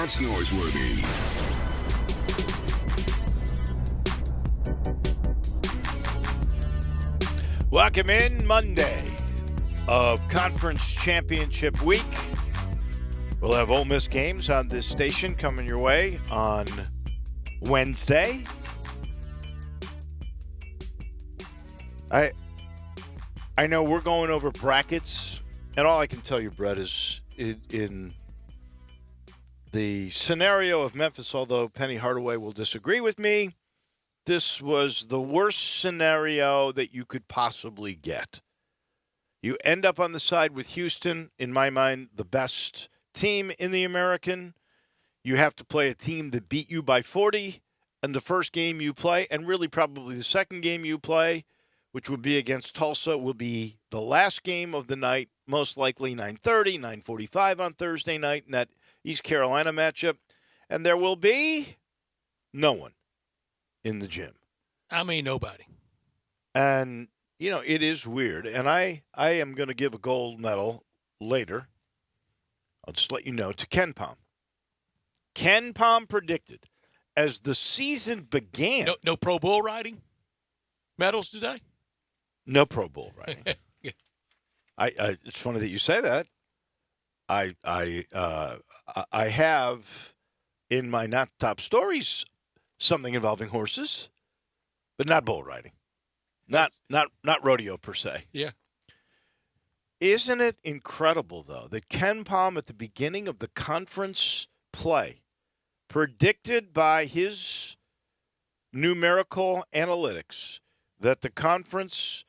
That's Noiseworthy. Welcome in Monday of Conference Championship Week. We'll have Ole Miss games on this station coming your way on Wednesday. I know we're going over brackets, and all I can tell you, Brett, is in the scenario of Memphis, although Penny Hardaway will disagree with me, this was the worst scenario that you could possibly get. You end up on the side with Houston, in my mind, the best team in the American. You have to play a team that beat you by 40 in the first game you play, and really probably the second game you play, which would be against Tulsa, will be the last game of the night, most likely 9:30, 9:45 on Thursday night in that East Carolina matchup. And there will be no one in the gym. I mean, nobody. And, you know, it is weird. And I am going to give a gold medal later. I'll just let you know, to Ken Pom. Ken Pom predicted as the season began. No Pro Bull riding medals today? No Pro Bowl riding. Yeah. It's funny that you say that. I have in my not top stories something involving horses, but not bull riding, not rodeo per se. Yeah. Isn't it incredible though that Ken Pom at the beginning of the conference play predicted by his numerical analytics that the conference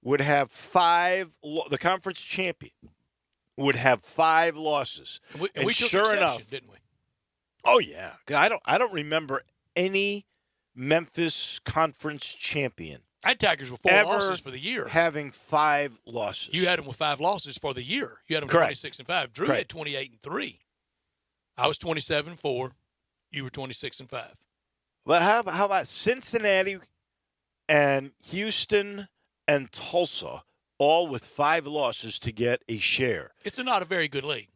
would have the conference champion would have 5 losses. And we took sure exception, enough, didn't we? Oh yeah, I don't remember any Memphis conference champion. I had Tigers with 4 losses for the year. Having 5 losses. You had them with 5 losses for the year. You had them Correct. 26-5. Drew Correct. had 28-3. I was 27-4. You were 26-5. But how about Cincinnati and Houston and Tulsa, all with 5 losses to get a share? It's not a very good league.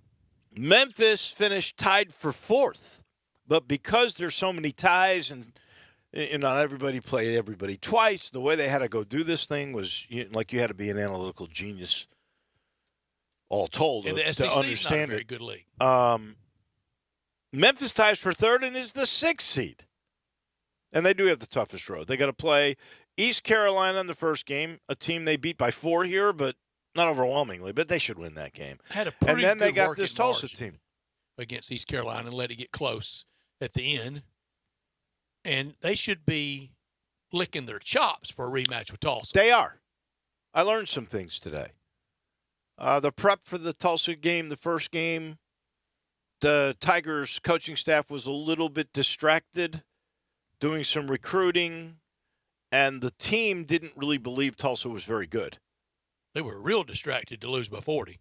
Memphis finished tied for 4th, but because there's so many ties and not everybody played everybody twice, the way they had to go do this thing was like you had to be an analytical genius, all told, And the to SEC is not a understand very it. good league. Memphis ties for 3rd and is the 6th seed. And they do have the toughest road. They got to play East Carolina in the first game, a team they beat by 4 here, but not overwhelmingly, but they should win that game. Had a pretty and then they good got working this Tulsa margin team against East Carolina and let it get close at the end. And they should be licking their chops for a rematch with Tulsa. They are. I learned some things today. The prep for the Tulsa game, the first game, the Tigers coaching staff was a little bit distracted doing some recruiting, and the team didn't really believe Tulsa was very good. They were real distracted to lose by 40.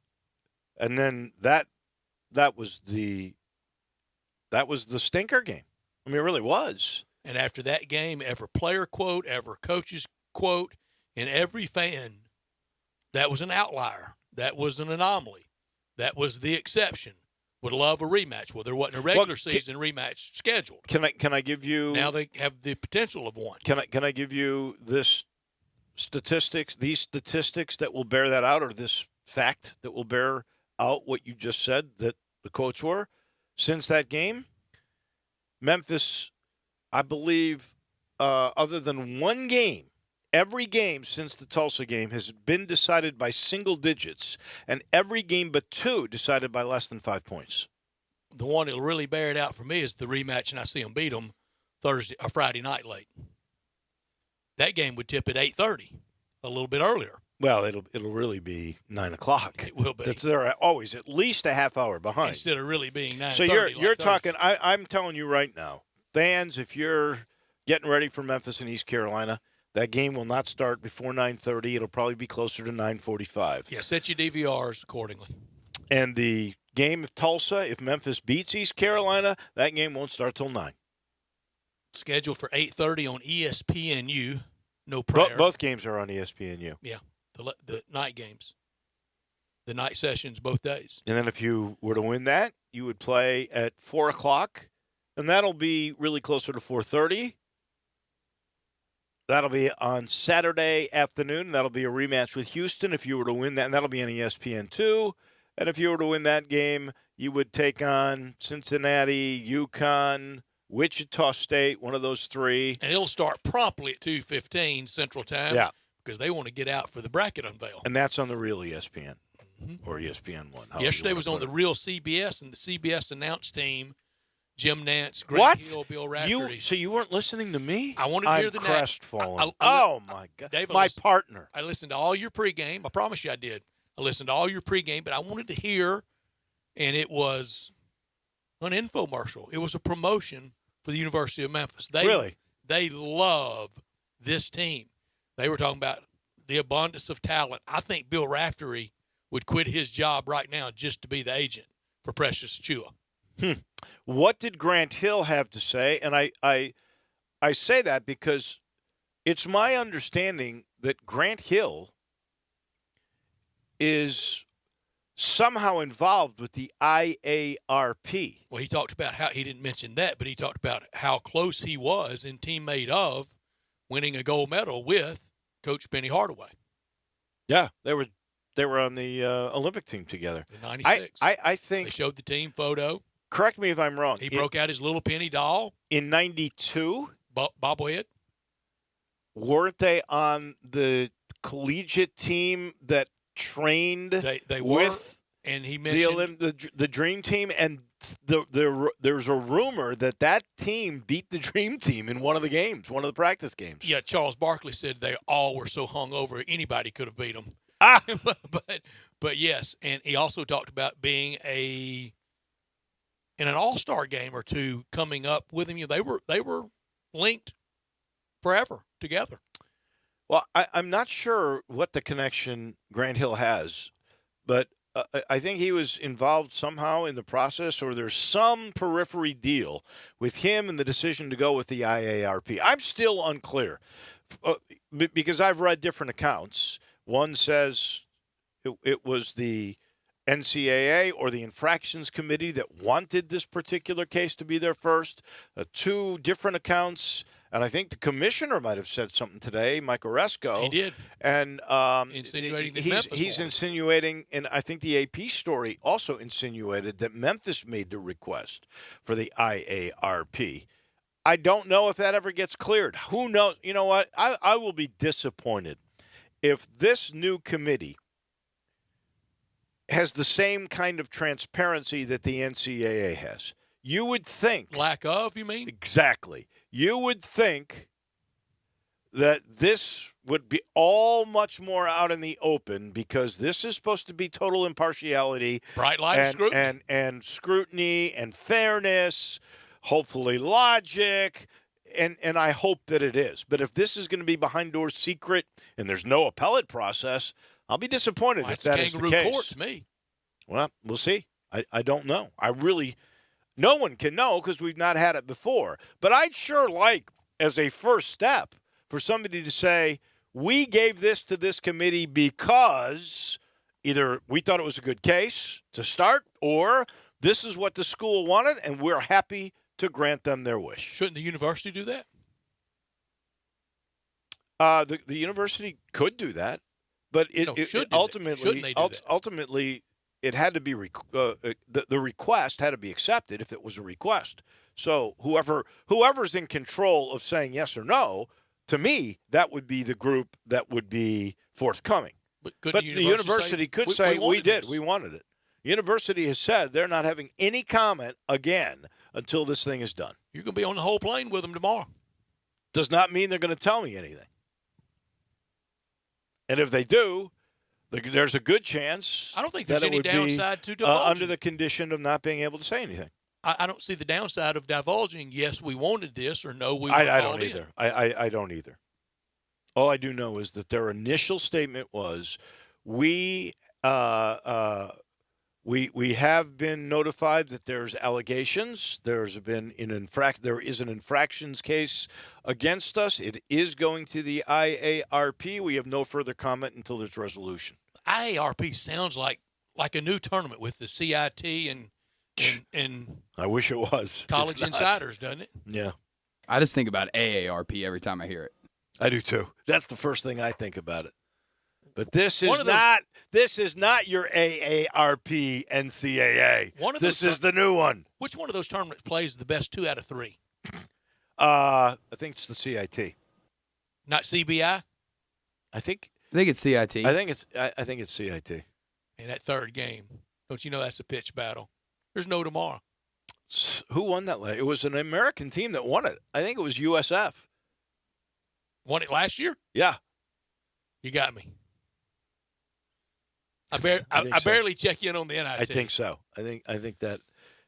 And then that was the stinker game. I mean, it really was. And after that game, every player quote, every coach's quote, and every fan, that was an outlier. That was an anomaly. That was the exception. Would love a rematch. Well, there wasn't a regular season rematch scheduled. Can I give you? Now they have the potential of one. Can I give you these statistics that will bear that out, or this fact that will bear out what you just said that the quotes were? Since that game, Memphis, I believe, other than one game, every game since the Tulsa game has been decided by single digits, and every game but 2 decided by less than 5 points. The one that'll really bear it out for me is the rematch, and I see them beat them Thursday or Friday night late. That game would tip at 8:30, a little bit earlier. Well, it'll really be 9:00. It will be. They're always at least a half hour behind. Instead of really being 9:30. So you're talking. I'm telling you right now, fans, if you're getting ready for Memphis and East Carolina, that game will not start before 9:30. It'll probably be closer to 9:45. Yeah, set your DVRs accordingly. And the game of Tulsa, if Memphis beats East Carolina, that game won't start till 9. Scheduled for 8:30 on ESPNU. No prayer. Both games are on ESPNU. Yeah, the night games. the night sessions both days. And then if you were to win that, you would play at 4 o'clock, and that'll be really closer to 4:30. That'll be on Saturday afternoon. That'll be a rematch with Houston if you were to win that, and that'll be on ESPN2. And if you were to win that game, you would take on Cincinnati, UConn, Wichita State, one of those three. And it'll start promptly at 2:15 Central Time. Yeah. Because they want to get out for the bracket unveil. And that's on the real ESPN or ESPN1. Yesterday was on the real CBS, and the CBS announced team, Jim Nance, Grant Hill, Bill Raftery. So you weren't listening to me? I wanted to hear the crestfallen. Oh, my God. Dave, my partner. I listened to all your pregame. I promise you I did. I listened to all your pregame, but I wanted to hear, and it was an infomercial. It was a promotion for the University of Memphis. Really? They love this team. They were talking about the abundance of talent. I think Bill Raftery would quit his job right now just to be the agent for Precious Chua. What did Grant Hill have to say? And I say that because it's my understanding that Grant Hill is somehow involved with the IARP. Well, he talked about how he didn't mention that, but he talked about how close he was and teammate of winning a gold medal with Coach Penny Hardaway. Yeah, they were on the Olympic team together. In 96. I think they showed the team photo. Correct me if I'm wrong. He broke out his little penny doll. In 92? Bobblehead. Weren't they on the collegiate team that trained they with were, and he mentioned the Dream Team? And there's a rumor that team beat the Dream Team in one of the games, one of the practice games. Yeah, Charles Barkley said they all were so hungover anybody could have beat them. But yes, and he also talked about being in an all-star game or two coming up with him. They were linked forever together. Well, I'm not sure what the connection Grant Hill has, but I think he was involved somehow in the process, or there's some periphery deal with him and the decision to go with the IARP. I'm still unclear because I've read different accounts. One says it was the NCAA or the infractions committee that wanted this particular case to be there first. Two different accounts. And I think the commissioner might have said something today, Mike Oresco. He did. And insinuating that he's insinuating, and I think the AP story also insinuated that Memphis made the request for the IARP. I don't know if that ever gets cleared. Who knows? You know what? I will be disappointed if this new committee has the same kind of transparency that the NCAA has. You would think. Lack of, you mean? Exactly. You would think that this would be all much more out in the open because this is supposed to be total impartiality. Bright light of scrutiny. And scrutiny and fairness, hopefully logic, and I hope that it is. But if this is going to be behind doors secret and there's no appellate process, I'll be disappointed if that is the case. Kangaroo court to me. Well, we'll see. I don't know. No one can know because we've not had it before. But I'd sure like, as a first step, for somebody to say, we gave this to this committee because either we thought it was a good case to start, or this is what the school wanted, and we're happy to grant them their wish. Shouldn't the university do that? The university could do that, but ultimately it had to be the request had to be accepted if it was a request. So whoever's in control of saying yes or no, to me, that would be the group that would be forthcoming. But the university could say, we did. We wanted it. The university has said they're not having any comment again until this thing is done. You're going to be on the whole plane with them tomorrow. Does not mean they're going to tell me anything. And if they do, there's a good chance. I don't think there's any downside to divulging. Under the condition of not being able to say anything. I don't see the downside of divulging, yes, we wanted this, or no, we were I don't either. I don't either. All I do know is that their initial statement was, we have been notified that there's allegations. There is an infractions case against us. It is going to the IARP. We have no further comment until there's resolution. IARP sounds like like a new tournament with the CIT and I wish it was. college It's not. insiders, doesn't it? Yeah. I just think about AARP every time I hear it. I do too. That's the first thing I think about it. But this is One of those- not your AARP NCAA. This is the new one. Which one of those tournaments plays the best 2 out of 3? I think it's the CIT. Not CBI? I think it's CIT. I think it's CIT. In that third game. Don't you know that's a pitch battle? There's no tomorrow. Who won that? It was an American team that won it. I think it was USF. Won it last year? Yeah. You got me. I think so. barely check in on the NIT. I think so. I think that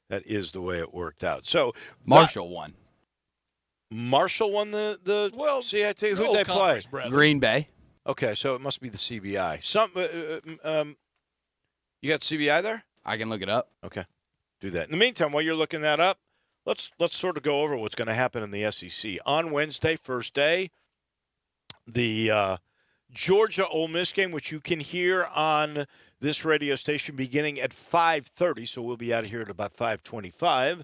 is the way it worked out. So Marshall won. Marshall won the CIT. the Who'd old they play? conference, brother. Green Bay. Okay, so it must be the CBI. You got CBI there? I can look it up. Okay, do that. In the meantime, while you're looking that up, let's sort of go over what's going to happen in the SEC on Wednesday, first day. The Georgia Ole Miss game, which you can hear on this radio station beginning at 5:30, so we'll be out of here at about 5:25.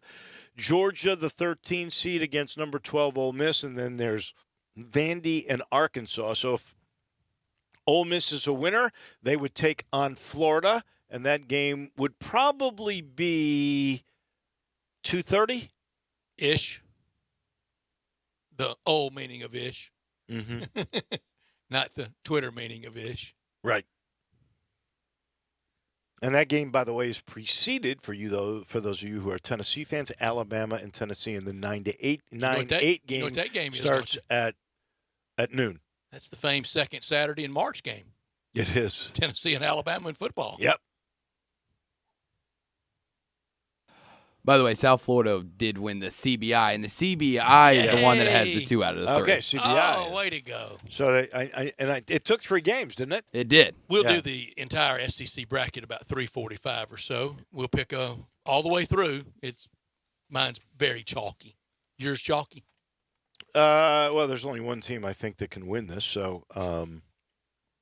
Georgia, the 13 seed against number 12 Ole Miss, and then there's Vandy and Arkansas. So if Ole Miss is a winner, they would take on Florida, and that game would probably be 2:30 Ish. The old meaning of ish. Mm-hmm. Not the Twitter meaning of ish. Right. And that game, by the way, is preceded for those of you who are Tennessee fans, Alabama and Tennessee in the 9-8 game. You know what that game starts is, don't at noon. That's the famed second Saturday in March game. It is. Tennessee and Alabama in football. Yep. By the way, South Florida did win the CBI, and the CBI is the one that has the 2 out of the 3. Okay, CBI. Oh, way to go. So it took 3 games, didn't it? It did. We'll Yeah. do the entire SEC bracket about 3:45 or so. We'll pick all the way through. Mine's very chalky. Yours chalky? Well, there's only one team I think that can win this, so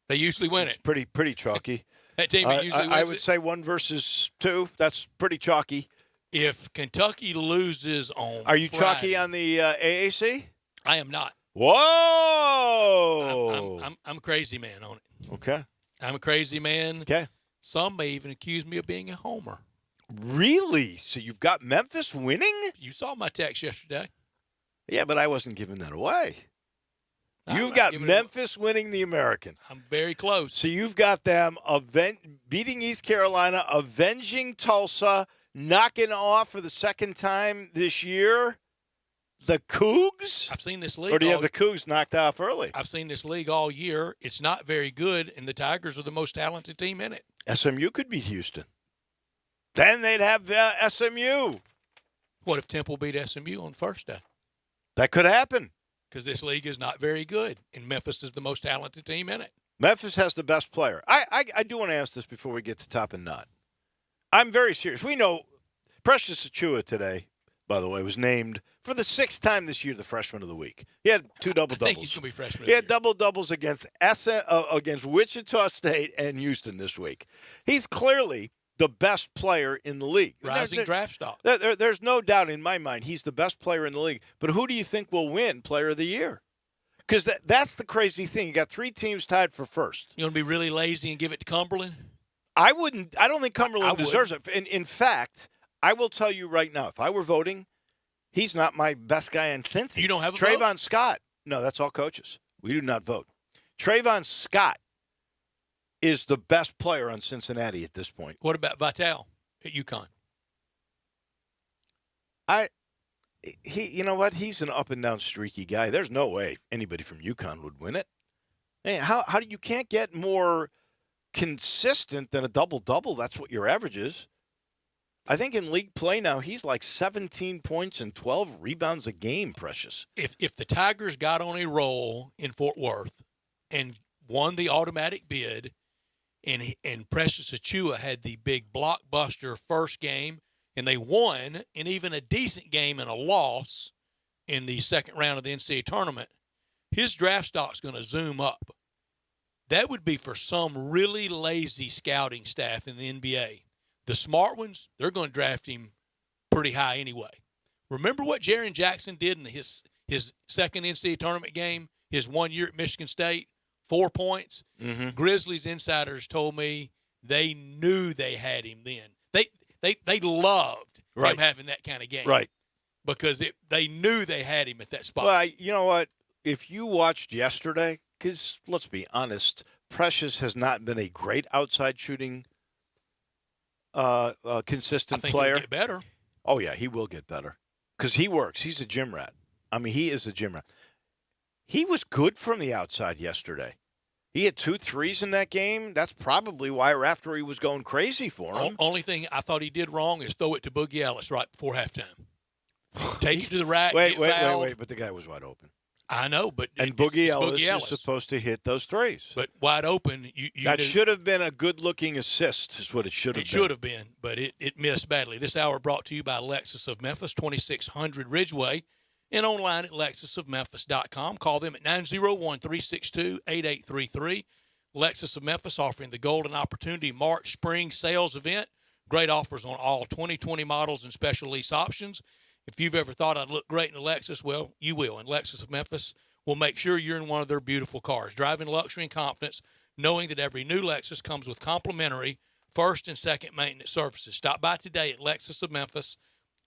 They usually win it's it. pretty chalky. That team that usually wins I would it. say 1 versus 2. That's pretty chalky. If Kentucky loses on Are you Friday, chalky on the AAC? I am not. Whoa! I'm a crazy man on it. Okay. I'm a crazy man. Okay. Some may even accuse me of being a homer. Really? So you've got Memphis winning? You saw my text yesterday. Yeah, but I wasn't giving that away. I'm You've not got giving it Memphis winning the American. I'm very close. So you've got them beating East Carolina, avenging Tulsa, knocking off for the second time this year the Cougs? I've seen this league. Or do you have the Cougs knocked off early? I've seen this league all year. It's not very good, and the Tigers are the most talented team in it. SMU could beat Houston. Then they'd have SMU. What if Temple beat SMU on the first day? That could happen. Because this league is not very good, and Memphis is the most talented team in it. Memphis has the best player. I do want to ask this before we get to top and knot. I'm very serious. We know Precious Achua today, by the way, was named for the 6th time this year the Freshman of the Week. He had 2 double-doubles. I think he's going to be freshman. He had double-doubles against Wichita State and Houston this week. He's clearly the best player in the league. Rising draft stock. There's no doubt in my mind he's the best player in the league. But who do you think will win Player of the Year? Because that's the crazy thing. You got 3 teams tied for first. You want to be really lazy and give it to Cumberland? I don't think Cumberland I deserves it. In fact, I will tell you right now, if I were voting, he's not my best guy in Cincy. You don't have a Trayvon vote? Scott. No, that's all coaches. We do not vote. Trayvon Scott is the best player on Cincinnati at this point. What about Vitale at UConn? You know what? He's an up and down streaky guy. There's no way anybody from UConn would win it. Hey, how do you can't get more consistent than a double-double? That's what your average is. I think in league play now, he's like 17 points and 12 rebounds a game, Precious. If the Tigers got on a roll in Fort Worth and won the automatic bid, and Precious Achua had the big blockbuster first game, and they won, and even a decent game and a loss in the second round of the NCAA tournament, his draft stock's going to zoom up. that would be for some really lazy scouting staff in the NBA. The smart ones, they're going to draft him pretty high anyway. Remember what Jaren Jackson did in his second NCAA tournament game, his 1 year at Michigan State, 4 points? Mm-hmm. Grizzlies insiders told me they knew they had him then. They loved him having that kind of game. Right. Because they knew they had him at that spot. Well, you know what? If you watched yesterday, because let's be honest, Precious has not been a great outside shooting consistent I think player. He'll get better. Oh, yeah, he will get better because he works. He's a gym rat. I mean, he is a gym rat. He was good from the outside yesterday. He had 2 threes in that game. That's probably why Raftery was going crazy for him. Only thing I thought he did wrong is throw it to Boogie Ellis right before halftime. Take it to the rack, Wait, fouled. but the guy was wide open. I know, but Boogie Ellis Ellis is supposed to hit those threes. But wide open, you that knew. should have been a good-looking assist is what it should have been. It should have been, but it missed badly. This hour brought to you by Lexus of Memphis, 2600 Ridgeway, and online at lexusofmemphis.com. Call them at 901-362-8833. Lexus of Memphis offering the Golden Opportunity March Spring Sales Event. Great offers on all 2020 models and special lease options. If you've ever thought I'd look great in a Lexus, well, you will. And Lexus of Memphis will make sure you're in one of their beautiful cars. Driving luxury and confidence, knowing that every new Lexus comes with complimentary first and second maintenance services. Stop by today at Lexus of Memphis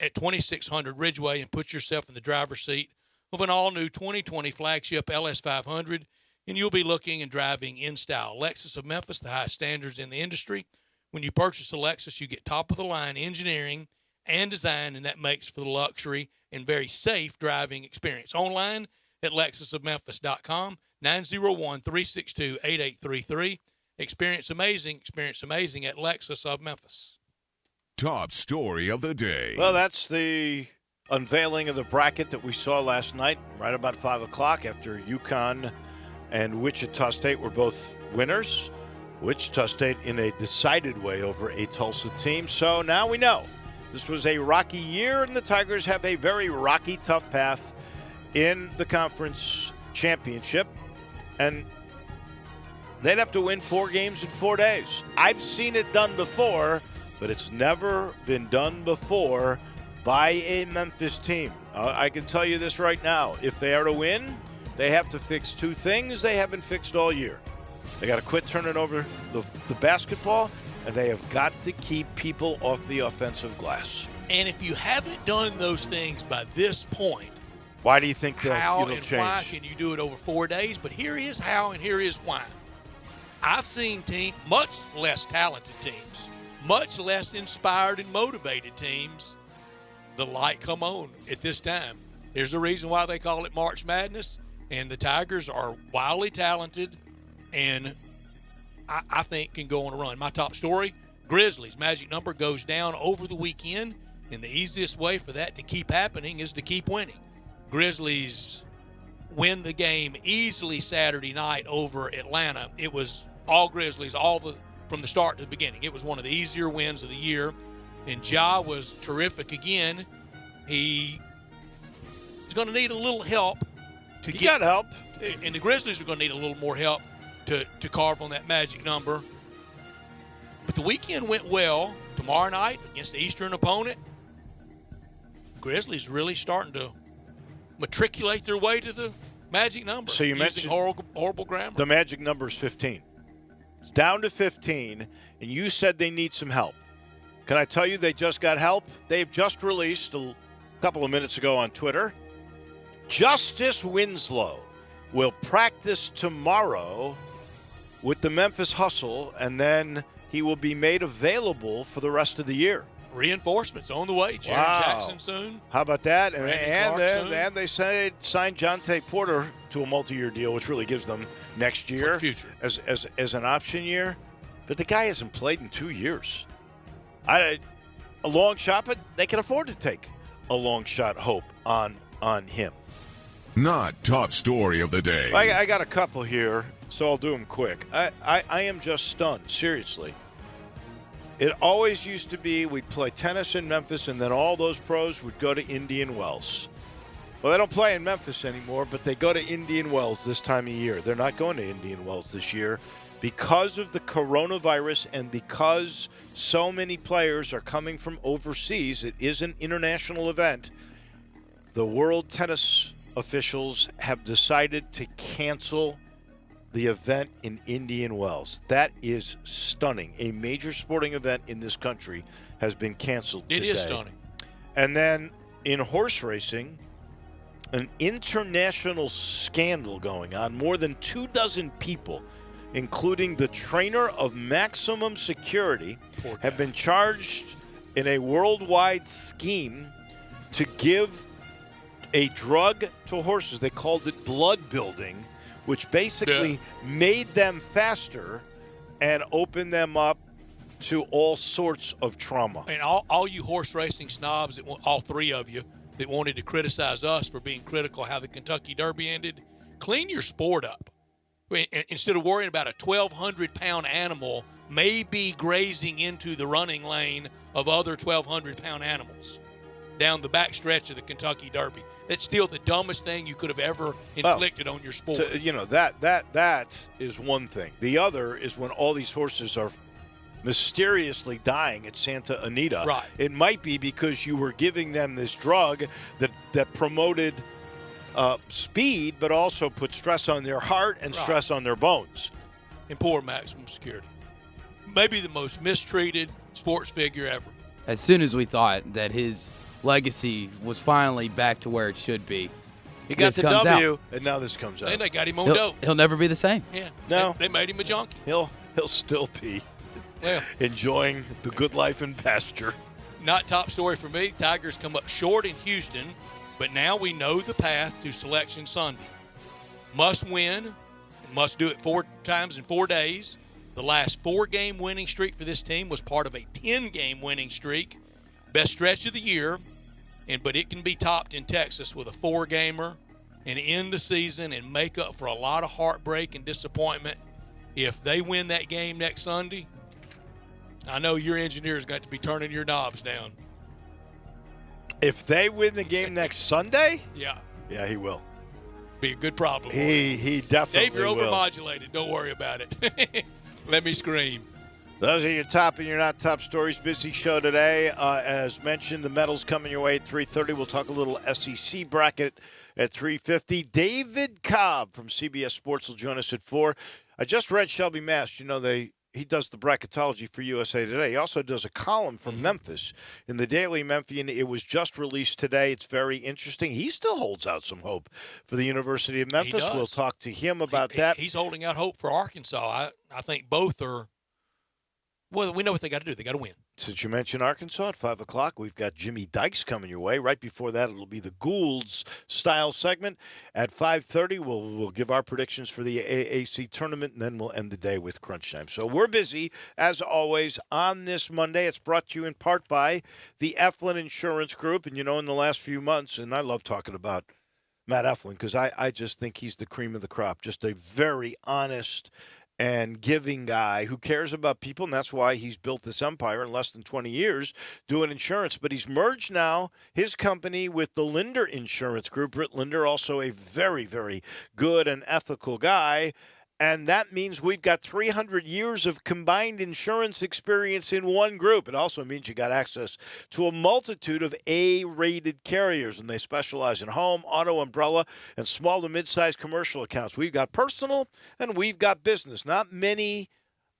at 2600 Ridgeway and put yourself in the driver's seat of an all-new 2020 flagship LS500, and you'll be looking and driving in style. Lexus of Memphis, the highest standards in the industry. When you purchase a Lexus, you get top-of-the-line engineering and design, and that makes for the luxury and very safe driving experience. Online at lexusofmemphis.com, 901-362-8833. Experience amazing at Lexus of Memphis. Top story of the day. Well, that's the unveiling of the bracket that we saw last night, right about 5 o'clock after UConn and Wichita State were both winners. Wichita State in a decided way over a Tulsa team. So now we know. This was a rocky year, and the Tigers have a very rocky, tough path in the conference championship. And they'd have to win 4 games in 4 days. I've seen it done before, but it's never been done before by a Memphis team. I can tell you this right now. If they are to win, they have to fix 2 things they haven't fixed all year. They got to quit turning over the basketball, and they have got to keep people off the offensive glass. And if you haven't done those things by this point, why do you think how it'll and change? why can you do it over 4 days? But here is how and here is why. I've seen teams, much less talented teams, much less inspired and motivated teams, the light come on at this time. There's a reason why they call it March Madness, and the Tigers are wildly talented and I think can go on a run. My top story, Grizzlies magic number goes down over the weekend, and the easiest way for that to keep happening is to keep winning. Grizzlies win the game easily Saturday night over Atlanta. It was all Grizzlies, from the start to the beginning. It was one of the easier wins of the year, and Ja was terrific again. He's going to need a little help to He got help. And the Grizzlies are going to need a little more help to carve on that magic number. But the weekend went well. Tomorrow night against the Eastern opponent, Grizzlies really starting to matriculate their way to the magic number. So you mentioned horrible grammar. The magic number is 15. It's down to 15, and you said they need some help. Can I tell you they just got help? They've just released a couple of minutes ago on Twitter. Justice Winslow will practice tomorrow with the Memphis Hustle, and then he will be made available for the rest of the year. Reinforcements on the way. Jaren Jackson soon. How about that? And they signed Jonte Porter to a multi-year deal, which really gives them next year for the future as an option year. But the guy hasn't played in 2 years. A long shot, but they can afford to take a long shot hope on him. Not top story of the day. I got a couple here, so I'll do them quick. I am just stunned, seriously. It always used to be we'd play tennis in Memphis, and then all those pros would go to Indian Wells. Well, they don't play in Memphis anymore, but they go to Indian Wells this time of year. They're not going to Indian Wells this year because of the coronavirus and because so many players are coming from overseas. It is an international event. The World Tennis officials have decided to cancel the event in Indian Wells. That is stunning. A major sporting event in this country has been canceled today. It is stunning. And then in horse racing, an international scandal going on. More than 24 people, including the trainer of Maximum Security, have been charged in a worldwide scheme to give a drug to horses. They called it blood building, which basically made them faster and opened them up to all sorts of trauma. And all you horse racing snobs, all three of you, that wanted to criticize us for being critical how the Kentucky Derby ended, clean your sport up. Instead of worrying about a 1,200-pound animal maybe grazing into the running lane of other 1,200-pound animals down the back stretch of the Kentucky Derby. That's still the dumbest thing you could have ever inflicted on your sport. That is one thing. The other is when all these horses are mysteriously dying at Santa Anita. Right. It might be because you were giving them this drug that promoted speed, but also put stress on their heart and stress on their bones. And poor Maximum Security. Maybe the most mistreated sports figure ever. As soon as we thought that his legacy was finally back to where it should be, He got this the comes W, out. and now this comes out. And they got him on dope. He'll never be the same. Yeah. No. They made him a junkie. He'll still be enjoying the good life in pasture. Not top story for me. Tigers come up short in Houston, but now we know the path to Selection Sunday. Must win, must do it 4 times in 4 days. The last 4-game winning streak for this team was part of a 10-game winning streak. Best stretch of the year, but it can be topped in Texas with a 4-gamer and end the season and make up for a lot of heartbreak and disappointment. If they win that game next Sunday, I know your engineer's got to be turning your knobs down. If they win the game next Sunday? Yeah. Yeah, he will. Be a good problem. He definitely Dave, you're will. overmodulated. Don't worry about it. Let me scream. Those are your top and your not top stories. Busy show today. As mentioned, the medals coming your way at 3:30. We'll talk a little SEC bracket at 3:50. David Cobb from CBS Sports will join us at 4. I just read Shelby Mast. He does the bracketology for USA Today. He also does a column from Memphis in the Daily Memphian. It was just released today. It's very interesting. He still holds out some hope for the University of Memphis. He does. We'll talk to him about that. He's holding out hope for Arkansas. I think both are. Well, we know what they got to do. They got to win. Since you mentioned Arkansas at 5 o'clock, we've got Jimmy Dykes coming your way. Right before that, it'll be the Goulds style segment. At 5:30, we'll give our predictions for the AAC tournament, and then we'll end the day with Crunch Time. So we're busy, as always, on this Monday. It's brought to you in part by the Eflin Insurance Group. And, in the last few months, and I love talking about Matt Eflin because I just think he's the cream of the crop, just a very honest and giving guy who cares about people, and that's why he's built this empire in less than 20 years doing insurance. But he's merged now his company with the Linder Insurance Group. Britt Linder, also a very, very good and ethical guy. And that means we've got 300 years of combined insurance experience in one group. It also means you got access to a multitude of A-rated carriers, and they specialize in home, auto, umbrella, and small to mid-sized commercial accounts. We've got personal and we've got business. Not many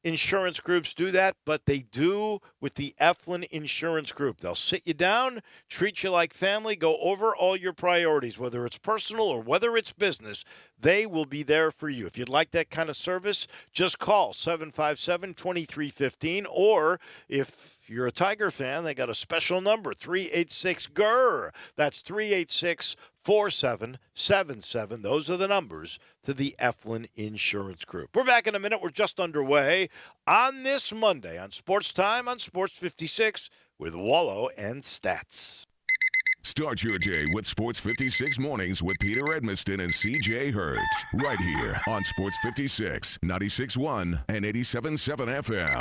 insurance groups do that, but they do with the Eflin Insurance Group. They'll sit you down, treat you like family, go over all your priorities, whether it's personal or whether it's business. They will be there for you. If you'd like that kind of service, just call 757-2315, or if you're a Tiger fan, they got a special number, 386-GER. That's 386-4777. Those are the numbers to the Eflin Insurance Group. We're back in a minute. We're just underway on this Monday on Sports Time on Sports 56 with Wolo and Stats. Start your day with Sports 56 Mornings with Peter Edmiston and CJ Hertz. Right here on Sports 56, 96.1 and 87.7 FM.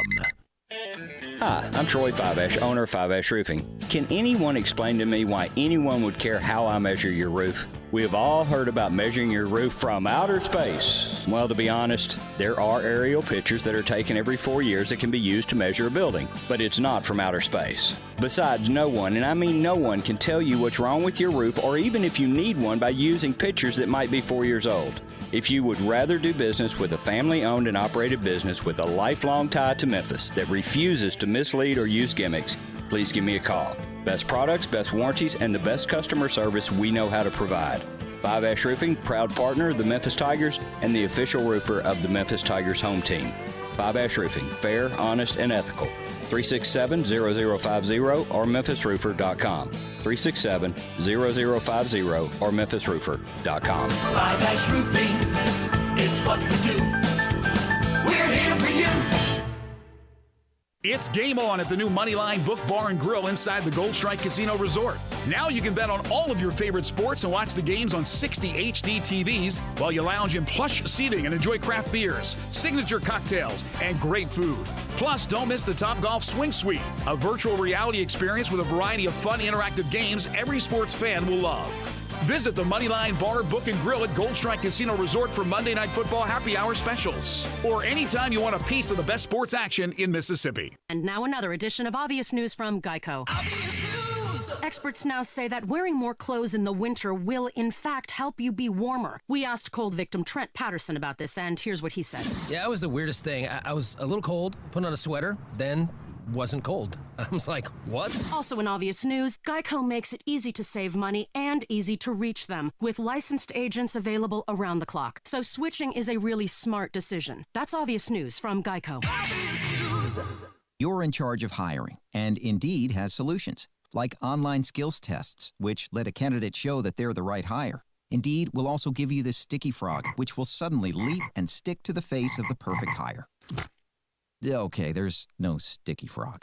Hi, I'm Troy Fiveash, owner of Fiveash Roofing. Can anyone explain to me why anyone would care how I measure your roof? We have all heard about measuring your roof from outer space. Well, to be honest, there are aerial pictures that are taken every 4 years that can be used to measure a building, but it's not from outer space. Besides, no one, and I mean no one, can tell you what's wrong with your roof or even if you need one by using pictures that might be 4 years old. If you would rather do business with a family-owned and operated business with a lifelong tie to Memphis that refuses to mislead or use gimmicks, please give me a call. Best products, best warranties, and the best customer service we know how to provide. Fiveash Roofing, proud partner of the Memphis Tigers and the official roofer of the Memphis Tigers home team. Fiveash Roofing, fair, honest, and ethical. 367-0050 or memphisroofer.com. 367-0050 or memphisroofer.com. Fiveash Roofing, it's what we do. We're here for you. It's game on at the new Moneyline Book Bar and Grill inside the Gold Strike Casino Resort. Now you can bet on all of your favorite sports and watch the games on 60 HD TVs while you lounge in plush seating and enjoy craft beers, signature cocktails, and great food. Plus, don't miss the Topgolf Swing Suite, a virtual reality experience with a variety of fun interactive games every sports fan will love. Visit the Moneyline Bar, Book, and Grill at Gold Strike Casino Resort for Monday Night Football happy hour specials. Or anytime you want a piece of the best sports action in Mississippi. And now another edition of Obvious News from Geico. Obvious News! Experts now say that wearing more clothes in the winter will, in fact, help you be warmer. We asked cold victim Trent Patterson about this, and here's what he said. Yeah, it was the weirdest thing. I was a little cold, put on a sweater, then wasn't cold. I was like, what? Also in Obvious News, Geico makes it easy to save money and easy to reach them, with licensed agents available around the clock. So switching is a really smart decision. That's Obvious News from Geico. Obvious News! You're in charge of hiring, and Indeed has solutions, like online skills tests, which let a candidate show that they're the right hire. Indeed will also give you this sticky frog, which will suddenly leap and stick to the face of the perfect hire. Okay, there's no sticky frog.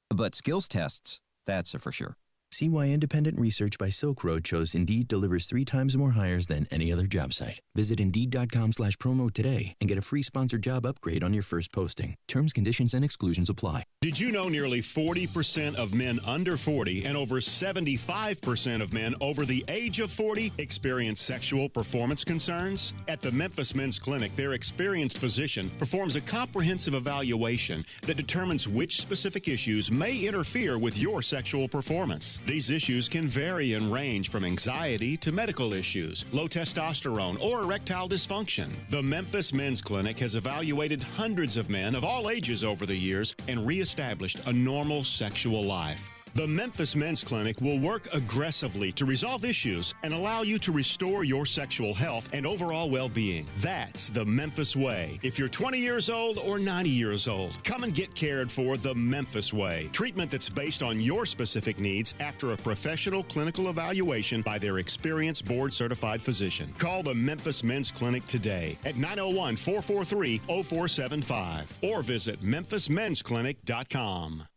But skills tests, that's a for sure. See why independent research by Silk Road shows Indeed delivers 3 times more hires than any other job site. Visit Indeed.com/promo today and get a free sponsored job upgrade on your first posting. Terms, conditions, and exclusions apply. Did you know nearly 40% of men under 40 and over 75% of men over the age of 40 experience sexual performance concerns? At the Memphis Men's Clinic, their experienced physician performs a comprehensive evaluation that determines which specific issues may interfere with your sexual performance. These issues can vary and range from anxiety to medical issues, low testosterone, or erectile dysfunction. The Memphis Men's Clinic has evaluated hundreds of men of all ages over the years and reestablished a normal sexual life. The Memphis Men's Clinic will work aggressively to resolve issues and allow you to restore your sexual health and overall well-being. That's the Memphis way. If you're 20 years old or 90 years old, come and get cared for the Memphis way. Treatment that's based on your specific needs after a professional clinical evaluation by their experienced board-certified physician. Call the Memphis Men's Clinic today at 901-443-0475 or visit memphismensclinic.com.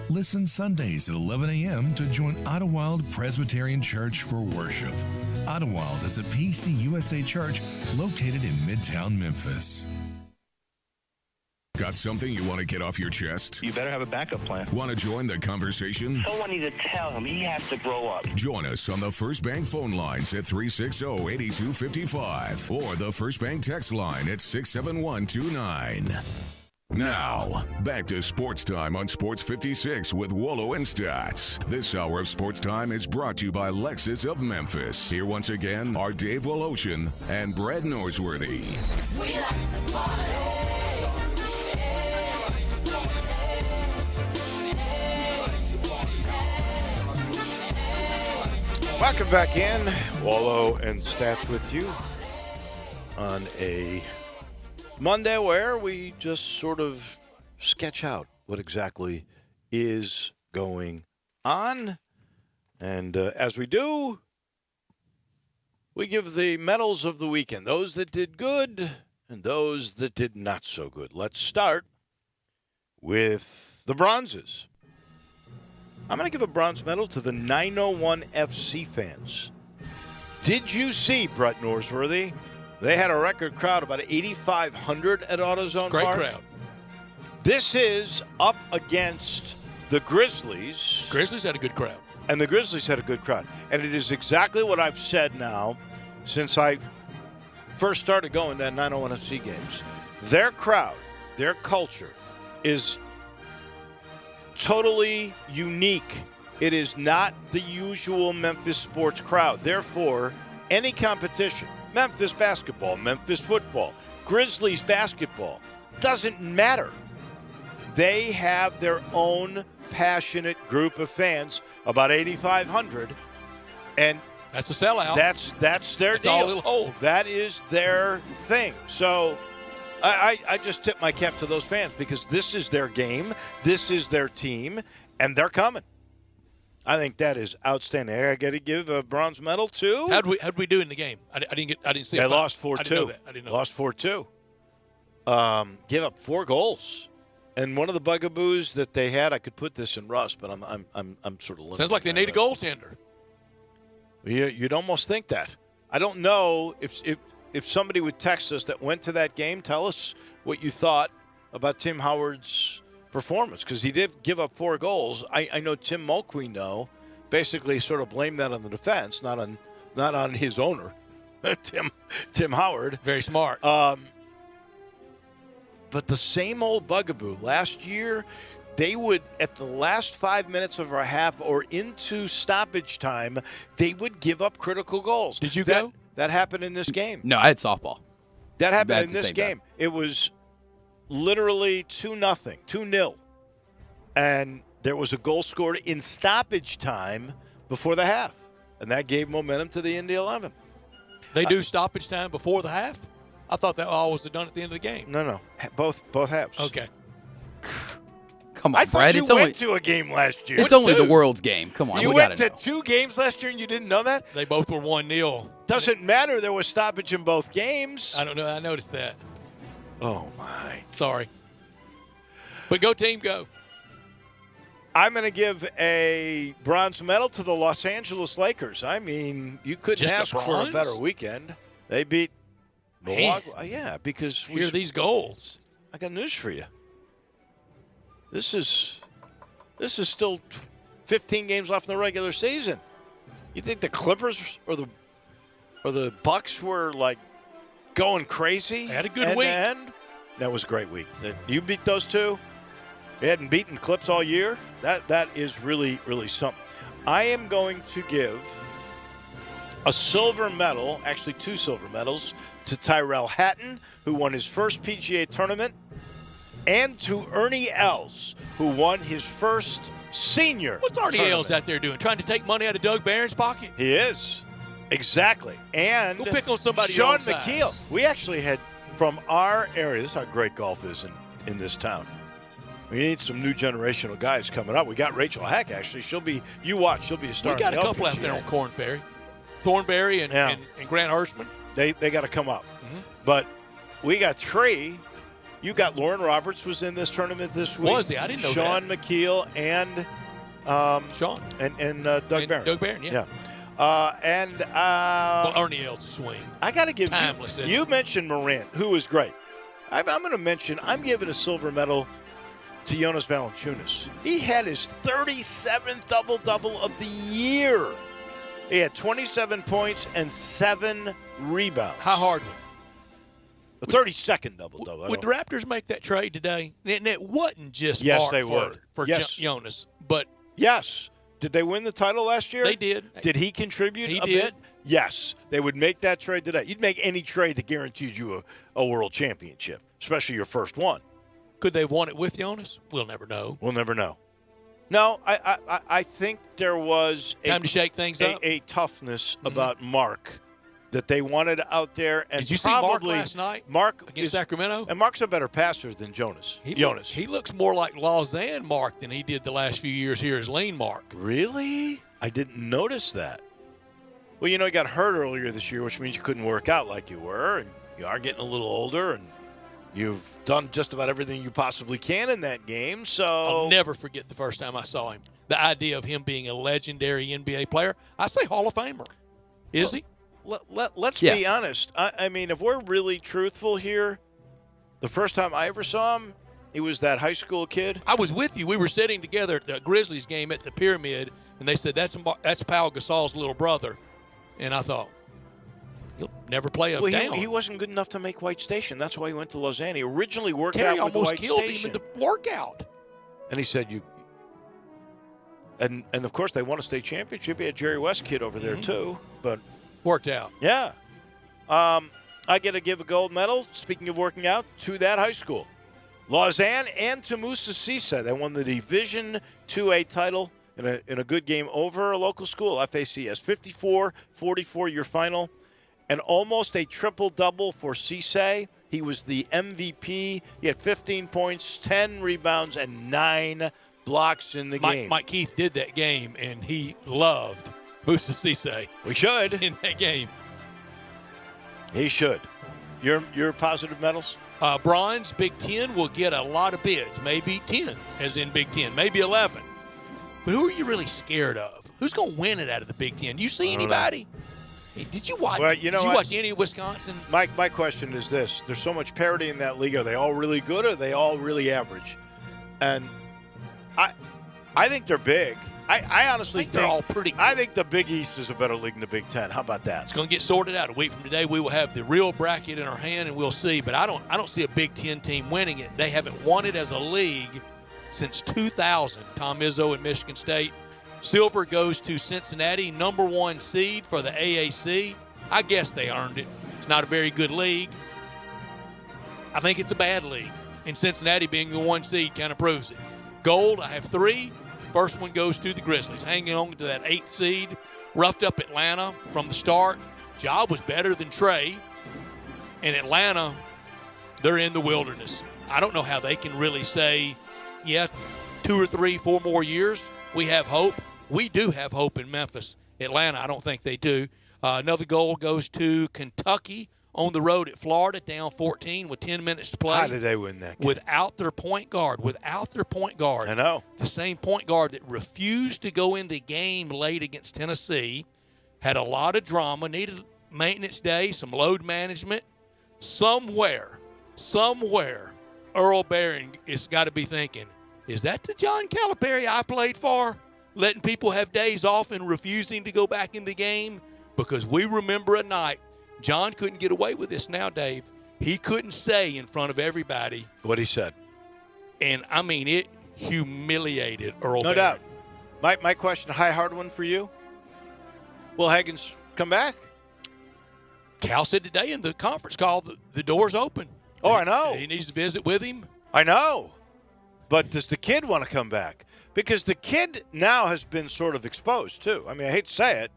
Listen Sundays at 11 a.m. to join Idlewild Presbyterian Church for worship. Idlewild is a PCUSA church located in Midtown Memphis. Got something you want to get off your chest? You better have a backup plan. Want to join the conversation? Someone needs to tell him he has to grow up. Join us on the First Bank phone lines at 360-8255 or the First Bank text line at 67129. Now, back to Sports Time on Sports 56 with Wolo and Stats. This hour of Sports Time is brought to you by Lexus of Memphis. Here once again are Dave Woloshin and Brad Norsworthy. We like to party. Welcome back in. Wolo and Stats with you on a Monday where we just sort of sketch out what exactly is going on. And as we do, we give the medals of the weekend, those that did good and those that did not so good. Let's start with the bronzes. I'm going to give a bronze medal to the 901 FC fans. Did you see, Brett Norsworthy? They had a record crowd, about 8,500 at AutoZone Great Park. crowd. This is up against the Grizzlies. Grizzlies had a good crowd. And the Grizzlies had a good crowd. And it is exactly what I've said now since I first started going to 901 FC games. Their crowd, their culture is totally unique. It is not the usual Memphis sports crowd. Therefore, any competition, Memphis basketball, Memphis football, Grizzlies basketball, doesn't matter. They have their own passionate group of fans, about 8,500, and that's a sellout. That's their deal. All it'll hold. That is their thing. So I just tip my cap to those fans because this is their game, this is their team, and they're coming. I think that is outstanding. I got to give a bronze medal to. How'd we do in the game? I didn't see. They lost 4-2. I didn't know that. I didn't know. Lost 4-2. Give up 4 goals. And one of the bugaboos that they had, I could put this in Russ, but I'm sort of limited. Sounds like they need a goaltender. You'd almost think that. I don't know if somebody would text us that went to that game, tell us what you thought about Tim Howard's performance, because he did give up 4 goals. I know Tim Mulqueen, though, basically sort of blamed that on the defense, not on his owner, Tim Howard. Very smart. But the same old bugaboo. Last year, they would, at the last 5 minutes of our half or into stoppage time, they would give up critical goals. Did you go? That happened in this game. No, I had softball. That happened in this game. It was literally 2-0, 2-0. And there was a goal scored in stoppage time before the half. And that gave momentum to the Indy 11. They do stoppage time before the half? I thought that all was done at the end of the game. No. Both halves. Okay. Come on, I thought Brad. you went to a game last year. It's only the world's game. Come on. You we went gotta to know. 2 games last year and you didn't know that? They both were 1-0. Doesn't matter. There was stoppage in both games. I don't know. I noticed that. Oh, my. Sorry. But go team, go. I'm going to give a bronze medal to the Los Angeles Lakers. I mean, you couldn't Just a ask for a bronze? better weekend. They beat Man. Milwaukee. Yeah, because Hear these goals. I got news for you. This is still 15 games left in the regular season. You think the Clippers or the Bucks were like going crazy? They had a good week. That was a great week. You beat those two. You hadn't beaten the Clips all year. That is really, really something. I am going to give a silver medal, actually 2 silver medals, to Tyrell Hatton, who won his first PGA tournament, and to Ernie Els, who won his first senior What's Artie Els out there doing? Trying to take money out of Doug Barron's pocket? He is. Exactly. And go pick on somebody Sean your own McKeel. size. We actually had, from our area, this is how great golf is in this town. We need some new generational guys coming up. We got Rachel Heck, actually. She'll be a star. We got in a the couple out LPGA. there on Corn Ferry. Thornberry and Grant Hirschman. They got to come up. Mm-hmm. But we got 3. You got Lauren Roberts was in this tournament this week. Was he? I didn't know Sean that. McKeel and Sean and Doug Barron. Doug Barron, yeah. Well, Ernie Els a swing. I got to give Timeless, you mentioned Morant, who was great. I'm going to mention. I'm giving a silver medal to Jonas Valanciunas. He had his 37th double-double of the year. He had 27 points and 7 rebounds. How hard? The 32nd double-double. Would the Raptors make that trade today? And it wasn't just Yes, Mark they would. for Yes. Jonas, but yes. Did they win the title last year? They did. Did he contribute He a did. bit? Yes. They would make that trade today. You'd make any trade that guaranteed you a world championship, especially your first one. Could they have won it with Jonas? We'll never know. We'll never know. No, I think there was Time to shake things up. a toughness about Mark that they wanted out there. And Did you see Mark probably last night? Mark against Sacramento? And Mark's a better passer than Jonas. He looks more like Lausanne Mark than he did the last few years here as Lean Mark. Really? I didn't notice that. Well, he got hurt earlier this year, which means you couldn't work out like you were, and you are getting a little older, and you've done just about everything you possibly can in that game. So I'll never forget the first time I saw him. The idea of him being a legendary NBA player. I say Hall of Famer. Is he? Let's be honest. I mean, if we're really truthful here, the first time I ever saw him, He was that high school kid. I was with you. We were sitting together at the Grizzlies game at the Pyramid, and they said, that's Pau Gasol's little brother. And I thought, he'll never play up down. He wasn't good enough to make White Station. That's why he went to Lausanne. He originally worked Terry out with almost White killed Station. him in the workout. And he said, And of course, they won a state championship. He had Jerry West kid over there, too. But worked out. Yeah. I get to give a gold medal, speaking of working out, to that high school. Lausanne and to Moussa Cisse. They won the Division 2A title in a good game over a local school, FACS. 54-44 your final. And almost a triple-double for Cisse. He was the MVP. He had 15 points, 10 rebounds, and 9 blocks in the game. Mike Keith did that game, and he loved Moussa Cisse. We should. In that game. He should. Your positive medals? Bronze, Big Ten will get a lot of bids. Maybe 10, as in Big Ten. Maybe 11. But who are you really scared of? Who's going to win it out of the Big Ten? Do you see anybody? Hey, did you watch? Well, did you watch any of Wisconsin? My question is this: there's so much parity in that league. Are they all really good, or are they all really average? And I think they're big. I honestly think they're all pretty good. I think the Big East is a better league than the Big Ten. How about that? It's going to get sorted out. A week from today, we will have the real bracket in our hand, and we'll see. But I don't see a Big Ten team winning it. They haven't won it as a league since 2000. Tom Izzo and Michigan State. Silver goes to Cincinnati, number 1 seed for the AAC. I guess they earned it. It's not a very good league. I think it's a bad league. And Cincinnati being the 1 seed kind of proves it. Gold, I have 3. First one goes to the Grizzlies, hanging on to that 8th seed. Roughed up Atlanta from the start. Job was better than Trey. And Atlanta, they're in the wilderness. I don't know how they can really say, 2 or 3, 4 more years, we have hope. We do have hope in Memphis. Atlanta, I don't think they do. Another goal goes to Kentucky on the road at Florida, down 14 with 10 minutes to play. How did they win that game? Without their point guard. I know. The same point guard that refused to go in the game late against Tennessee, had a lot of drama, needed maintenance day, some load management. Somewhere, Earl Baring has got to be thinking, is that the John Calipari I played for? Letting people have days off and refusing to go back in the game? Because we remember a night, John couldn't get away with this now, Dave. He couldn't say in front of everybody what he said. And, I mean, it humiliated Earl No Baring. doubt. My question, hard one for you. Will Higgins come back? Cal said today in the conference call the door's open. Oh, I know. He needs to visit with him. I know. But does the kid want to come back? Because the kid now has been sort of exposed, too. I mean, I hate to say it,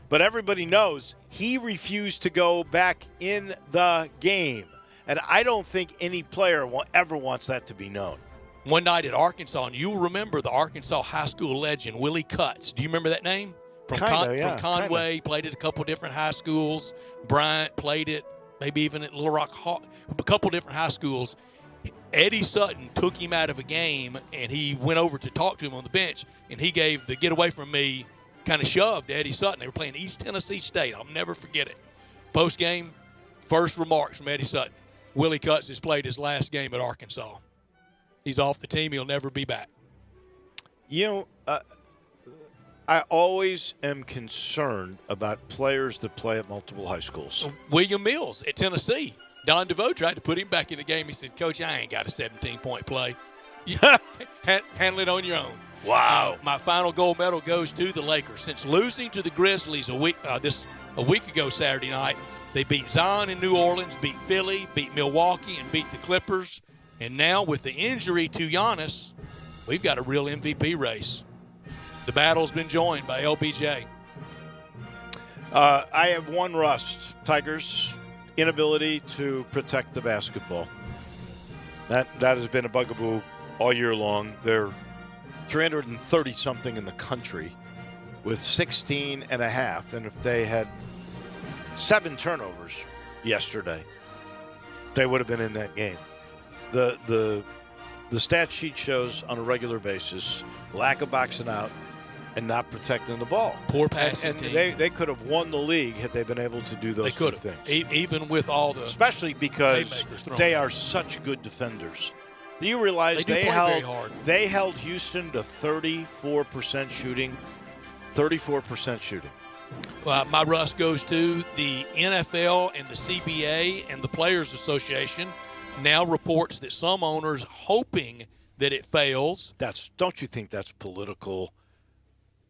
but everybody knows he refused to go back in the game. And I don't think any player ever wants that to be known. One night at Arkansas, and you'll remember the Arkansas high school legend, Willie Cutts. Do you remember that name? From Conway, played at a couple different high schools. Bryant played it, maybe even at Little Rock, a couple different high schools. Eddie Sutton took him out of a game, and he went over to talk to him on the bench, and he gave the get away from me kind of shove to Eddie Sutton. They were playing East Tennessee State. I'll never forget it. Post-game, first remarks from Eddie Sutton. Willie Cutts has played his last game at Arkansas. He's off the team. He'll never be back. You know, I always am concerned about players that play at multiple high schools. William Mills at Tennessee. Don DeVoe tried to put him back in the game. He said, Coach, I ain't got a 17-point play. Handle it on your own. Wow. My final gold medal goes to the Lakers. Since losing to the Grizzlies a week ago Saturday night, they beat Zion in New Orleans, beat Philly, beat Milwaukee, and beat the Clippers. And now with the injury to Giannis, we've got a real MVP race. The battle's been joined by LBJ. I have one rust. Tigers' inability to protect the basketball. That has been a bugaboo all year long. They're 330-something in the country with 16 and a half. And if they had 7 turnovers yesterday, they would have been in that game. The stat sheet shows on a regular basis lack of boxing out and not protecting the ball. Poor passing team. They could have won the league had they been able to do those two things. Even with all the especially because they are such good defenders. Do you realize They do play very hard. they held Houston to 34% shooting? 34% shooting. My rust goes to the NFL and the CBA and the Players Association now reports that some owners hoping that it fails. Don't you think that's political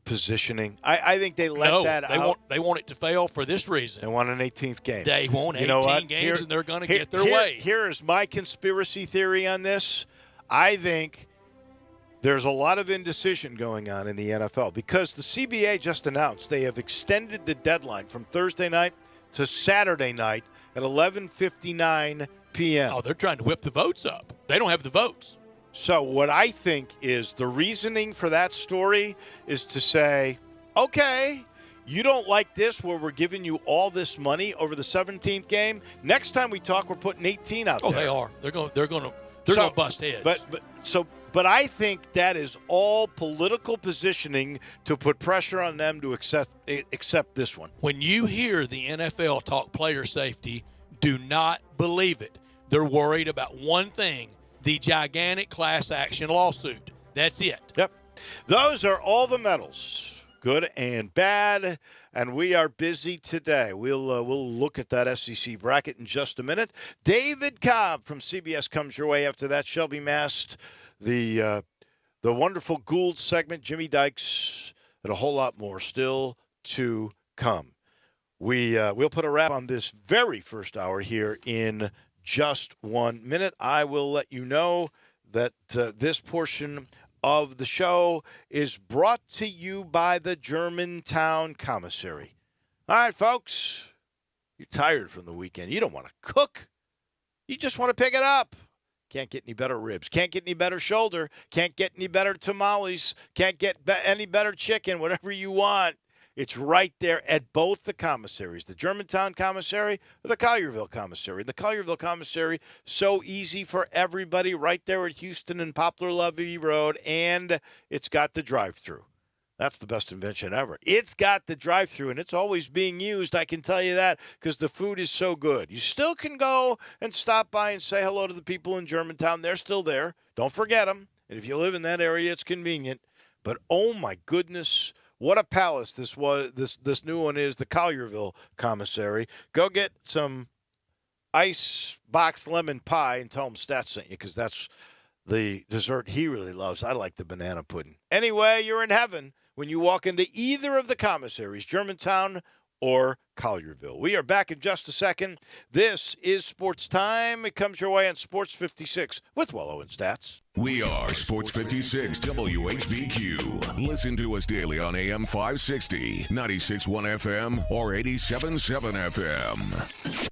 positioning? I think they let that out. They want it to fail for this reason. They want an 18th game. They want 18 games, and they're going to get their way. Here is my conspiracy theory on this. I think there's a lot of indecision going on in the NFL because the CBA just announced they have extended the deadline from Thursday night to Saturday night at 11:59 p.m. Oh, they're trying to whip the votes up. They don't have the votes. So what I think is the reasoning for that story is to say, okay, you don't like this where we're giving you all this money over the 17th game. Next time we talk, we're putting 18 out there. Oh, they are. They're going to bust heads. But I think that is all political positioning to put pressure on them to accept this one. When you hear the NFL talk player safety, do not believe it. They're worried about one thing, the gigantic class action lawsuit. That's it. Yep. Those are all the medals, good and bad, and we are busy today. We'll look at that SEC bracket in just a minute. David Cobb from CBS comes your way after that. Shelby Mast, the wonderful Gould segment, Jimmy Dykes, and a whole lot more still to come. We'll put a wrap on this very first hour here in just 1 minute. I will let you know that this portion of the show is brought to you by the Germantown Commissary. All right, folks, you're tired from the weekend. You don't want to cook. You just want to pick it up. Can't get any better ribs. Can't get any better shoulder. Can't get any better tamales. Can't get any better chicken, whatever you want. It's right there at both the commissaries, the Germantown Commissary or the Collierville Commissary. The Collierville Commissary, so easy for everybody, right there at Houston and Poplar Levee Road, and it's got the drive-thru. That's the best invention ever. It's got the drive-thru, and it's always being used, I can tell you that, because the food is so good. You still can go and stop by and say hello to the people in Germantown. They're still there. Don't forget them. And if you live in that area, it's convenient. But, oh, my goodness, what a palace this new one is, the Collierville Commissary. Go get some ice box lemon pie and tell him Stats sent you, because that's the dessert he really loves. I like the banana pudding. Anyway, you're in heaven when you walk into either of the commissaries, Germantown or Collierville. We are back in just a second. This is Sports Time. It comes your way on Sports 56 with Wolo and Stats. We are Sports 56 WHBQ. Listen to us daily on AM 560, 96.1 FM, or 87.7 FM.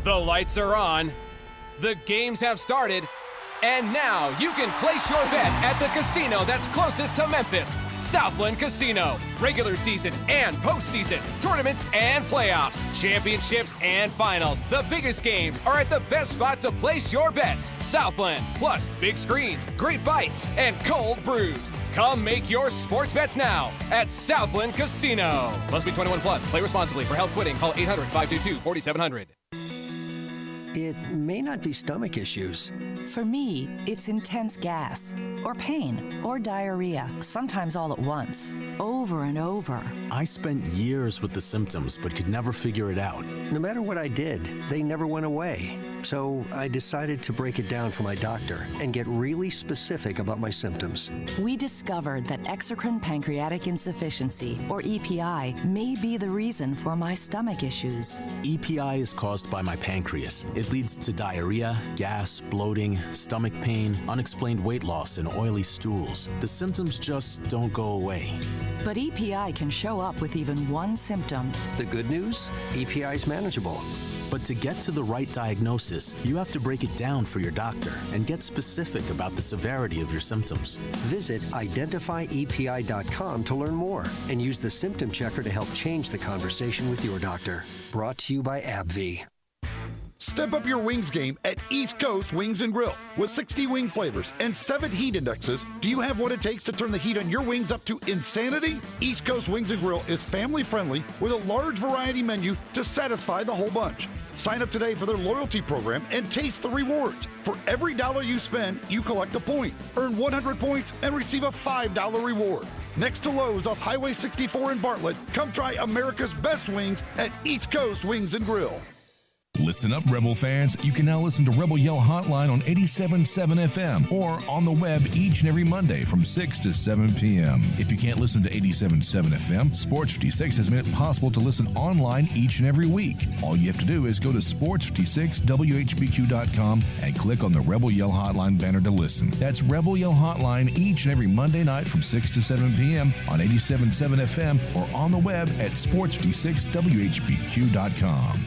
The lights are on. The games have started. And now you can place your bets at the casino that's closest to Memphis. Southland Casino. Regular season and postseason. Tournaments and playoffs. Championships and finals. The biggest games are at the best spot to place your bets. Southland. Plus, big screens, great bites, and cold brews. Come make your sports bets now at Southland Casino. Must be 21 plus. Play responsibly. For help quitting, call 800-522-4700. It may not be stomach issues. For me, it's intense gas, or pain, or diarrhea, sometimes all at once, over and over. I spent years with the symptoms, but could never figure it out. No matter what I did, they never went away. So I decided to break it down for my doctor and get really specific about my symptoms. We discovered that exocrine pancreatic insufficiency, or EPI, may be the reason for my stomach issues. EPI is caused by my pancreas. It leads to diarrhea, gas, bloating, stomach pain, unexplained weight loss, and oily stools. The symptoms just don't go away. But EPI can show up with even one symptom. The good news? EPI is manageable. But to get to the right diagnosis, you have to break it down for your doctor and get specific about the severity of your symptoms. Visit identifyepi.com to learn more and use the symptom checker to help change the conversation with your doctor. Brought to you by AbbVie. Step up your wings game at East Coast Wings & Grill. With 60 wing flavors and 7 heat indexes, do you have what it takes to turn the heat on your wings up to insanity? East Coast Wings & Grill is family friendly with a large variety menu to satisfy the whole bunch. Sign up today for their loyalty program and taste the rewards. For every $1 you spend, you collect a point. Earn 100 points and receive a $5 reward. Next to Lowe's off Highway 64 in Bartlett, come try America's best wings at East Coast Wings and Grill. Listen up, Rebel fans. You can now listen to Rebel Yell Hotline on 87.7 FM or on the web each and every Monday from 6 to 7 p.m. If you can't listen to 87.7 FM, Sports 56 has made it possible to listen online each and every week. All you have to do is go to sports56whbq.com and click on the Rebel Yell Hotline banner to listen. That's Rebel Yell Hotline each and every Monday night from 6 to 7 p.m. on 87.7 FM or on the web at sports56whbq.com.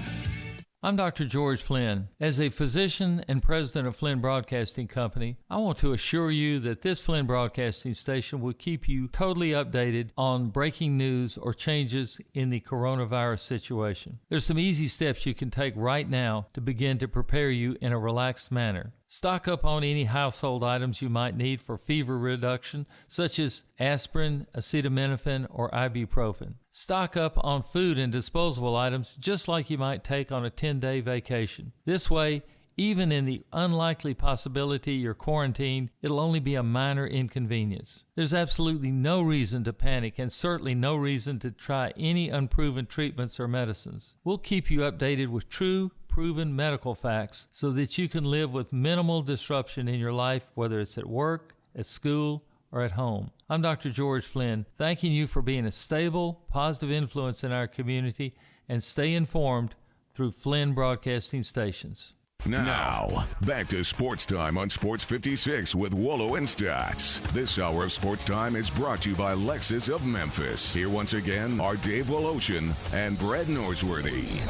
I'm Dr. George Flynn. As a physician and president of Flynn Broadcasting Company, I want to assure you that this Flynn Broadcasting station will keep you totally updated on breaking news or changes in the coronavirus situation. There's some easy steps you can take right now to begin to prepare you in a relaxed manner. Stock up on any household items you might need for fever reduction, such as aspirin, acetaminophen, or ibuprofen. Stock up on food and disposable items just like you might take on a 10-day vacation. This way, even in the unlikely possibility you're quarantined, it'll only be a minor inconvenience. There's absolutely no reason to panic and certainly no reason to try any unproven treatments or medicines. We'll keep you updated with true, proven medical facts so that you can live with minimal disruption in your life, whether it's at work, at school, or at home. I'm Dr. George Flynn, thanking you for being a stable, positive influence in our community, and stay informed through Flynn Broadcasting Stations. Now, back to Sports Time on Sports 56 with Wolo and Stats. This hour of Sports Time is brought to you by Lexus of Memphis. Here once again are Dave Woloshin and Brad Norsworthy.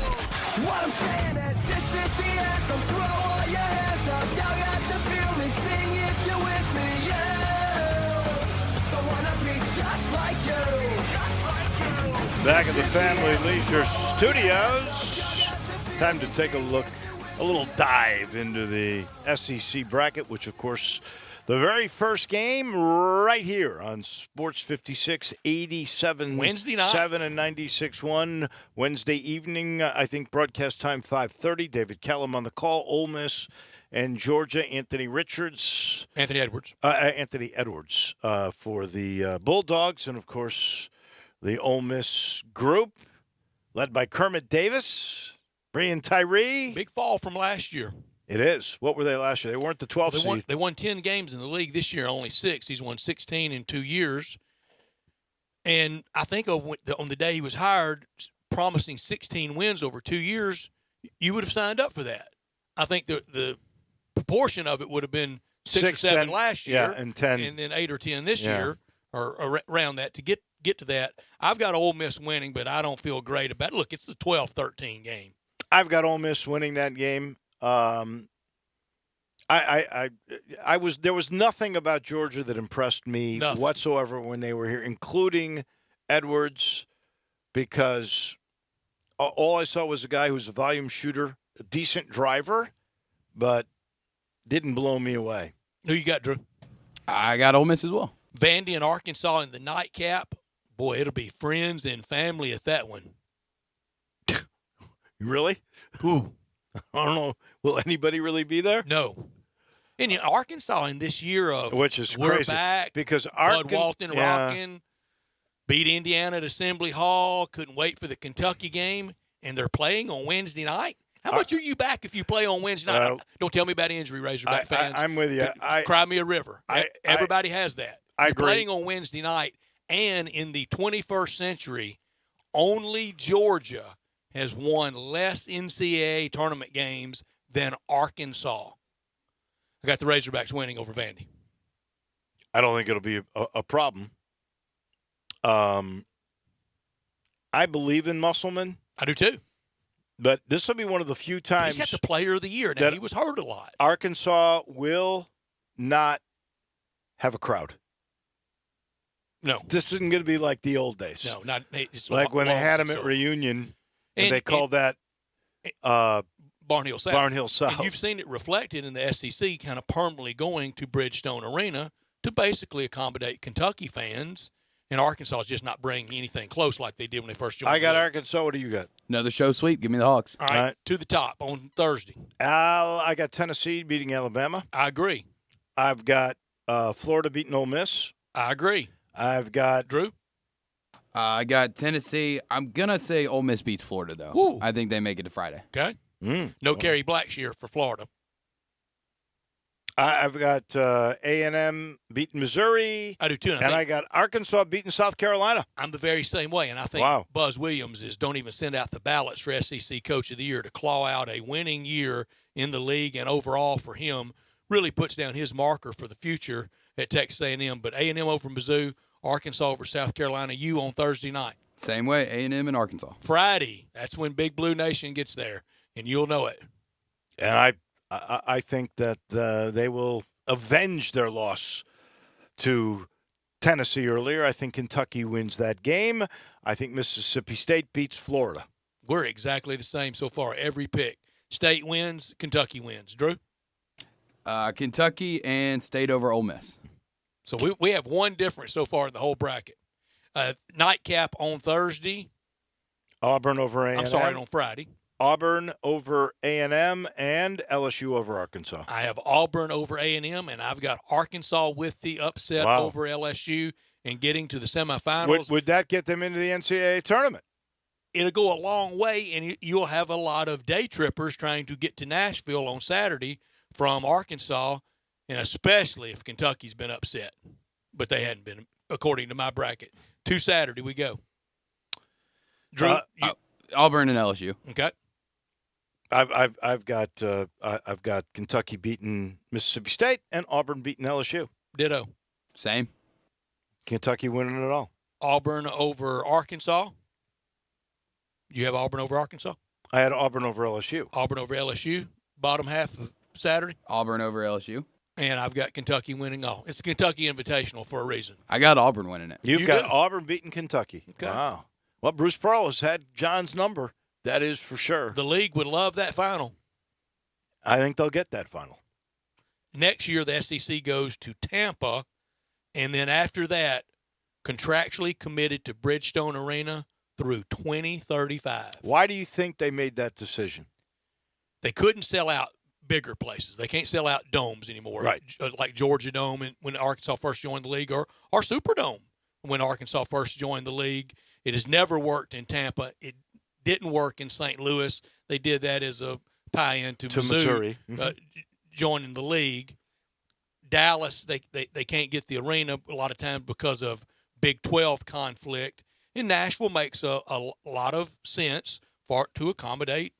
What I'm saying is, this is the anthem. Throw all your hands up. Y'all got to feel me. Sing if you're with me. Yeah. So wanna be just like you. Back at the Family Leisure Studios. Time to take a look. A little dive into the SEC bracket, which, of course, the very first game right here on Sports 56, 87, Wednesday night. 7 and 96.1. Wednesday evening, I think broadcast time 5:30. David Kellum on the call. Ole Miss and Georgia. Anthony Edwards for the Bulldogs. And, of course, the Ole Miss group led by Kermit Davis. Brian Tyree. Big fall from last year. It is. What were they last year? They weren't the 12th seed. They won 10 games in the league this year, only 6. He's won 16 in 2 years. And I think on the day he was hired, promising 16 wins over 2 years, you would have signed up for that. I think the proportion of it would have been 6 or 7 last year, and 10, and then 8 or 10 this year, or around that to get to that. I've got Ole Miss winning, but I don't feel great about it. Look, it's the 12-13 game. I've got Ole Miss winning that game. There was nothing about Georgia that impressed me whatsoever when they were here, including Edwards, because all I saw was a guy who was a volume shooter, a decent driver, but didn't blow me away. Who you got, Drew? I got Ole Miss as well. Vandy and Arkansas in the nightcap. Boy, it'll be friends and family at that one. Really? Who? I don't know. Will anybody really be there? No. And Arkansas in this year of which is we're crazy back, because Bud Walton rocking, beat Indiana at Assembly Hall, couldn't wait for the Kentucky game, and they're playing on Wednesday night. How much are you back if you play on Wednesday night? Don't tell me about injury, Razorback fans. I'm with you. Cry me a river. Everybody has that. I You're agree. playing on Wednesday night, and in the 21st century, only Georgia has won less NCAA tournament games than Arkansas. I got the Razorbacks winning over Vandy. I don't think it'll be a problem. I believe in Musselman. I do too. But this will be one of the few times. He's got the player of the year. Now, he was hurt a lot. Arkansas will not have a crowd. No. This isn't going to be like the old days. No, not it's like when they had him since at so. Reunion, and they called that Barnhill South. Barnhill South. And you've seen it reflected in the SEC kind of permanently going to Bridgestone Arena to basically accommodate Kentucky fans, and Arkansas is just not bringing anything close like they did when they first joined. I got Arkansas. What do you got? Another show sweep. Give me the Hawks. All right, to the top on Thursday. I got Tennessee beating Alabama. I agree. I've got Florida beating Ole Miss. I agree. I've got Drew. I got Tennessee. I'm going to say Ole Miss beats Florida, though. Woo. I think they make it to Friday. Okay. No Kerry Blackshear for Florida. I've got A&M beating Missouri. I do too. And I got Arkansas beating South Carolina. I'm the very same way. And I think Buzz Williams is don't even send out the ballots for SEC Coach of the Year to claw out a winning year in the league and overall for him. Really puts down his marker for the future at Texas A&M. But A&M over Mizzou, Arkansas over South Carolina, U on Thursday night. Same way, A&M and Arkansas. Friday, that's when Big Blue Nation gets there, and you'll know it. And I think that they will avenge their loss to Tennessee earlier. I think Kentucky wins that game. I think Mississippi State beats Florida. We're exactly the same so far. Every pick. State wins, Kentucky wins. Drew? Kentucky and State over Ole Miss. So we have one difference so far in the whole bracket. Nightcap on Thursday. Auburn over A&M. I'm sorry, on Friday. Auburn over A&M and LSU over Arkansas. I have Auburn over A&M, and I've got Arkansas with the upset over LSU and getting to the semifinals. Would that get them into the NCAA tournament? It'll go a long way, and you'll have a lot of day trippers trying to get to Nashville on Saturday from Arkansas, and especially if Kentucky's been upset. But they hadn't been, according to my bracket. To Saturday we go. Drew, Auburn and LSU. Okay. I've got Kentucky beating Mississippi State and Auburn beating LSU. Ditto. Same. Kentucky winning it all. Auburn over Arkansas. You have Auburn over Arkansas? I had Auburn over LSU. Auburn over LSU. Bottom half of Saturday. Auburn over LSU. And I've got Kentucky winning all. It's a Kentucky Invitational for a reason. I got Auburn winning it. You've got Auburn beating Kentucky. Okay. Wow. Well, Bruce Pearl has had John's number. That is for sure. The league would love that final. I think they'll get that final. Next year, the SEC goes to Tampa, and then after that, contractually committed to Bridgestone Arena through 2035. Why do you think they made that decision? They couldn't sell out bigger places. They can't sell out domes anymore, right? Like Georgia Dome when Arkansas first joined the league, or Superdome when Arkansas first joined the league. It has never worked in Tampa. It didn't work in St. Louis. They did that as a tie-in to Missouri. Joining the league. Dallas, they can't get the arena a lot of times because of Big 12 conflict. And Nashville makes a lot of sense to accommodate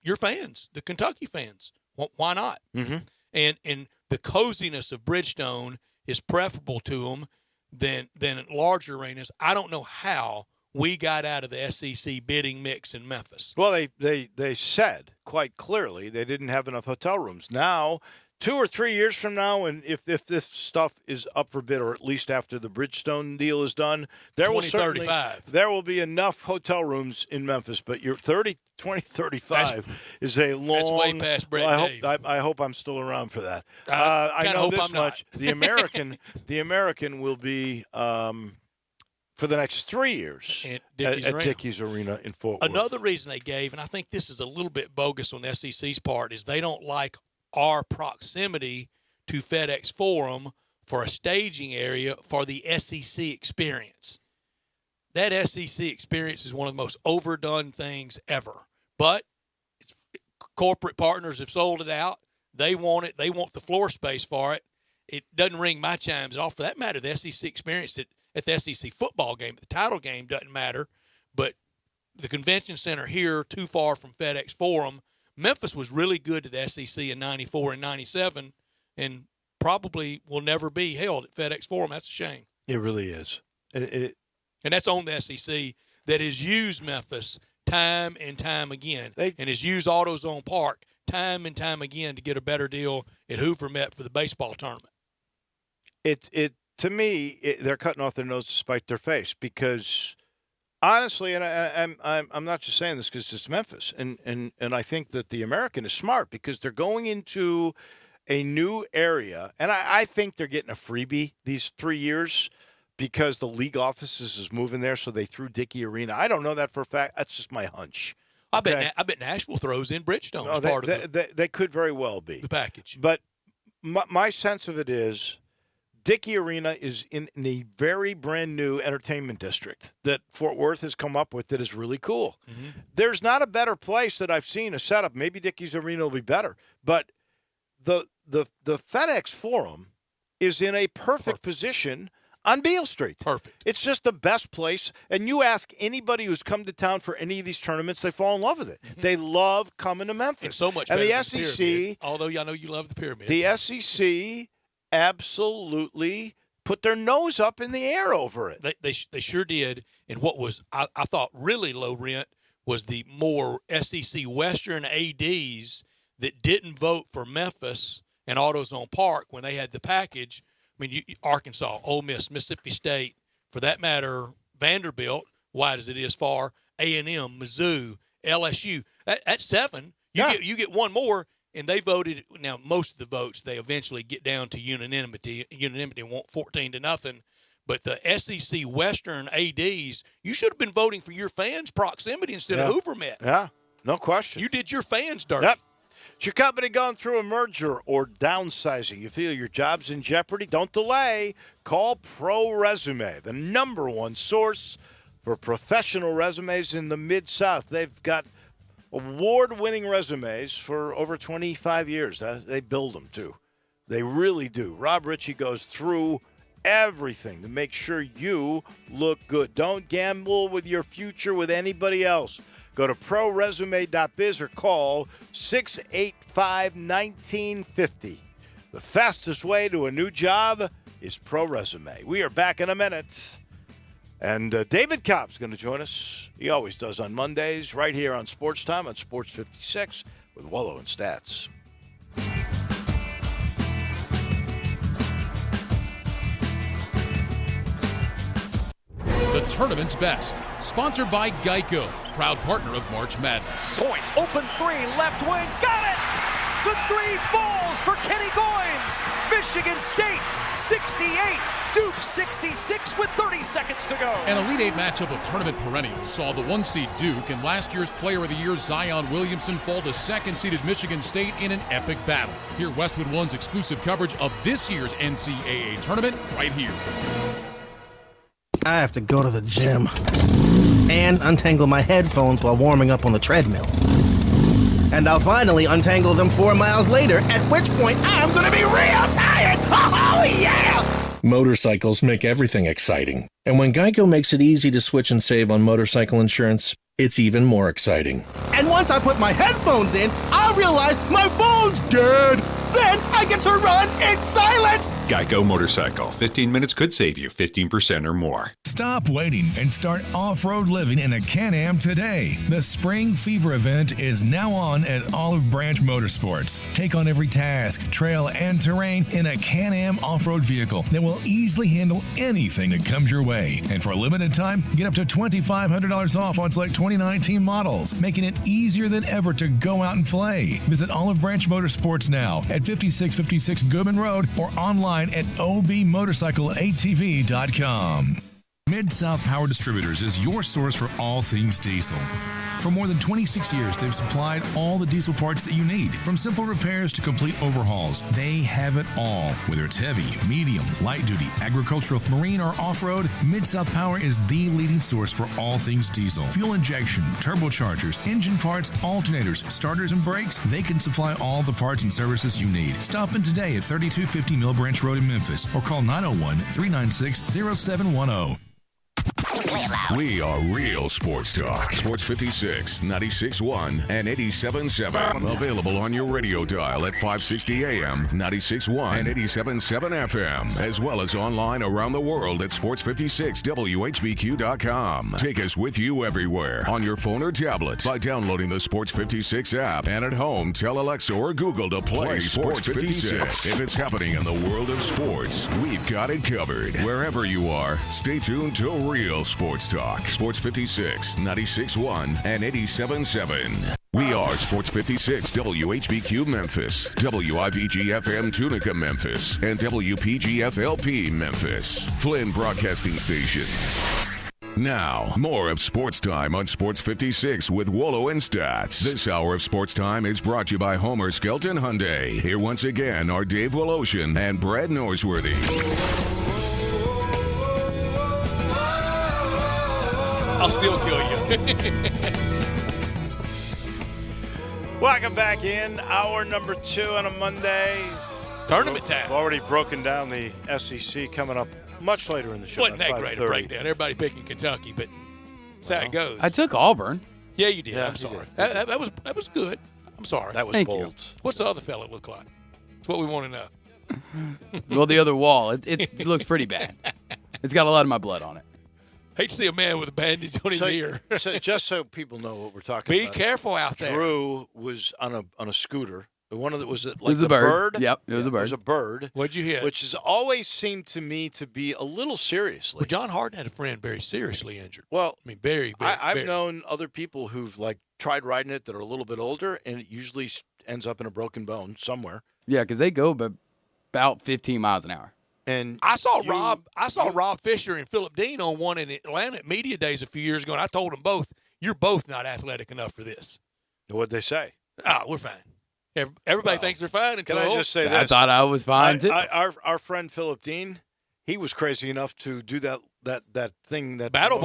your fans, the Kentucky fans. Why not? Mm-hmm. And the coziness of Bridgestone is preferable to them than larger arenas. I don't know how we got out of the SEC bidding mix in Memphis. Well, they said quite clearly they didn't have enough hotel rooms. Now, 2 or 3 years from now, and if this stuff is up for bid, or at least after the Bridgestone deal is done, there will be enough hotel rooms in Memphis. But your 2035 is a long. That's way past Brett Dave. I hope I'm still around for that. I know hope this I'm not. much. The American will be for the next 3 years at Dickies Arena in Fort Worth. Another reason they gave, and I think this is a little bit bogus on the SEC's part, is they don't like our proximity to FedEx Forum for a staging area for the SEC experience. That SEC experience is one of the most overdone things ever. But corporate partners have sold it out. They want it. They want the floor space for it. It doesn't ring my chimes at all. For that matter, the SEC experience at the SEC football game, the title game, doesn't matter. But the convention center here, too far from FedEx Forum. Memphis was really good to the SEC in 94 and 97 and probably will never be held at FedEx Forum. That's a shame. It really is. And that's on the SEC that has used Memphis time and time again and has used AutoZone Park time and time again to get a better deal at Hoover Met for the baseball tournament. To me, they're cutting off their nose to spite their face because – honestly, and I'm not just saying this because it's Memphis, and I think that the American is smart because they're going into a new area, and I think they're getting a freebie these 3 years because the league offices is moving there, so they threw Dickey Arena. I don't know that for a fact. That's just my hunch. I bet Nashville throws in Bridgestone as part of they could very well be the package. But my sense of it is Dickey Arena is in a very brand new entertainment district that Fort Worth has come up with that is really cool. Mm-hmm. There's not a better place that I've seen a setup. Maybe Dickey's Arena will be better, but the FedEx Forum is in a perfect position on Beale Street. Perfect. It's just the best place. And you ask anybody who's come to town for any of these tournaments, they fall in love with it. Mm-hmm. They love coming to Memphis. And so much and better the than SEC, the Pyramid, although I know you love the Pyramid. The SEC absolutely put their nose up in the air over it. They sure did. And what was, I thought, really low rent was the more SEC Western ADs that didn't vote for Memphis and AutoZone Park when they had the package. I mean, Arkansas, Ole Miss, Mississippi State, for that matter, Vanderbilt, wide as it is far, A&M, Mizzou, LSU. That's 7. You get one more, and they voted. Now, most of the votes, they eventually get down to unanimity and want 14-0. But the SEC Western ADs, you should have been voting for your fans' proximity instead of Hoover Met. Yeah, no question. You did your fans dirty. Yep. Is your company going through a merger or downsizing? You feel your job's in jeopardy? Don't delay. Call Pro Resume, the #1 source for professional resumes in the Mid-South. They've got award-winning resumes for over 25 years. They build them, too. They really do. Rob Ritchie goes through everything to make sure you look good. Don't gamble with your future with anybody else. Go to proresume.biz or call 685-1950. The fastest way to a new job is Pro Resume. We are back in a minute. And David Cobb's going to join us. He always does on Mondays right here on Sports Time on Sports 56 with Wolo and Stats. The tournament's best. Sponsored by Geico, proud partner of March Madness. Points, open 3, left wing, got it! The 3 falls for Kenny Goins. Michigan State, 68. Duke, 66 with 30 seconds to go. An Elite Eight matchup of tournament perennials saw the 1-seed Duke and last year's Player of the Year Zion Williamson fall to second-seeded Michigan State in an epic battle. Hear Westwood One's exclusive coverage of this year's NCAA tournament right here. I have to go to the gym and untangle my headphones while warming up on the treadmill. And I'll finally untangle them 4 miles later, at which point I'm going to be real tired. Oh, yeah! Motorcycles make everything exciting. And when Geico makes it easy to switch and save on motorcycle insurance, it's even more exciting. And once I put my headphones in, I realize my phone's dead. Then I get to run in silence. Geico Motorcycle. 15 minutes could save you 15% or more. Stop waiting and start off-road living in a Can-Am today. The Spring Fever event is now on at Olive Branch Motorsports. Take on every task, trail, and terrain in a Can-Am off-road vehicle that will easily handle anything that comes your way. And for a limited time, get up to $2,500 off on select 2019 models, making it easier than ever to go out and play. Visit Olive Branch Motorsports now at 5656 Goodman Road or online at obmotorcycleatv.com. Mid-South Power Distributors is your source for all things diesel. For more than 26 years, they've supplied all the diesel parts that you need, from simple repairs to complete overhauls. They have it all. Whether it's heavy, medium, light duty, agricultural, marine, or off-road, Mid-South Power is the leading source for all things diesel. Fuel injection, turbochargers, engine parts, alternators, starters, and brakes. They can supply all the parts and services you need. Stop in today at 3250 Mill Branch Road in Memphis or call 901-396-0710. We are real sports talk. Sports 56, 96.1, and 87.7. Available on your radio dial at 560 AM, 96.1, and 87.7 FM, as well as online around the world at sports56whbq.com. Take us with you everywhere on your phone or tablet by downloading the Sports 56 app, and at home, tell Alexa or Google to play Sports 56. If it's happening in the world of sports, we've got it covered. Wherever you are, stay tuned to Real Sports Talk. Sports 56, 96.1, and 87.7. We are Sports 56 WHBQ Memphis, WIVG-FM Tunica Memphis, and WPG-FLP Memphis. Flynn Broadcasting Stations. Now, more of Sports Time on Sports 56 with Wolo and Stats. This hour of Sports Time is brought to you by Homer Skelton Hyundai. Here once again are Dave Woloshin and Brad Norsworthy. I'll still kill you. Welcome back in. Hour number 2 on a Monday. Tournament time. We've already broken down the SEC coming up much later in the show. Wasn't that great a breakdown? Everybody picking Kentucky, but that's how it goes. I took Auburn. Yeah, you did. Yeah, I'm sorry. That was good. I'm sorry. That was Thank bold. you. What's the other fella look like? That's what we want to know. Well, the other wall, it looks pretty bad. It's got a lot of my blood on it. Hate to see a man with a bandage on his ear. So just so people know what we're talking Be about. careful out there. Drew was on a scooter. The one that was like It was the a bird. Yep, it was a bird. It was a bird. What'd you hit? Which has always seemed to me to be a little seriously. Well, John Harden had a friend very seriously injured. Well, I mean, very. I've known other people who've like tried riding it that are a little bit older, and it usually ends up in a broken bone somewhere. Yeah, because they go about 15 miles an hour. And I saw Rob Fisher and Philip Dean on one in Atlanta at Media Days a few years ago, and I told them both, "You're both not athletic enough for this." What'd they say? Ah, we're fine. Everybody thinks they're fine until Can I just say this? I thought I was fine too. Our friend Philip Dean, he was crazy enough to do that thing, that Battle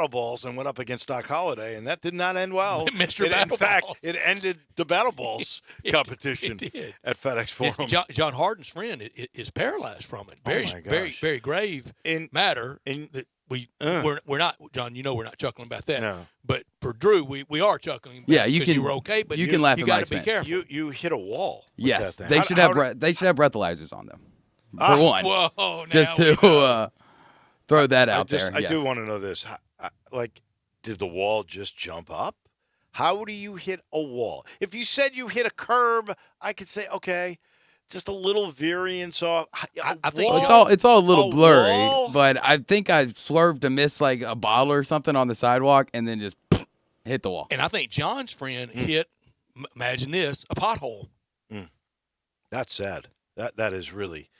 balls, and went up against Doc Holliday, and that did not end well. Mr. In Battle fact, Balls. it ended the battle balls competition it did. at FedEx Forum. John Harden's friend is paralyzed from it. Very, my gosh. very, very grave matter. That we're not, John. You know we're not chuckling about that. No. But for Drew, we are chuckling. Yeah, you because can. you were okay, but you can laugh you at my got to be expense. careful. You hit a wall. With Yes, that they thing. should have. They should have breathalyzers on them. For one, Whoa, just now to throw that out there. I yes. do want to know this. Did the wall just jump up? How do you hit a wall? If you said you hit a curb, I could say, okay, just a little variance off. I think it's all a little blurry, wall? but I think I swerved to miss like a bottle or something on the sidewalk, and then just hit the wall. And I think John's friend hit. Imagine this: a pothole. That's sad. That is really,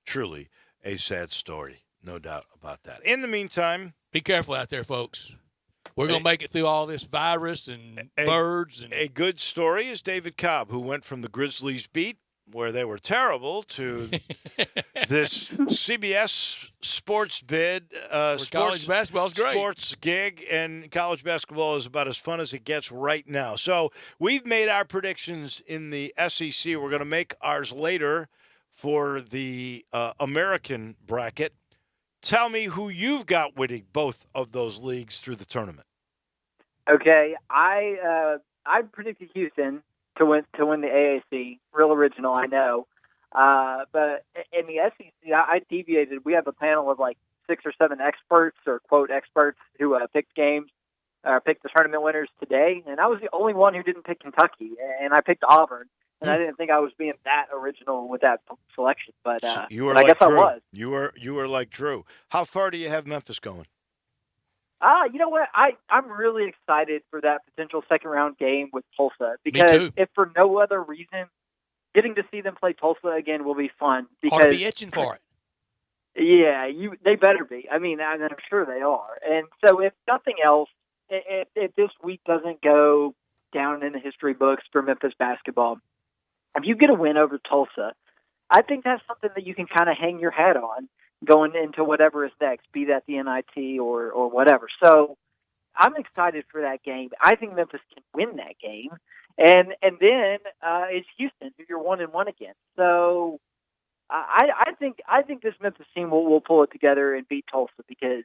truly a sad story. No doubt about that. In the meantime, be careful out there, folks. We're going to make it through all this virus and birds. And a good story is David Cobb, who went from the Grizzlies beat, where they were terrible, to this CBS sports bid. College basketball's great. Sports gig, and college basketball is about as fun as it gets right now. So we've made our predictions in the SEC. We're going to make ours later for the American bracket. Tell me who you've got winning both of those leagues through the tournament. Okay, I predicted Houston to win the AAC. Real original, I know. But in the SEC, I deviated. We have a panel of like 6 or 7 experts, or quote experts, who picked games, picked the tournament winners today, and I was the only one who didn't pick Kentucky, and I picked Auburn. And I didn't think I was being that original with that selection, but you were I guess Drew. I was. You were like Drew. How far do you have Memphis going? You know what? I'm really excited for that potential second-round game with Tulsa, because if for no other reason, getting to see them play Tulsa again will be fun. Because ought to be itching for it. Yeah, they better be. I mean, I'm sure they are. And so if nothing else, if this week doesn't go down in the history books for Memphis basketball, if you get a win over Tulsa, I think that's something that you can kind of hang your hat on going into whatever is next, be that the NIT or whatever. So I'm excited for that game. I think Memphis can win that game. And then it's Houston, who you're 1-1 against. So I think this Memphis team will pull it together and beat Tulsa, because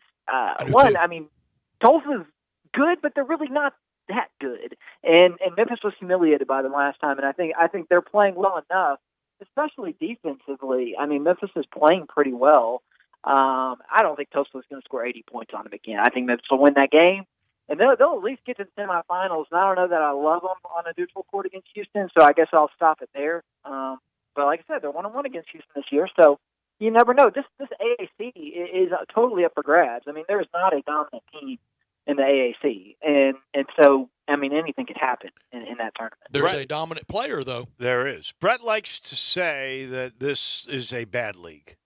Tulsa's good, but they're really not that good. And Memphis was humiliated by them last time, and I think they're playing well enough, especially defensively. I mean, Memphis is playing pretty well. I don't think Tulsa is going to score 80 points on them again. I think Memphis will win that game, and they'll at least get to the semifinals. And I don't know that I love them on a neutral court against Houston, so I guess I'll stop it there. But like I said, they're 1-1 against Houston this year, so you never know. This AAC is totally up for grabs. I mean, there's not a dominant team in the AAC, and so I mean, anything could happen in that tournament. There's a dominant player, though. There is. Brett likes to say that this is a bad league.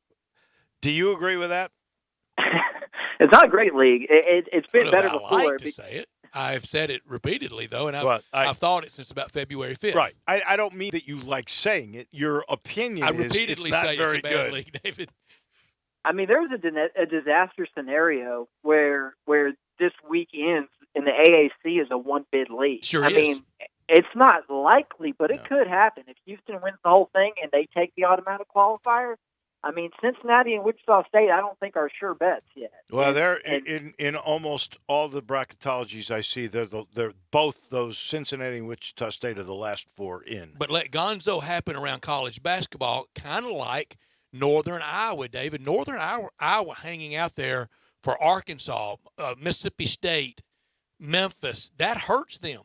Do you agree with that? It's not a great league. It's been better I before. like to say it. I've said it repeatedly, though, and I've thought it since about February 5th. Right. I don't mean that you like saying it. Your opinion I is repeatedly it's not say very it's a bad good. league, David. I mean, there's a disaster scenario where this week ends and the AAC is a one-bid league. Sure I is. mean, it's not likely, but it could happen. If Houston wins the whole thing and they take the automatic qualifier, I mean, Cincinnati and Wichita State, I don't think are sure bets yet. Well, they're in almost all the bracketologies I see. They're both those Cincinnati and Wichita State are the last four in. But let Gonzo happen around college basketball, kind of like Northern Iowa, David. Northern Iowa hanging out there for Arkansas, Mississippi State, Memphis. That hurts them.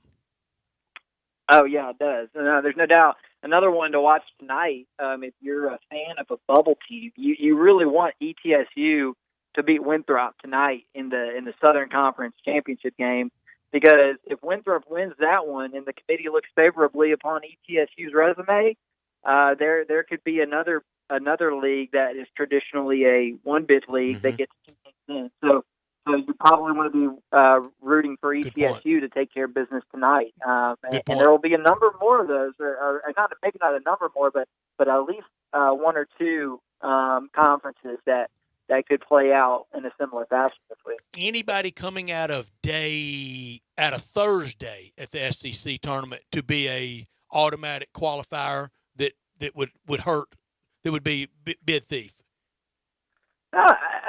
Oh, yeah, it does. There's no doubt. Another one to watch tonight, if you're a fan of a bubble team, you really want ETSU to beat Winthrop tonight in the Southern Conference Championship game, because if Winthrop wins that one and the committee looks favorably upon ETSU's resume, there could be another league that is traditionally a one-bid league that gets 2 teams in. So you probably want to be rooting for ETSU to take care of business tonight. And there will be a number more of those, or maybe not a number more, but at least one or two conferences that could play out in a similar fashion this week. Anybody coming out of Thursday at the SEC tournament to be a automatic qualifier that would hurt, that would be bid thief?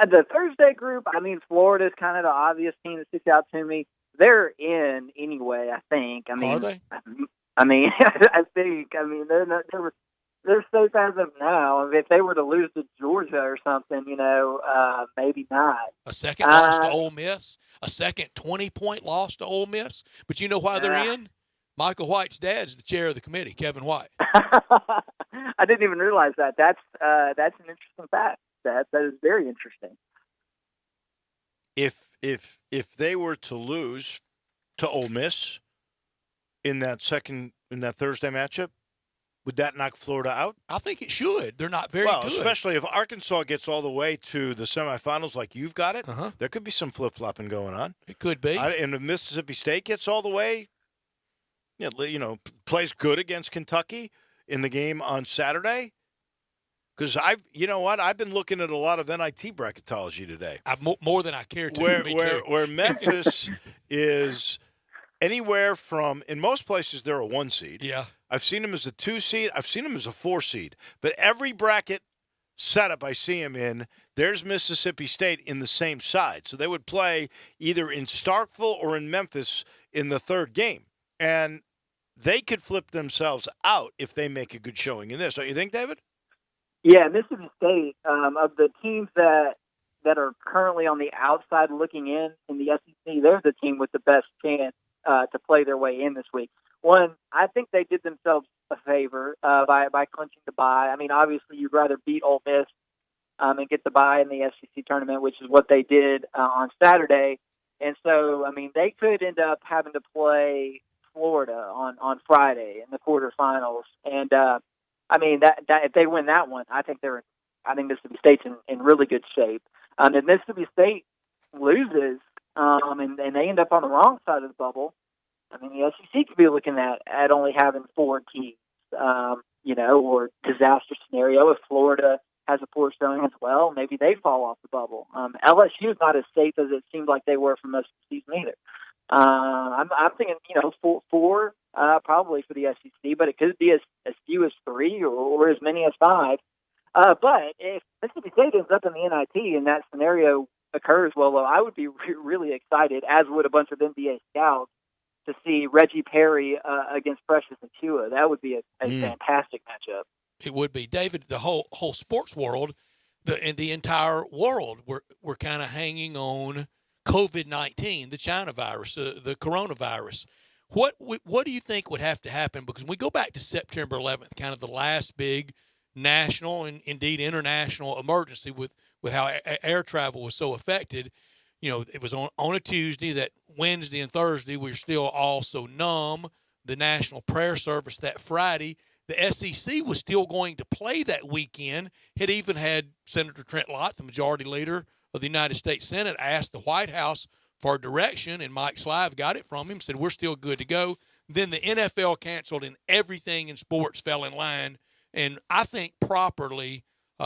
The Thursday group, I mean, Florida's kind of the obvious team that sticks out to me. They're in anyway, I think. I mean, are they? I mean, I think. I mean, they're safe as of now. If they were to lose to Georgia or something, maybe not. A second loss to Ole Miss, a second 20-point loss to Ole Miss. But you know why they're in? Michael White's dad's the chair of the committee, Kevin White. I didn't even realize that. That's an interesting fact. That is very interesting. If they were to lose to Ole Miss in that Thursday matchup, would that knock Florida out? I think it should. They're not very good. Especially if Arkansas gets all the way to the semifinals like you've got it, there could be some flip-flopping going on. It could be. And if Mississippi State gets all the way, plays good against Kentucky in the game on Saturday. Because I've been looking at a lot of NIT bracketology today. More than I care to. Where Memphis is anywhere from, in most places they're a 1 seed. Yeah. I've seen them as a 2 seed. I've seen them as a 4 seed. But every bracket setup I see them in, there's Mississippi State in the same side. So they would play either in Starkville or in Memphis in the third game. And they could flip themselves out if they make a good showing in this. Don't you think, David? Yeah, Mississippi State, of the teams that are currently on the outside looking in the SEC, they're the team with the best chance to play their way in this week. One, I think they did themselves a favor by clinching the bye. I mean, obviously, you'd rather beat Ole Miss and get the bye in the SEC tournament, which is what they did on Saturday. And so, I mean, they could end up having to play Florida on Friday in the quarterfinals. And I mean, that if they win that one, I think Mississippi State's in really good shape. If Mississippi State loses and they end up on the wrong side of the bubble, I mean, the SEC could be looking at only having 4 teams, or disaster scenario. If Florida has a poor showing as well, maybe they fall off the bubble. LSU is not as safe as it seemed like they were for most of the season either. I'm thinking, 4 probably for the SEC, but it could be as few as 3 or as many as 5. But if Mississippi State ends up in the NIT and that scenario occurs, well, I would be really excited, as would a bunch of NBA scouts, to see Reggie Perry against Precious Achiuwa. That would be a fantastic matchup. It would be. David, the whole sports world, the entire world, we're kind of hanging on COVID-19, the China virus, the coronavirus. What do you think would have to happen? Because when we go back to September 11th, kind of the last big national and indeed international emergency with how air travel was so affected, it was on a Tuesday. That Wednesday and Thursday we were still all so numb. The national prayer service that Friday. The SEC was still going to play that weekend. Had even had Senator Trent Lott, the majority leader of the United States Senate asked the White House for direction, and Mike Slive got it from him, said we're still good to go. Then the NFL canceled, and everything in sports fell in line, and I think properly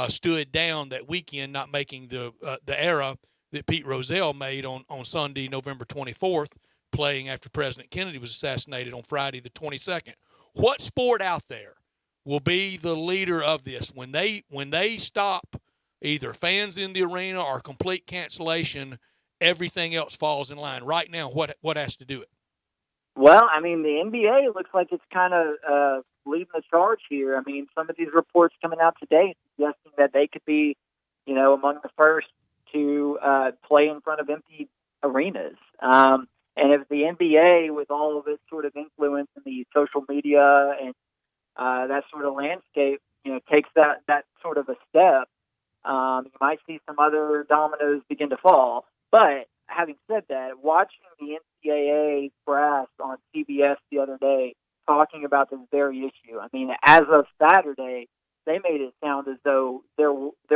stood down that weekend, not making the error that Pete Rozelle made on Sunday, November 24th, playing after President Kennedy was assassinated on Friday the 22nd. What sport out there will be the leader of this when they stop either fans in the arena or complete cancellation? Everything else falls in line. Right now, what has to do it? Well, I mean, the NBA looks like it's kind of leading the charge here. I mean, some of these reports coming out today suggesting that they could be, among the first to play in front of empty arenas. And if the NBA, with all of its sort of influence in the social media and that sort of landscape, takes that sort of a step, you might see some other dominoes begin to fall. But having said that, watching the NCAA brass on CBS the other day talking about this very issue, I mean, as of Saturday, they made it sound as though there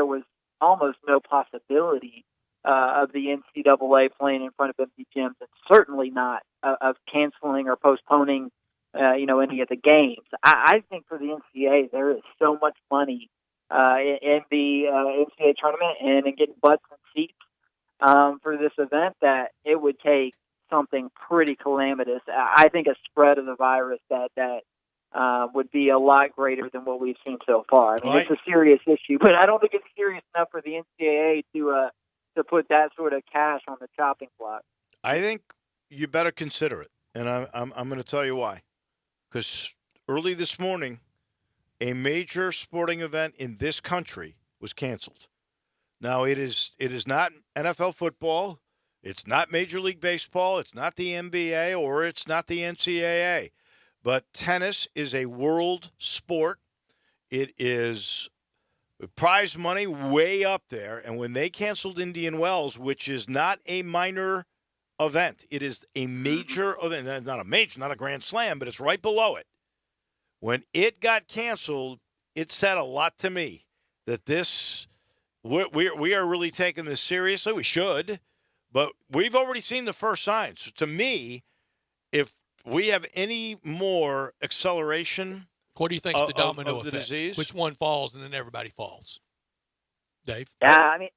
was almost no possibility of the NCAA playing in front of empty gyms, and certainly not of canceling or postponing, any of the games. I think for the NCAA, there is so much money in the NCAA tournament and in getting butts and seats for this event that it would take something pretty calamitous. I think a spread of the virus that would be a lot greater than what we've seen so far. I mean, it's a serious issue, but I don't think it's serious enough for the NCAA to put that sort of cash on the chopping block. I think you better consider it, and I'm going to tell you why. Because early this morning, a major sporting event in this country was canceled. Now, it is not NFL football, it's not Major League Baseball, it's not the NBA, or it's not the NCAA. But tennis is a world sport. It is prize money way up there. And when they canceled Indian Wells, which is not a minor event, it is a major event, not a Grand Slam, but it's right below it. When it got canceled, it said a lot to me that we are really taking this seriously. We should, but we've already seen the first signs. So to me, if we have any more acceleration, what do you think is the domino of the effect? disease? Which one falls and then everybody falls? Dave? Yeah, I mean,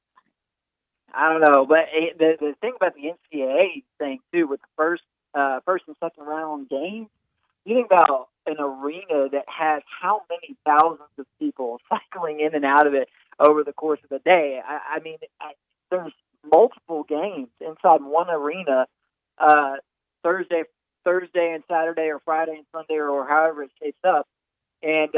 I don't know, but the thing about the NCAA thing too, with the first and second round games, you think about an arena that has how many thousands of people cycling in and out of it over the course of the day. I mean, there's multiple games inside one arena, Thursday and Saturday, or Friday and Sunday, or however it shapes up. And,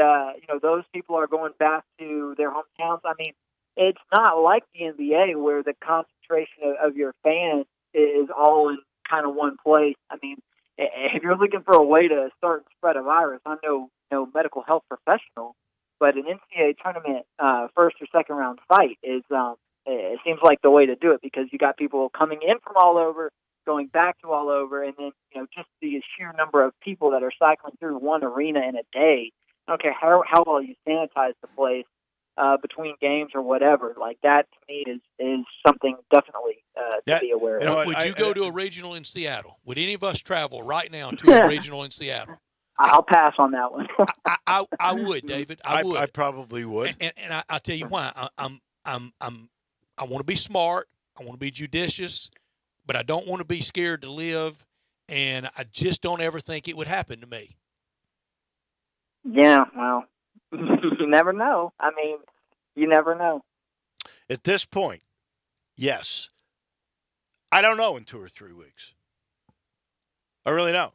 those people are going back to their hometowns. I mean, it's not like the NBA where the concentration of your fans is all in kind of one place. I mean, if you're looking for a way to start and spread a virus, I'm no medical health professional, but an NCAA tournament first or second round fight is it seems like the way to do it, because you got people coming in from all over, going back to all over, and then just the sheer number of people that are cycling through one arena in a day. I don't care how well you sanitize the place between games or whatever. Like, that to me is something definitely to be aware of. Would you go to a regional in Seattle? Would any of us travel right now to a regional in Seattle? I'll pass on that one. I would, David. I would. I probably would. And I'll tell you why. I want to be smart. I want to be judicious, but I don't want to be scared to live. And I just don't ever think it would happen to me. Yeah, well, you never know. I mean, you never know. At this point, yes. I don't know in 2 or 3 weeks. I really don't.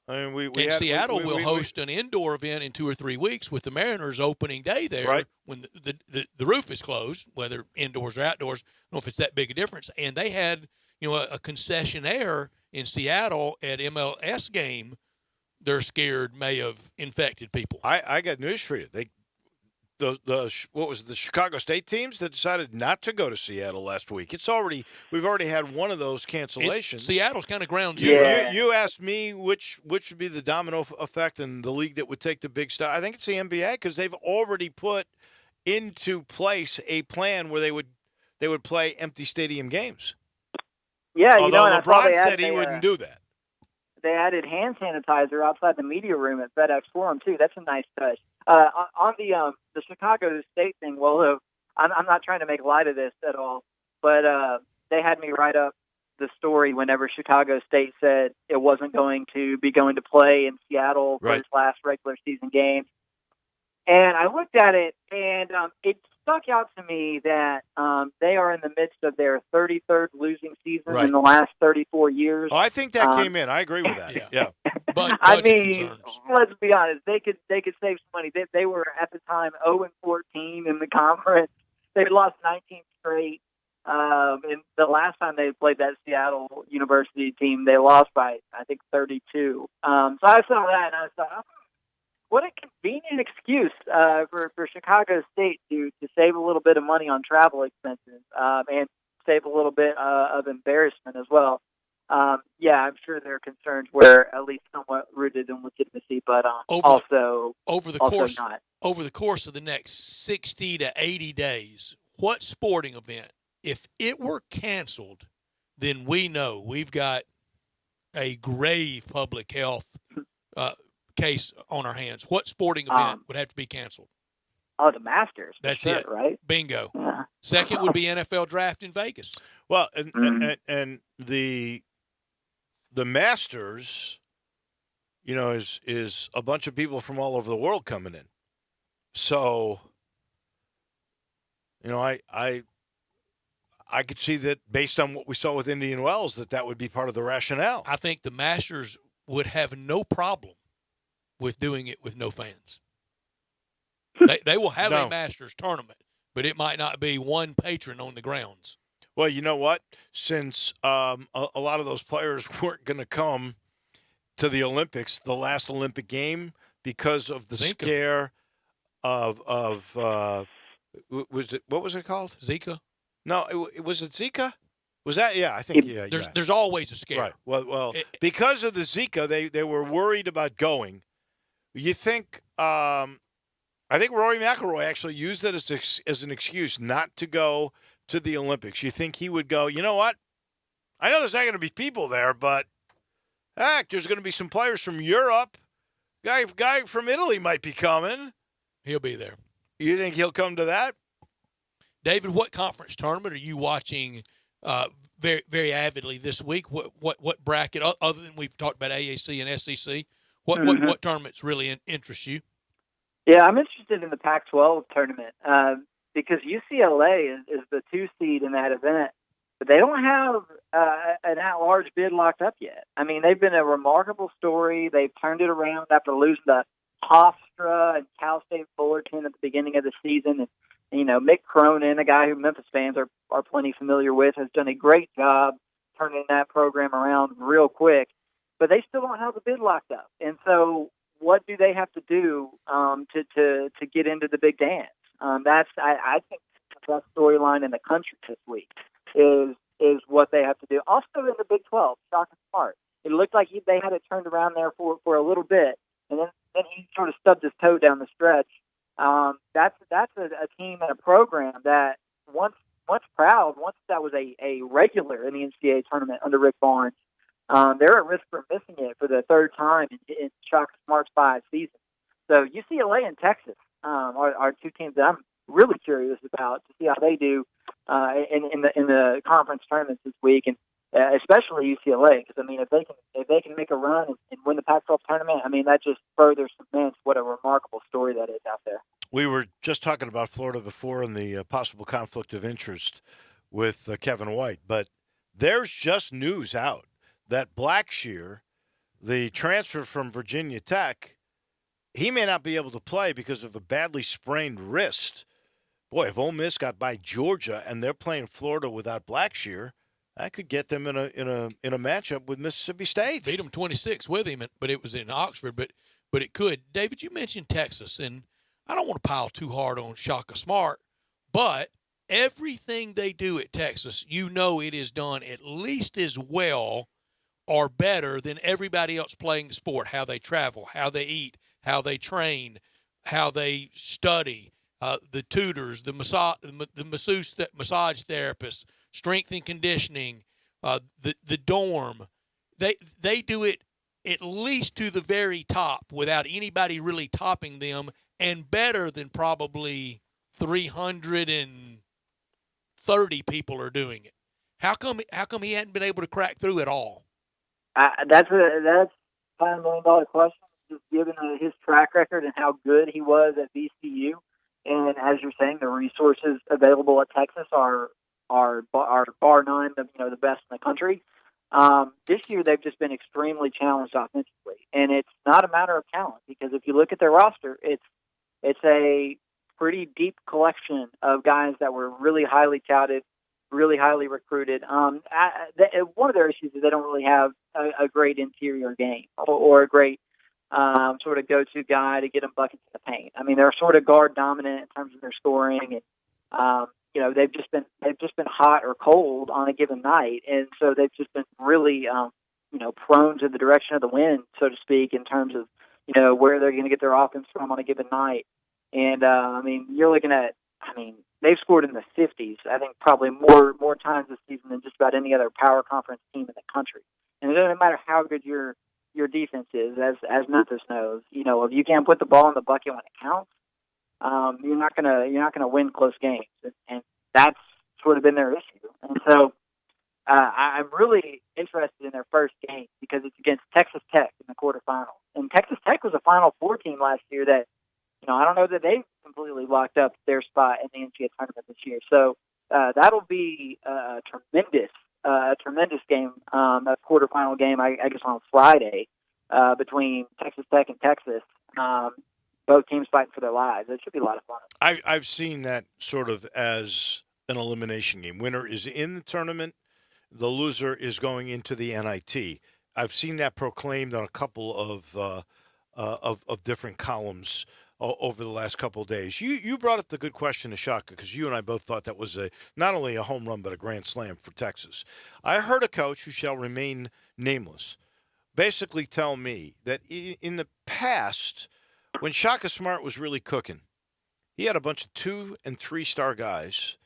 I mean, Seattle will host an indoor event in 2 or 3 weeks with the Mariners opening day there, right, when the roof is closed, whether indoors or outdoors. I don't know if it's that big a difference. And they had a concessionaire in Seattle at MLS game. They're scared may have infected people. I got news for you. What was it, the Chicago State teams that decided not to go to Seattle last week? We've already had one of those cancellations. Seattle's kind of ground zero. Yeah. You asked me which would be the domino effect in the league that would take the big step. I think it's the NBA, because they've already put into place a plan where they would they would play empty stadium games. Yeah, Although and I saw LeBron they said added he wouldn't do that. They added hand sanitizer outside the media room at FedEx Forum too. That's a nice touch. On the Chicago State thing, well, I'm not trying to make light of this at all, but they had me write up the story whenever Chicago State said it wasn't going to be going to play in Seattle for its last regular season game. And I looked at it, and it stuck out to me that they are in the midst of their 33rd losing season in the last 34 years. Oh, I think that came in. I agree with that. Yeah. I mean, let's be honest. They could save some money. They were at the time 0-14 in the conference. They lost 19 straight. And the last time they played that Seattle University team, they lost by I think 32. So I saw that and I thought, what a convenient excuse for Chicago State to save a little bit of money on travel expenses and save a little bit of embarrassment as well. Yeah, I'm sure their concerns were at least somewhat rooted in legitimacy, but also over the course of the next 60 to 80 days, what sporting event, if it were canceled, then we know we've got a grave public health case on our hands. What sporting event would have to be canceled? Oh, the Masters. That's sure, it. Right? Bingo. Yeah. Second would be NFL draft in Vegas. Well, and the Masters, is a bunch of people from all over the world coming in. So, I could see that based on what we saw with Indian Wells, that would be part of the rationale. I think the Masters would have no problem with doing it with no fans. They will have a Masters tournament, but it might not be one patron on the grounds. Well, you know what? Since a lot of those players weren't going to come to the Olympics, the last Olympic game, because of the scare of what was it called? Zika? No, was it Zika? Was that? Yeah, I think. There's always a scare. Right. Well, because of the Zika, they were worried about going. You think? I think Rory McIlroy actually used it as an excuse not to go to the Olympics. You think he would go? You know what? I know there's not going to be people there, but heck, there's going to be some players from Europe. Guy from Italy might be coming. He'll be there. You think he'll come to that? David, what conference tournament are you watching very, very avidly this week? What bracket, other than we've talked about AAC and SEC, what tournaments really interest you? Yeah, I'm interested in the Pac-12 tournament because UCLA is the 2 seed in that event, but they don't have an at-large bid locked up yet. I mean, they've been a remarkable story. They've turned it around after losing to Hofstra and Cal State Fullerton at the beginning of the season. And, Mick Cronin, a guy who Memphis fans are plenty familiar with, has done a great job turning that program around real quick. But they still don't have the bid locked up. And so what do they have to do to get into the big dance? I think the best storyline in the country this week is what they have to do. Also in the Big 12, Shaka Smart. It looked like they had it turned around there for a little bit, and then he sort of stubbed his toe down the stretch. That's a team and a program that once that was a regular in the NCAA tournament under Rick Barnes, they're at risk for missing it for the third time in Shaka Smart's 5 seasons. So UCLA and Texas are 2 teams that I'm really curious about to see how they do in the conference tournaments this week, and especially UCLA, because I mean if they can make a run and win the Pac-12 tournament, I mean that just further cements what a remarkable story that is out there. We were just talking about Florida before and the possible conflict of interest with Kevin White, but there's just news out that Blackshear, the transfer from Virginia Tech, he may not be able to play because of a badly sprained wrist. Boy, if Ole Miss got by Georgia and they're playing Florida without Blackshear, that could get them in a matchup with Mississippi State. Beat them 26 with him, but it was in Oxford. But it could. David, you mentioned Texas, and I don't want to pile too hard on Shaka Smart, but everything they do at Texas, it is done at least as well or better than everybody else playing the sport. How they travel, how they eat, how they train, how they study, the tutors, the massage therapists, strength and conditioning, the dorm. They do it at least to the very top without anybody really topping them, and better than probably 330 people are doing it. How come he hadn't been able to crack through at all? That's $5 million question, just given his track record and how good he was at VCU. And as you're saying, the resources available at Texas are bar none the best in the country. This year they've just been extremely challenged offensively, and it's not a matter of talent, because if you look at their roster, it's a pretty deep collection of guys that were really highly touted, really highly recruited. One of their issues is they don't really have a great interior game or a great sort of go-to guy to get them buckets in the paint. I mean, they're sort of guard dominant in terms of their scoring, and they've just been hot or cold on a given night, and so they've just been really prone to the direction of the wind, so to speak, in terms of where they're going to get their offense from on a given night. And you're looking at they've scored in the 50s, I think, probably more times this season than just about any other power conference team in the country. And it doesn't matter how good your defense is, as Memphis knows. If you can't put the ball in the bucket when it counts, you're not gonna win close games, and that's sort of been their issue. And so I'm really interested in their first game, because it's against Texas Tech in the quarterfinals. And Texas Tech was a Final Four team last year that I don't know that they've completely locked up their spot in the NCAA tournament this year. So that'll be a tremendous game, a quarterfinal game, I guess, on Friday between Texas Tech and Texas. Both teams fighting for their lives. It should be a lot of fun. I've seen that sort of as an elimination game. Winner is in the tournament. The loser is going into the NIT. I've seen that proclaimed on a couple of different columns over the last couple of days. You brought up the good question to Shaka, because you and I both thought that was not only a home run but a grand slam for Texas. I heard a coach who shall remain nameless basically tell me that in the past, when Shaka Smart was really cooking, he had a bunch of 2- and 3-star guys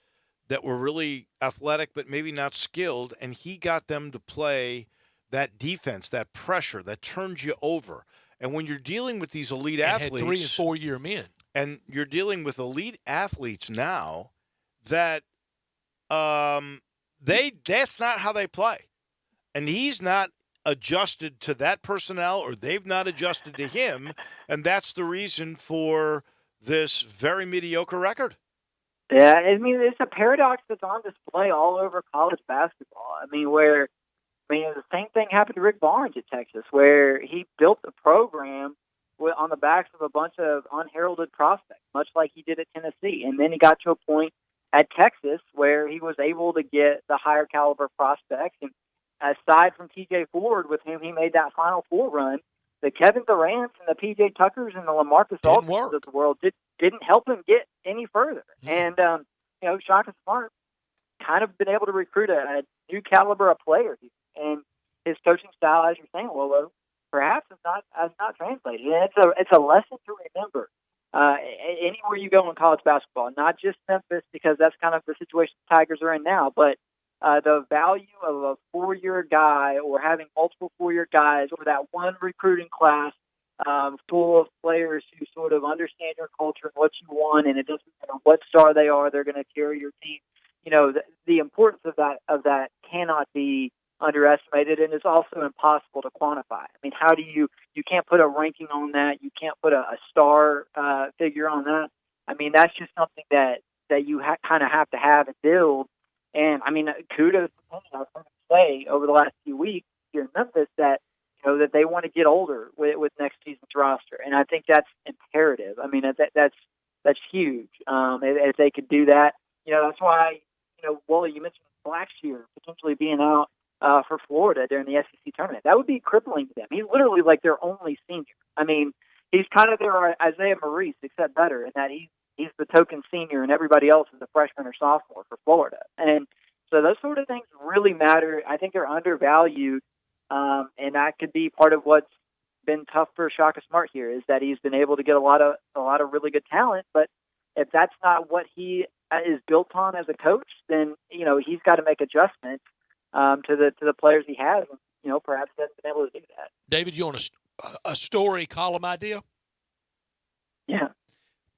that were really athletic but maybe not skilled, and he got them to play that defense, that pressure that turns you over. And when you're dealing with these elite athletes, had 3- and 4-year men, and you're dealing with elite athletes now, that that's not how they play, and he's not adjusted to that personnel, or they've not adjusted to him, and that's the reason for this very mediocre record. Yeah, it's a paradox that's on display all over college basketball. The same thing happened to Rick Barnes at Texas, where he built the program on the backs of a bunch of unheralded prospects, much like he did at Tennessee. And then he got to a point at Texas where he was able to get the higher caliber prospects. And aside from T.J. Ford, with whom he made that Final Four run, the Kevin Durant's and the P.J. Tuckers and the LaMarcus Aldridges of the world didn't help him get any further. And, Shaka Smart kind of been able to recruit a new caliber of player. And his coaching style, as you're saying, Wolo, perhaps has not translated. And it's a lesson to remember anywhere you go in college basketball, not just Memphis, because that's kind of the situation the Tigers are in now, but the value of a 4-year guy, or having multiple 4-year guys, or that one recruiting class full of players who sort of understand your culture and what you want, and it doesn't matter what star they are, they're going to carry your team. The importance of that cannot be underestimated, and it's also impossible to quantify. How do you can't put a ranking on that. You can't put a star figure on that. That's just something that you kind of have to have and build. And kudos to Penny. I've heard him say over the last few weeks here in Memphis that that they want to get older with next season's roster, and I think that's imperative. That's huge. If they could do that, that's why Wolo, you mentioned Blackshear potentially being out for Florida during the SEC tournament. That would be crippling to them. He's literally like their only senior. He's kind of their Isaiah Maurice, except better in that he's the token senior and everybody else is a freshman or sophomore for Florida. And so those sort of things really matter. I think they're undervalued, and that could be part of what's been tough for Shaka Smart here, is that he's been able to get a lot of really good talent, but if that's not what he is built on as a coach, then he's got to make adjustments to the players he has. And, perhaps he hasn't been able to do that. David, you want a story column idea? Yeah.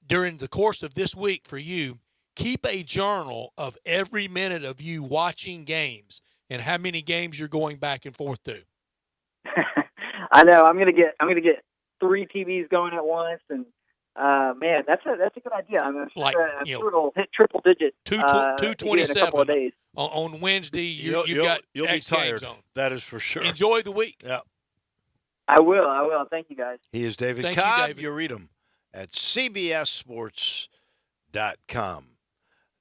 During the course of this week for you, keep a journal of every minute of you watching games and how many games you're going back and forth to. I know. I'm gonna get 3 TVs going at once, and man, that's a good idea. I'm sure it'll hit triple digits. 227 in a couple of days. On Wednesday. You'll be tired. On. That is for sure. Enjoy the week. Yeah, I will. Thank you, guys. He is David Thank Cobb. you, David. You read him at CBSSports.com.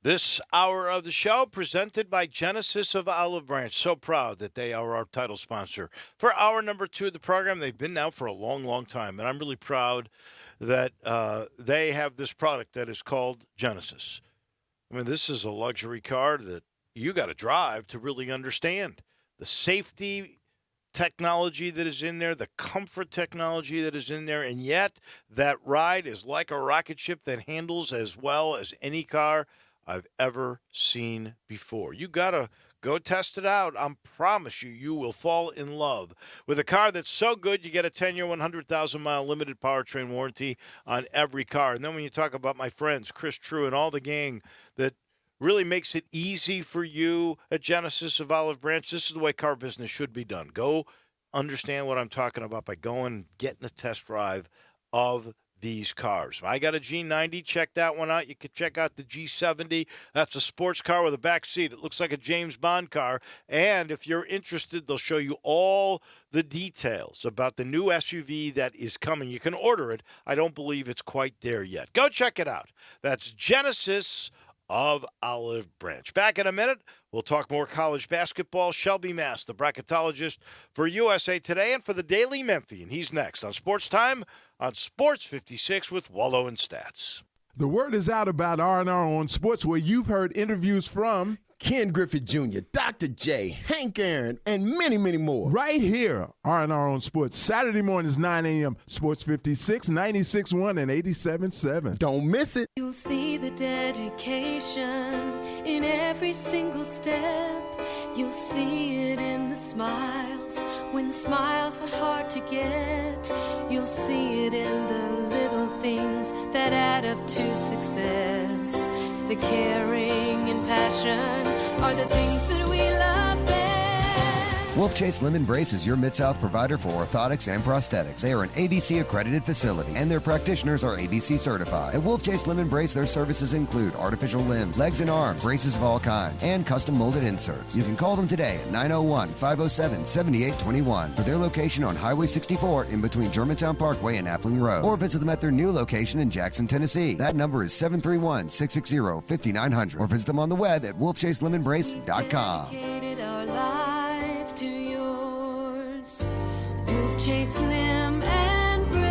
This hour of the show presented by Genesis of Olive Branch. So proud that they are our title sponsor for hour number 2 of the program. They've been now for a long, long time, and I'm really proud that they have this product that is called Genesis. I mean, this is a luxury car that you got to drive to really understand the safety technology that is in there, the comfort technology that is in there, and yet that ride is like a rocket ship that handles as well as any car I've ever seen before. You got to go test it out. I promise you, you will fall in love with a car that's so good. You get a 10-year, 100,000-mile limited powertrain warranty on every car. And then when you talk about my friends, Chris True and all the gang that really makes it easy for you at Genesis of Olive Branch, this is the way car business should be done. Go understand what I'm talking about by going and getting a test drive of these cars. I got a G90. Check that one out. You can check out the G70. That's a sports car with a back seat. It looks like a James Bond car. And if you're interested, they'll show you all the details about the new SUV that is coming. You can order it. I don't believe it's quite there yet. Go check it out. That's Genesis of Olive Branch. Back in a minute, we'll talk more college basketball. Shelby Mass, the bracketologist for USA Today and for the Daily Memphian. He's next on Sports Time on Sports 56 with Wolo and Stats. The word is out about R&R on Sports, where you've heard interviews from Ken Griffith Jr., Dr. J, Hank Aaron, and many, many more. Right here, R&R on Sports, Saturday mornings, 9 a.m., Sports 56, 96.1, and 87.7. Don't miss it. You'll see the dedication in every single step. You'll see it in the smiles, when smiles are hard to get. You'll see it in the little things that add up to success. The caring and passion are the things that we love best. Wolf Chase Lemon Brace is your Mid-South provider for orthotics and prosthetics. They are an ABC-accredited facility, and their practitioners are ABC certified. At Wolf Chase Lemon Brace, their services include artificial limbs, legs and arms, braces of all kinds, and custom molded inserts. You can call them today at 901-507-7821 for their location on Highway 64 in between Germantown Parkway and Appling Road, or visit them at their new location in Jackson, Tennessee. That number is 731-660-5900, or visit them on the web at wolfchaselemonbrace.com. Dedicated our life to yours. Wolf Chase Limb and Brace.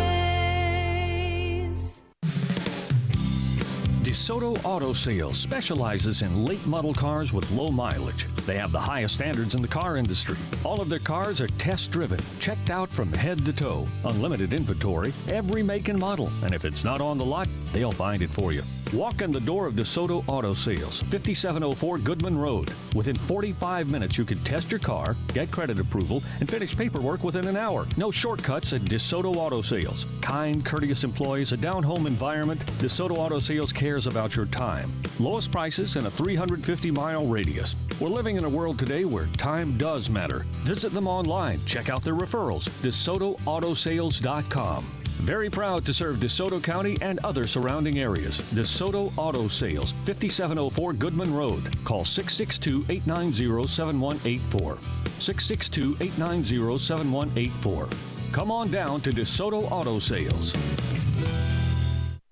DeSoto Auto Sales specializes in late model cars with low mileage. They have the highest standards in the car industry. All of their cars are test driven, checked out from head to toe. Unlimited inventory, every make and model. And if it's not on the lot, they'll find it for you. Walk in the door of DeSoto Auto Sales, 5704 Goodman Road. Within 45 minutes, you can test your car, get credit approval, and finish paperwork within an hour. No shortcuts at DeSoto Auto Sales. Kind, courteous employees, a down-home environment. DeSoto Auto Sales cares about your time. Lowest prices in a 350-mile radius. We're living in a world today where time does matter. Visit them online. Check out their referrals. DeSotoAutosales.com. Very proud to serve DeSoto County and other surrounding areas. DeSoto Auto Sales, 5704 Goodman Road. Call 662-890-7184. 662-890-7184. Come on down to DeSoto Auto Sales.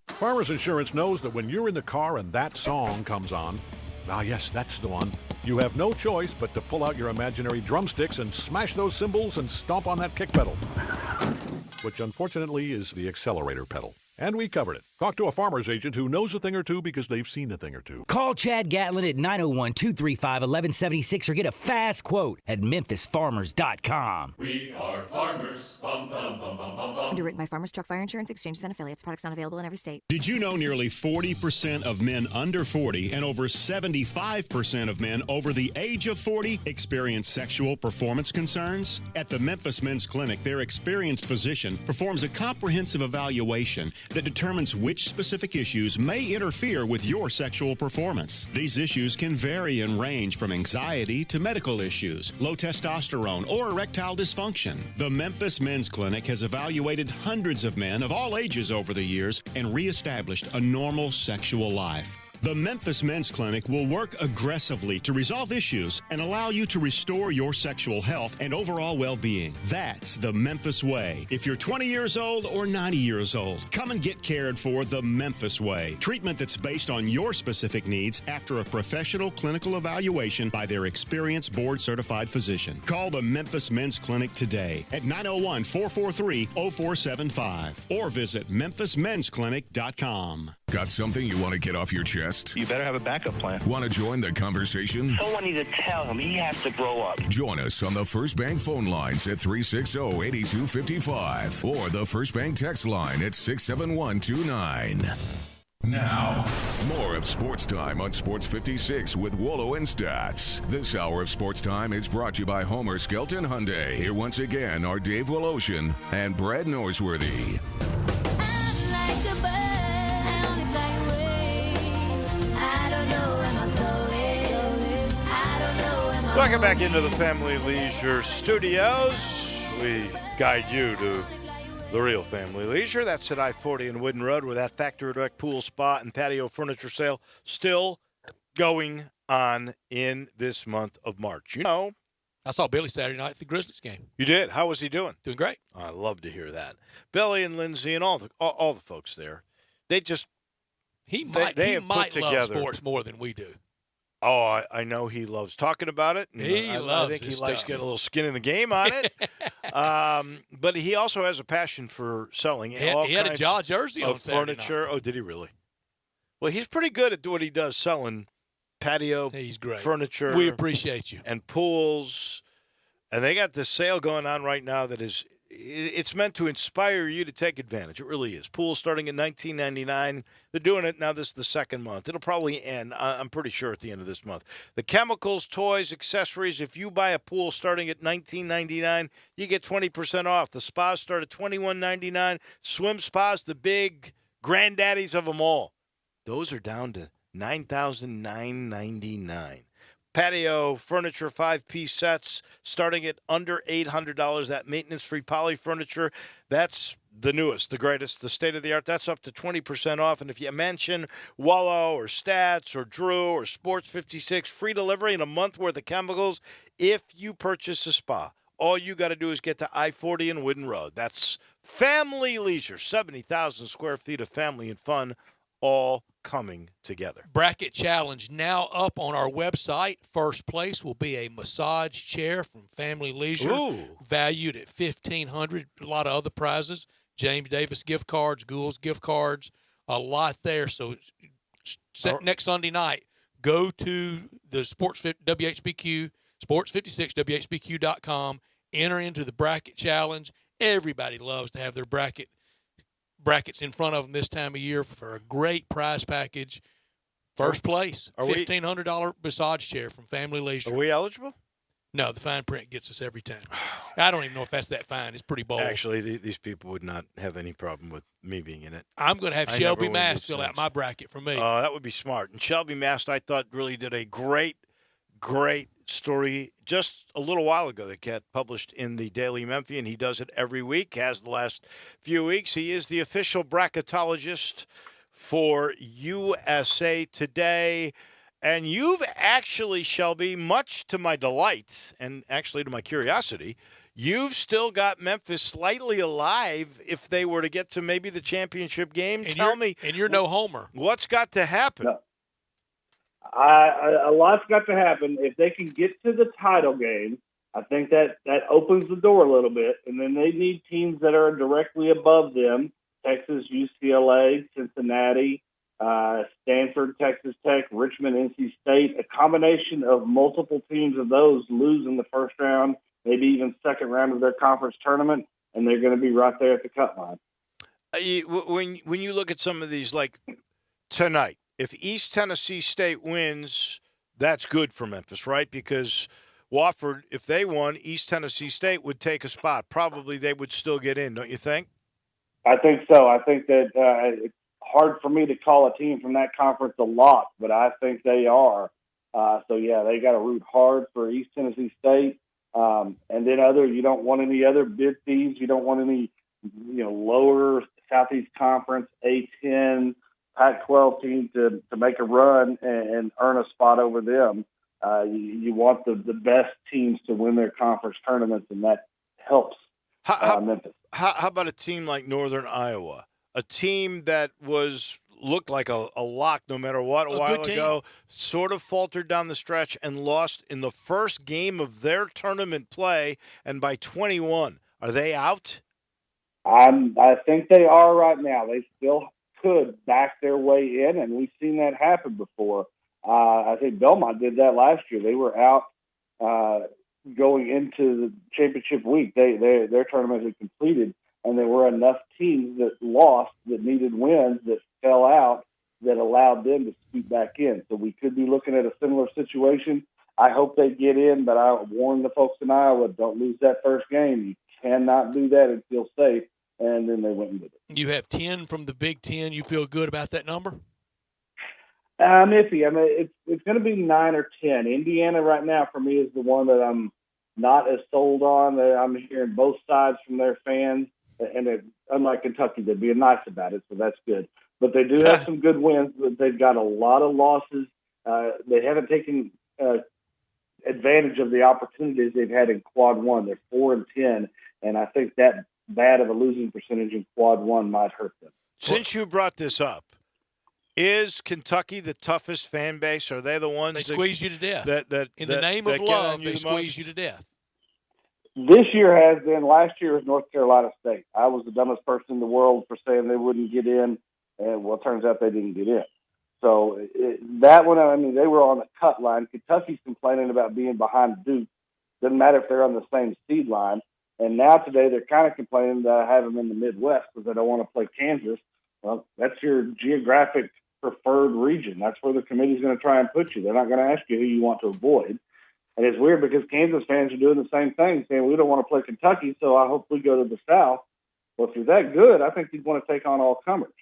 Farmers Insurance knows that when you're in the car and that song comes on, yes, that's the one, you have no choice but to pull out your imaginary drumsticks and smash those cymbals and stomp on that kick pedal, which unfortunately is the accelerator pedal. And we covered it. Talk to a farmer's agent who knows a thing or two because they've seen a thing or two. Call Chad Gatlin at 901-235-1176 or get a fast quote at memphisfarmers.com. We are farmers. Bum, bum, bum, bum, bum, bum. Underwritten by Farmers Truck Fire Insurance Exchanges and Affiliates. Products not available in every state. Did you know nearly 40% of men under 40 and over 75% of men over the age of 40 experience sexual performance concerns? At the Memphis Men's Clinic, their experienced physician performs a comprehensive evaluation that determines which specific issues may interfere with your sexual performance. These issues can vary and range from anxiety to medical issues, low testosterone, or erectile dysfunction. The Memphis Men's Clinic has evaluated hundreds of men of all ages over the years and reestablished a normal sexual life. The Memphis Men's Clinic will work aggressively to resolve issues and allow you to restore your sexual health and overall well-being. That's the Memphis way. If you're 20 years old or 90 years old, come and get cared for the Memphis way. Treatment that's based on your specific needs after a professional clinical evaluation by their experienced board-certified physician. Call the Memphis Men's Clinic today at 901-443-0475 or visit memphismensclinic.com. Got something you want to get off your chest? You better have a backup plan. Want to join the conversation? Someone needs to tell him he has to grow up. Join us on the First Bank phone lines at 360-8255 or the First Bank text line at 67129. Now, more of Sports Time on Sports 56 with Wolo and Stats. This hour of Sports Time is brought to you by Homer Skelton Hyundai. Here once again are Dave Woloshin and Brad Norsworthy. Welcome back into the Family Leisure Studios. We guide you to the real Family Leisure. That's at I-40 and Wooden Road, where that factory direct pool, spa, and patio furniture sale still going on in this month of March. You know, I saw Billy Saturday night at the Grizzlies game. You did? How was he doing? Doing great. I love to hear that. Billy and Lindsay and all the folks there, they just He might love together sports more than we do. Oh, I know he loves talking about it. I think he likes getting a little skin in the game on it. But he also has a passion for selling. He had a Jaw jersey on Saturday furniture. night. Oh, did he really? Well, he's pretty good at what he does, selling patio furniture. We appreciate you. And pools. And they got this sale going on right now that is – it's meant to inspire you to take advantage. It really is. Pools starting at $19.99. They're doing it now. This is the second month. It'll probably end, I'm pretty sure, at the end of this month. The chemicals, toys, accessories. If you buy a pool starting at $19.99, you get 20% off. The spas start at $21.99. Swim spas, the big granddaddies of them all, those are down to $9,999. Patio furniture, 5-piece sets starting at under $800. That maintenance-free poly furniture, that's the newest, the greatest, the state-of-the-art. That's up to 20% off. And if you mention Wolo or Stats or Drew or Sports 56, free delivery and a month worth of chemicals if you purchase a spa. All you got to do is get to I-40 and Wooden Road. That's Family Leisure, 70,000 square feet of family and fun, all coming together. Bracket challenge now up on our website. First place will be a massage chair from Family Leisure, valued at $1,500. A lot of other prizes: James Davis gift cards, Ghouls gift cards, a lot there. So next Sunday night, go to the WHBQ, Sports56, WHBQ.com, enter into the bracket challenge. Everybody loves to have their brackets in front of them this time of year for a great prize package. First place, $1,500 massage chair from Family Leisure. Are we eligible? No, the fine print gets us every time. I don't even know if that's that fine. It's pretty bold. Actually, these people would not have any problem with me being in it. I'm going to have Shelby Mast fill out my bracket for me. That would be smart. And Shelby Mast, I thought, really did a great story just a little while ago that got published in the Daily Memphian. He does it every week, has the last few weeks. He is the official bracketologist for USA Today. And you've actually, Shelby, much to my delight and actually to my curiosity, you've still got Memphis slightly alive if they were to get to maybe the championship game. Tell me. And you're no homer. What's got to happen? No. A lot's got to happen. If they can get to the title game, I think that opens the door a little bit. And then they need teams that are directly above them Texas, UCLA, Cincinnati, Stanford, Texas Tech, Richmond, NC State, a combination of multiple teams of those lose in the first round, maybe even second round of their conference tournament, and they're going to be right there at the cut line. When you look at some of these, like tonight, if East Tennessee State wins, that's good for Memphis, right? Because Wofford, if they won, East Tennessee State would take a spot. Probably they would still get in, don't you think? I think so. I think that it's hard for me to call a team from that conference a lot, but I think they are. So, yeah, they got to root hard for East Tennessee State. And then you don't want any other bid thieves. You don't want any, lower Southeast Conference, A-10, Pac-12 team to make a run and earn a spot over them. You want the best teams to win their conference tournaments, and that helps Memphis. How about a team like Northern Iowa, a team that looked like a lock no matter what a while ago, sort of faltered down the stretch and lost in the first game of their tournament play, and by 21. Are they out? I think they are right now. They still could back their way in, and we've seen that happen before. I think Belmont did that last year. They were out going into the championship week. Their tournament had completed, and there were enough teams that lost that needed wins that fell out that allowed them to scoot back in. So we could be looking at a similar situation. I hope they get in, but I warn the folks in Iowa, don't lose that first game. You cannot do that and feel safe, and then they went and did it. You have 10 from the Big Ten. You feel good about that number? I'm iffy. I mean, it's going to be 9 or 10. Indiana right now for me is the one that I'm not as sold on. I'm hearing both sides from their fans, and unlike Kentucky, they're being nice about it, so that's good. But they do have some good wins, but they've got a lot of losses. They haven't taken advantage of the opportunities they've had in Quad 1. They're 4-10, and I think that bad of a losing percentage in Quad 1 might hurt them. Since you brought this up, is Kentucky the toughest fan base? Are they the ones they squeeze you to death? In the name of love, they squeeze you to death. This year has been. Last year was North Carolina State. I was the dumbest person in the world for saying they wouldn't get in, and well, it turns out they didn't get in. So that one, I mean, they were on the cut line. Kentucky's complaining about being behind Duke. Doesn't matter if they're on the same seed line. And now today they're kind of complaining that I have them in the Midwest because they don't want to play Kansas. Well, that's your geographic preferred region. That's where the committee's going to try and put you. They're not going to ask you who you want to avoid. And it's weird because Kansas fans are doing the same thing, saying we don't want to play Kentucky, so I hope we go to the South. Well, if you're that good, I think you'd want to take on all comers.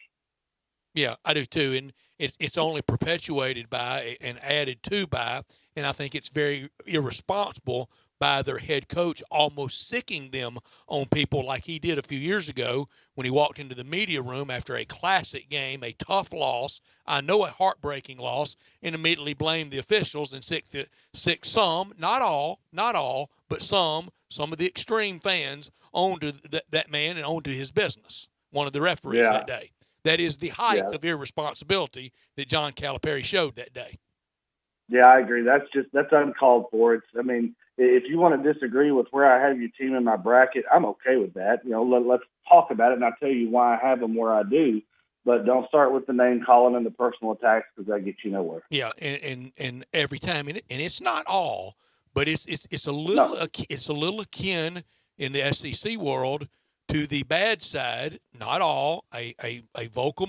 Yeah, I do too. And it's only perpetuated by and added to by, and I think it's very irresponsible by their head coach almost sicking them on people like he did a few years ago when he walked into the media room after a classic game, a tough loss, I know a heartbreaking loss, and immediately blamed the officials and sick some, not all, but some of the extreme fans onto that man and onto his business, one of the referees that day. That is the height of irresponsibility that John Calipari showed that day. Yeah, I agree. That's uncalled for. If you want to disagree with where I have your team in my bracket, I'm okay with that. Let's talk about it, and I'll tell you why I have them where I do. But don't start with the name calling and the personal attacks because that gets you nowhere. Yeah, and every time, and it's not all, but it's a little akin in the SEC world to the bad side. Not all, a vocal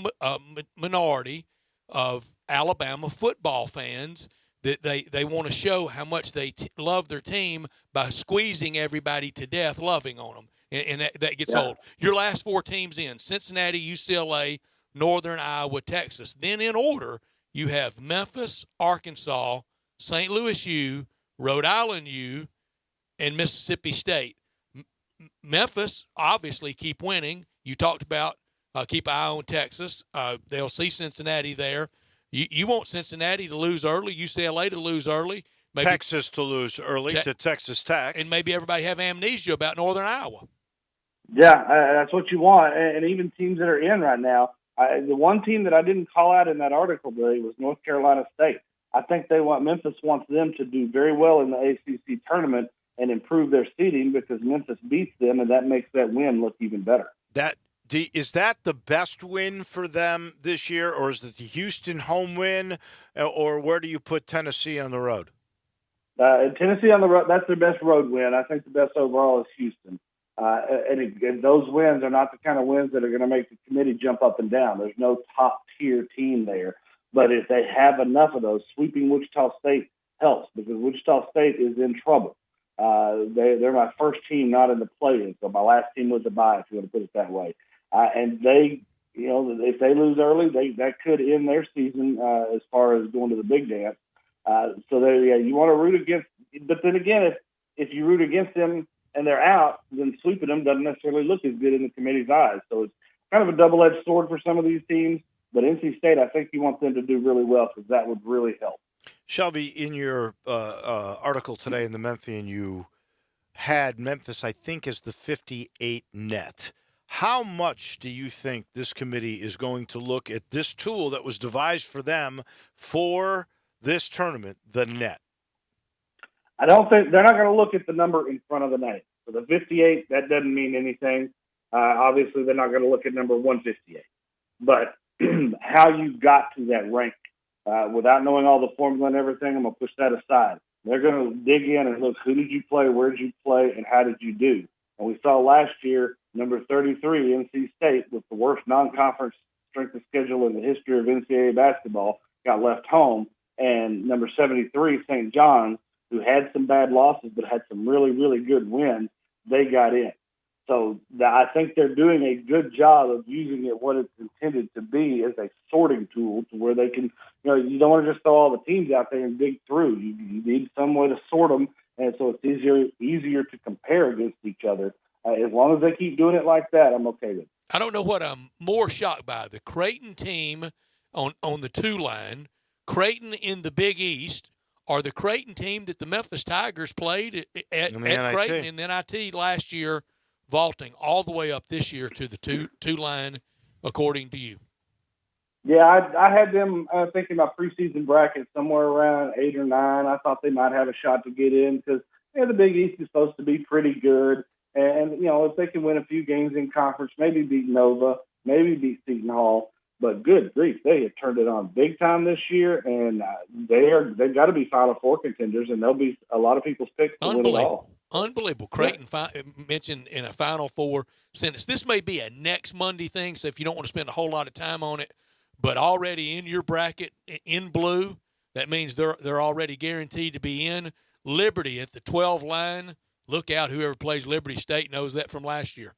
minority of Alabama football fans that they want to show how much they love their team by squeezing everybody to death, loving on them. And that gets old. Your last four teams in, Cincinnati, UCLA, Northern Iowa, Texas. Then in order, you have Memphis, Arkansas, St. Louis U, Rhode Island U, and Mississippi State. Memphis, obviously, keep winning. You talked about keep an eye on Texas. They'll see Cincinnati there. You want Cincinnati to lose early, UCLA to lose early. Maybe Texas to lose early to Texas Tech. And maybe everybody have amnesia about Northern Iowa. Yeah, that's what you want. And even teams that are in right now, the one team that I didn't call out in that article today was North Carolina State. I think Memphis wants them to do very well in the ACC tournament and improve their seeding because Memphis beats them, and that makes that win look even better. That Is that the best win for them this year, or is it the Houston home win, or where do you put Tennessee on the road? Tennessee on the road, that's their best road win. I think the best overall is Houston. And those wins are not the kind of wins that are going to make the committee jump up and down. There's no top-tier team there. But if they have enough of those, sweeping Wichita State helps because Wichita State is in trouble. They're my first team not in the play-in, so my last team was a bye, if you want to put it that way. And they, if they lose early, that could end their season as far as going to the big dance. You want to root against, but then again, if you root against them and they're out, then sweeping them doesn't necessarily look as good in the committee's eyes. So it's kind of a double-edged sword for some of these teams. But NC State, I think you want them to do really well because that would really help. Shelby, in your article today in the Memphian, you had Memphis, I think, as the 58 net. How much do you think this committee is going to look at this tool that was devised for them for this tournament, the net? I don't think they're not going to look at the number in front of the name. So the 58, that doesn't mean anything. Obviously, they're not going to look at number 158. But how you got to that rank, without knowing all the formula and everything, I'm going to push that aside. They're going to dig in and look, who did you play, where did you play, and how did you do? And we saw last year, number 33, NC State, with the worst non-conference strength of schedule in the history of NCAA basketball, got left home. And number 73, St. John's, who had some bad losses but had some really, really good wins, they got in. So I think they're doing a good job of using it what it's intended to be as a sorting tool to where they can, you don't want to just throw all the teams out there and dig through. You need some way to sort them, and so it's easier to compare against each other. As long as they keep doing it like that, I'm okay with it. I don't know what I'm more shocked by, the Creighton team on the 2 line, Creighton in the Big East, or the Creighton team that the Memphis Tigers played at Creighton in the NIT last year, vaulting all the way up this year to the two line, according to you. Yeah, I had them thinking my preseason bracket somewhere around 8 or 9. I thought they might have a shot to get in because the Big East is supposed to be pretty good. And, if they can win a few games in conference, maybe beat Nova, maybe beat Seton Hall. But good grief, they have turned it on big time this year, and they've got to be Final Four contenders, and they'll be a lot of people's picks to win it all. Unbelievable. Creighton mentioned in a Final Four sentence. This may be a next Monday thing, so if you don't want to spend a whole lot of time on it, but already in your bracket in blue, that means they're already guaranteed to be in. Liberty at the 12 line. Look out, whoever plays Liberty State knows that from last year.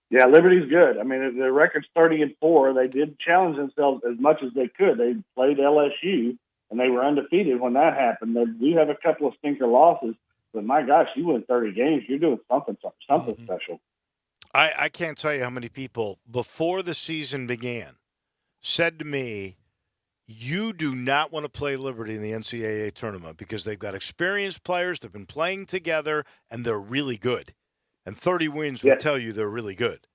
Yeah, Liberty's good. I mean, their record's 30-4. They did challenge themselves as much as they could. They played LSU, and they were undefeated when that happened. They do have a couple of stinker losses, but my gosh, you win 30 games, you're doing something special. I can't tell you how many people, before the season began, said to me, you do not want to play Liberty in the NCAA tournament because they've got experienced players, they've been playing together, and they're really good. And 30 wins would tell you they're really good.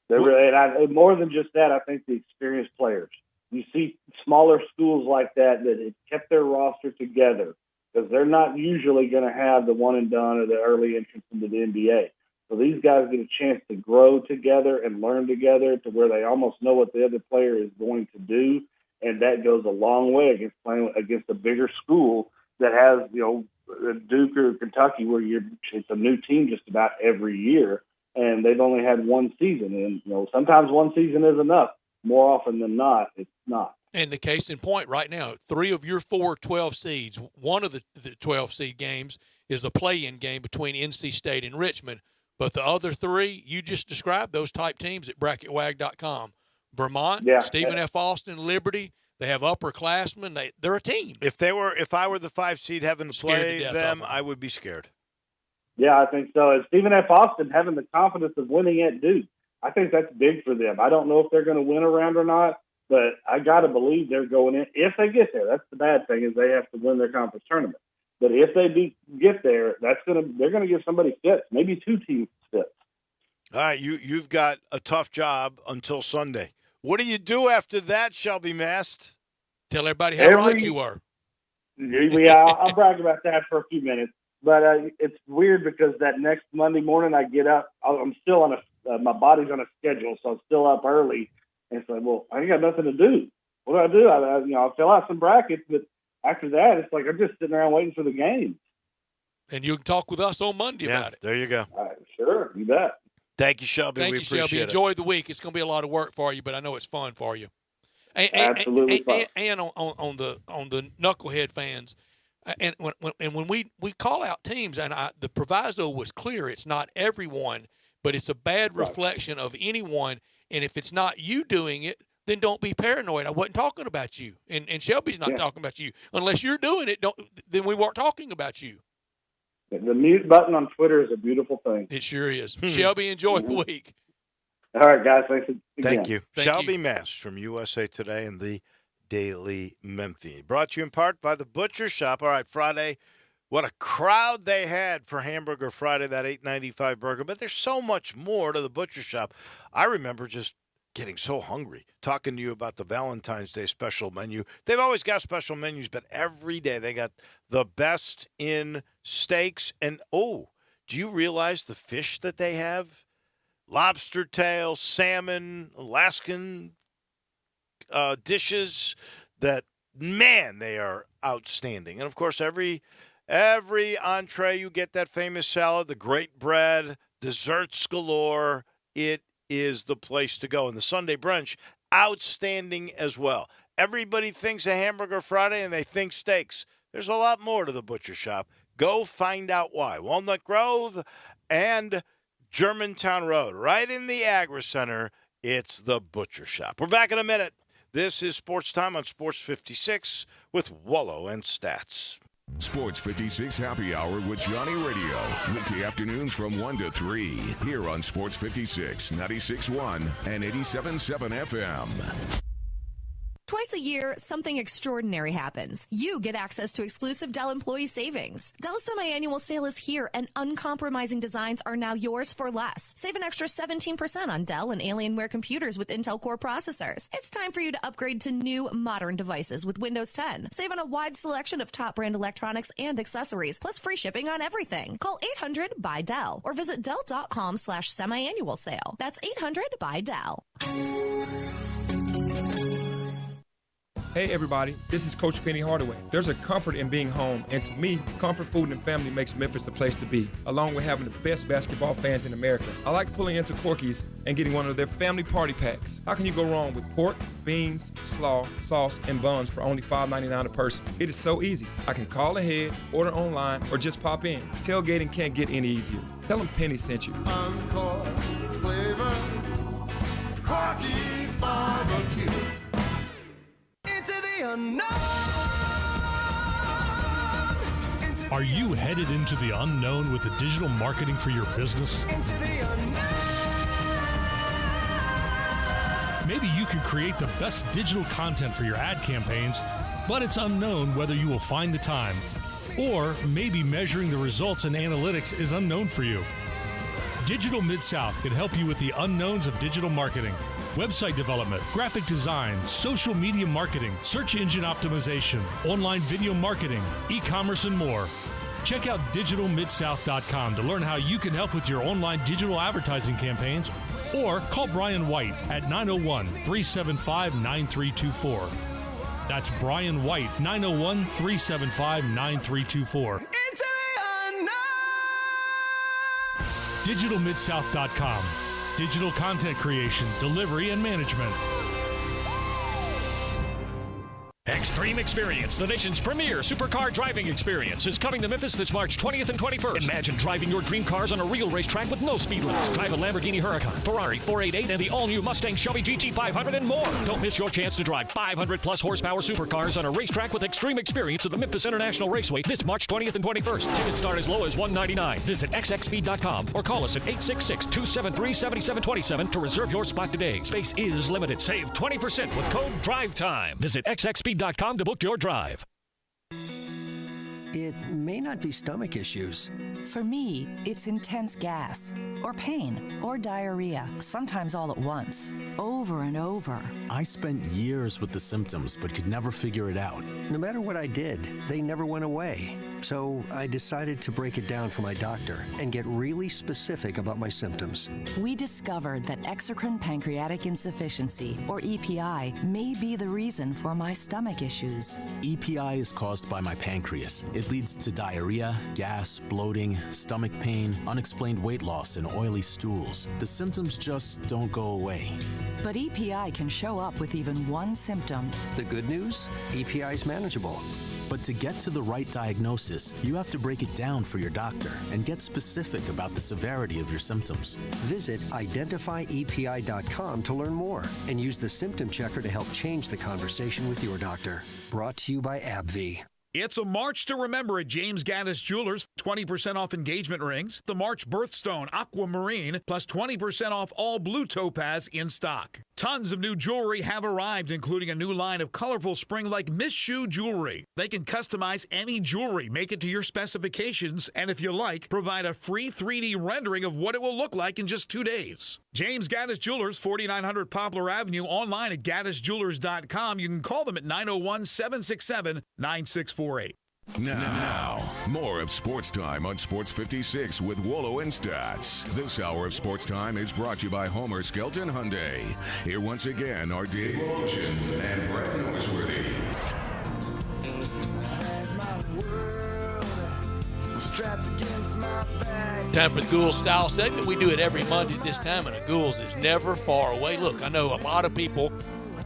They're really, and more than just that, I think the experienced players. You see smaller schools like that have kept their roster together because they're not usually going to have the one and done or the early entrance into the NBA. So these guys get a chance to grow together and learn together to where they almost know what the other player is going to do, and that goes a long way against playing against a bigger school that has, Duke or Kentucky, where it's a new team just about every year, and they've only had one season. And sometimes one season is enough. More often than not, it's not. And the case in point right now, 3 of your 4 12 seeds, one of the 12 seed games is a play-in game between NC State and Richmond. But the other 3, you just described those type teams at bracketwag.com. Vermont, Stephen F. Austin, Liberty. They have upperclassmen. They're a team. If I were the 5 seed having to play them, I would be scared. Yeah, I think so. And Stephen F. Austin having the confidence of winning at Duke, I think that's big for them. I don't know if they're going to win a round or not, but I got to believe they're going in. If they get there, that's the bad thing is they have to win their conference tournament. But if they get there, they're going to give somebody fits, maybe 2 teams fits. All right, you've got a tough job until Sunday. What do you do after that, Shelby Mast? Tell everybody how right you were. Yeah, I'll brag about that for a few minutes. But it's weird because that next Monday morning I get up, I'm still on my body's on a schedule, so I'm still up early. And it's like, well, I ain't got nothing to do. What do? I fill out some brackets, but after that, it's like I'm just sitting around waiting for the game. And you can talk with us on Monday about it. There you go. Sure, you bet. Thank you, Shelby. Thank we you, appreciate Shelby. it. Enjoy the week. It's going to be a lot of work for you, but I know it's fun for you. Absolutely fun. And on the knucklehead fans, and when we call out teams, and the proviso was clear, it's not everyone, but it's a bad reflection of anyone. And if it's not you doing it, then don't be paranoid. I wasn't talking about you, and Shelby's not talking about you. Unless you're doing it, then we weren't talking about you. The mute button on Twitter is a beautiful thing. It sure is. Shelby, enjoy the week. All right, guys. Thanks again. Thank you. Shelby Mast from USA Today and the Daily Memphian. Brought to you in part by the Butcher Shop. All right, Friday, what a crowd they had for Hamburger Friday, that $8.95 burger. But there's so much more to the Butcher Shop. I remember just getting so hungry, talking to you about the Valentine's Day special menu. They've always got special menus, but every day they got the best in steaks. And, do you realize the fish that they have? Lobster tail, salmon, Alaskan dishes that, man, they are outstanding. And, of course, every entree you get that famous salad, the great bread, desserts galore. It is the place to go. And the Sunday brunch, outstanding as well. Everybody thinks a Hamburger Friday and they think steaks. There's a lot more to the Butcher Shop. Go find out why. Walnut Grove and Germantown Road, right in the Agri Center. It's the Butcher Shop. We're back in a minute. This is Sports Time on Sports 56 with Wolo and Stats. Sports 56 Happy Hour with Johnny Radio. Weekday afternoons from 1 to 3. Here on Sports 56, 96.1 and 87.7 FM. Twice a year, something extraordinary happens. You get access to exclusive Dell employee savings. Dell's semi-annual sale is here, and uncompromising designs are now yours for less. Save an extra 17% on Dell and Alienware computers with Intel Core processors. It's time for you to upgrade to new, modern devices with Windows 10. Save on a wide selection of top-brand electronics and accessories, plus free shipping on everything. Call 800-BUY-DELL or visit Dell.com/semi-annual sale. That's 800-BUY-DELL. Hey everybody, this is Coach Penny Hardaway. There's a comfort in being home, and to me, comfort food and family makes Memphis the place to be, along with having the best basketball fans in America. I like pulling into Corky's and getting one of their family party packs. How can you go wrong with pork, beans, slaw, sauce, and buns for only $5.99 a person? It is so easy. I can call ahead, order online, or just pop in. Tailgating can't get any easier. Tell them Penny sent you. Encore flavor, Corky's barbecue. Into the unknown. Are you headed into the unknown with the digital marketing for your business? Into the unknown. Maybe you could create the best digital content for your ad campaigns, but it's unknown whether you will find the time. Or maybe measuring the results and analytics is unknown for you. Digital Mid-South can help you with the unknowns of digital marketing. Website development, graphic design, social media marketing, search engine optimization, online video marketing, e-commerce, and more. Check out digitalmidsouth.com to learn how you can help with your online digital advertising campaigns, or call Brian White at 901-375-9324. That's Brian White, 901-375-9324. digitalmidsouth.com. Digital content creation, delivery, and management. Extreme Experience, the nation's premier supercar driving experience, is coming to Memphis this March 20th and 21st. Imagine driving your dream cars on a real racetrack with no speed limits. Drive a Lamborghini Huracan, Ferrari 488, and the all-new Mustang Shelby GT500 and more. Don't miss your chance to drive 500-plus horsepower supercars on a racetrack with Extreme Experience at the Memphis International Raceway this March 20th and 21st. Tickets start as low as $199. Visit xxspeed.com or call us at 866-273-7727 to reserve your spot today. Space is limited. Save 20% with code DRIVETIME. Visit xxspeed.com to book your drive. It may not be stomach issues. For me, it's intense gas, or pain, or diarrhea, sometimes all at once, over and over. I spent years with the symptoms, but could never figure it out. No matter what I did, they never went away. So I decided to break it down for my doctor and get really specific about my symptoms. We discovered that exocrine pancreatic insufficiency, or EPI, may be the reason for my stomach issues. EPI is caused by my pancreas. It leads to diarrhea, gas, bloating, stomach pain, unexplained weight loss, and oily stools. The symptoms just don't go away. But EPI can show up with even one symptom. The good news? EPI is manageable. But to get to the right diagnosis, you have to break it down for your doctor and get specific about the severity of your symptoms. Visit identifyepi.com to learn more and use the symptom checker to help change the conversation with your doctor. Brought to you by AbbVie. It's a March to remember at James Gaddis Jewelers. 20% off engagement rings. The March Birthstone Aquamarine plus 20% off all blue topaz in stock. Tons of new jewelry have arrived, including a new line of colorful spring-like Miss Shoe jewelry. They can customize any jewelry, make it to your specifications, and if you like, provide a free 3D rendering of what it will look like in just 2 days. James Gaddis Jewelers, 4900 Poplar Avenue, online at gaddisjewelers.com. You can call them at 901-767-9648. Now, more of Sports Time on Sports 56 with Wolo and Stats. This hour of Sports Time is brought to you by Homer Skelton Hyundai. Here once again are Dave Olshin and Brett Norsworthy. Time for the Ghouls Style segment. We do it every Monday at this time, and a Ghouls is never far away. Look, I know a lot of people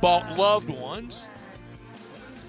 bought loved ones,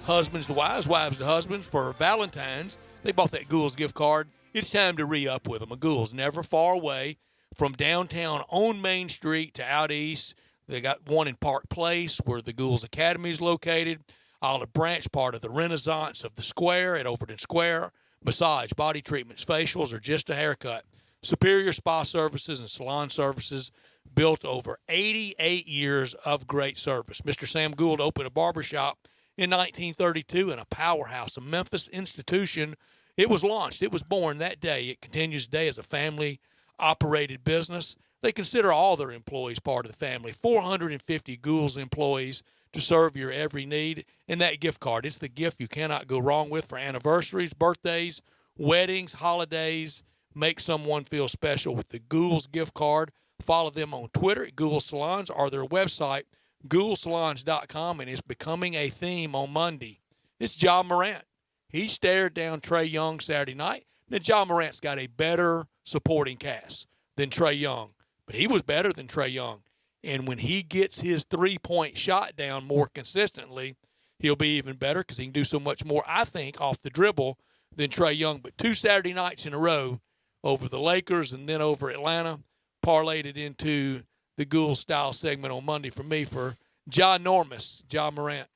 husbands to wives, wives to husbands, for Valentine's. They bought that Ghouls gift card. It's time to re-up with them. A Ghouls never far away from downtown on Main Street to out east. They got one in Park Place where the Ghouls Academy is located. Olive Branch, part of the Renaissance of the Square at Overton Square. Massage, body treatments, facials, or just a haircut. Superior spa services and salon services built over 88 years of great service. Mr. Sam Gould opened a barbershop in 1932 in a powerhouse, a Memphis institution. It was launched. It was born that day. It continues today as a family-operated business. They consider all their employees part of the family. 450 Ghouls employees to serve your every need. And that gift card, it's the gift you cannot go wrong with for anniversaries, birthdays, weddings, holidays. Make someone feel special with the Ghouls gift card. Follow them on Twitter at Ghouls Salons or their website, ghoulsalons.com, and it's becoming a theme on Monday. It's Ja Morant. He stared down Trae Young Saturday night. Now, Ja Morant's got a better supporting cast than Trae Young, but he was better than Trae Young. And when he gets his three-point shot down more consistently, he'll be even better because he can do so much more, I think, off the dribble than Trae Young. But 2 Saturday nights in a row over the Lakers and then over Atlanta, parlayed it into the Ghouls style segment on Monday for me for Ja Morant.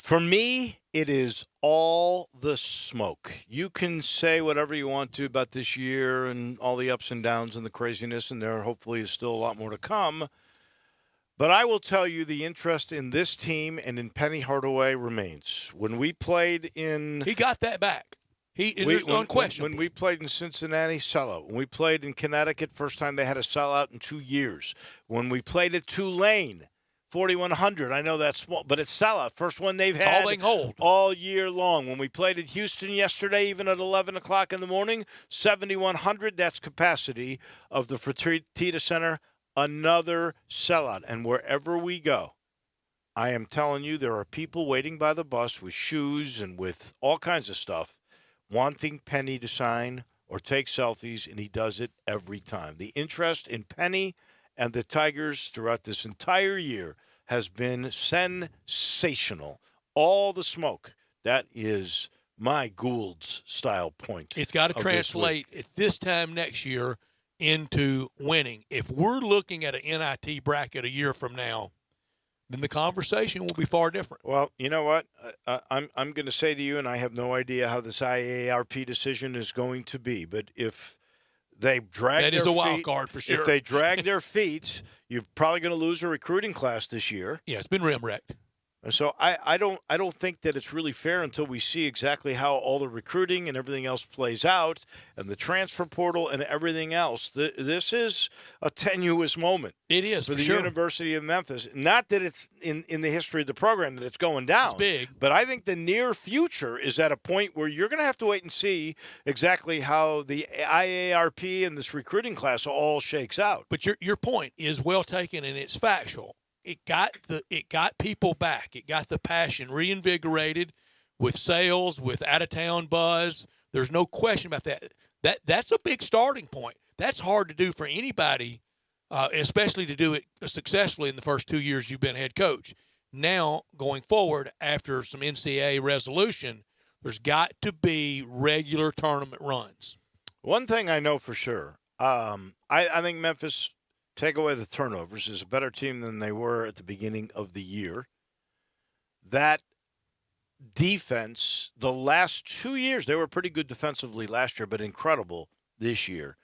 For me, it is all the smoke. You can say whatever you want to about this year and all the ups and downs and the craziness, and there hopefully is still a lot more to come. But I will tell you the interest in this team and in Penny Hardaway remains. When we played in... He got that back. It's unquestionable. When we played in Cincinnati, sellout. When we played in Connecticut, first time they had a sellout in 2 years. When we played at Tulane, 4,100. I know that's small, but it's sellout. First one they've had all they hold all year long. When we played at Houston yesterday, even at 11 o'clock in the morning, 7,100. That's capacity of the Fertitta Center. Another sellout. And wherever we go, I am telling you, there are people waiting by the bus with shoes and with all kinds of stuff, wanting Penny to sign or take selfies, and he does it every time. The interest in Penny and the Tigers throughout this entire year has been sensational. All the smoke. That is my Gould's style point. It's got to translate at this time next year into winning. If we're looking at an NIT bracket a year from now, then the conversation will be far different. Well, you know what? I'm going to say to you, and I have no idea how this IARP decision is going to be, but if they drag that their is a feet, wild card for sure. If they drag their feet, you're probably going to lose a recruiting class this year. Yeah, it's been rim wrecked. And so I don't think that it's really fair until we see exactly how all the recruiting and everything else plays out and the transfer portal and everything else. This is a tenuous moment. It is, for the sure. University of Memphis. Not that it's in the history of the program that it's going down. It's big. But I think the near future is at a point where you're going to have to wait and see exactly how the IARP and this recruiting class all shakes out. But your point is well taken, and it's factual. It got people back. It got the passion reinvigorated with sales, with out-of-town buzz. There's no question about that. That's a big starting point. That's hard to do for anybody, especially to do it successfully in the first 2 years you've been head coach. Now, going forward, after some NCAA resolution, there's got to be regular tournament runs. One thing I know for sure, I think Memphis, take away the turnovers, is a better team than they were at the beginning of the year. That defense, the last 2 years, they were pretty good defensively last year, but incredible this year.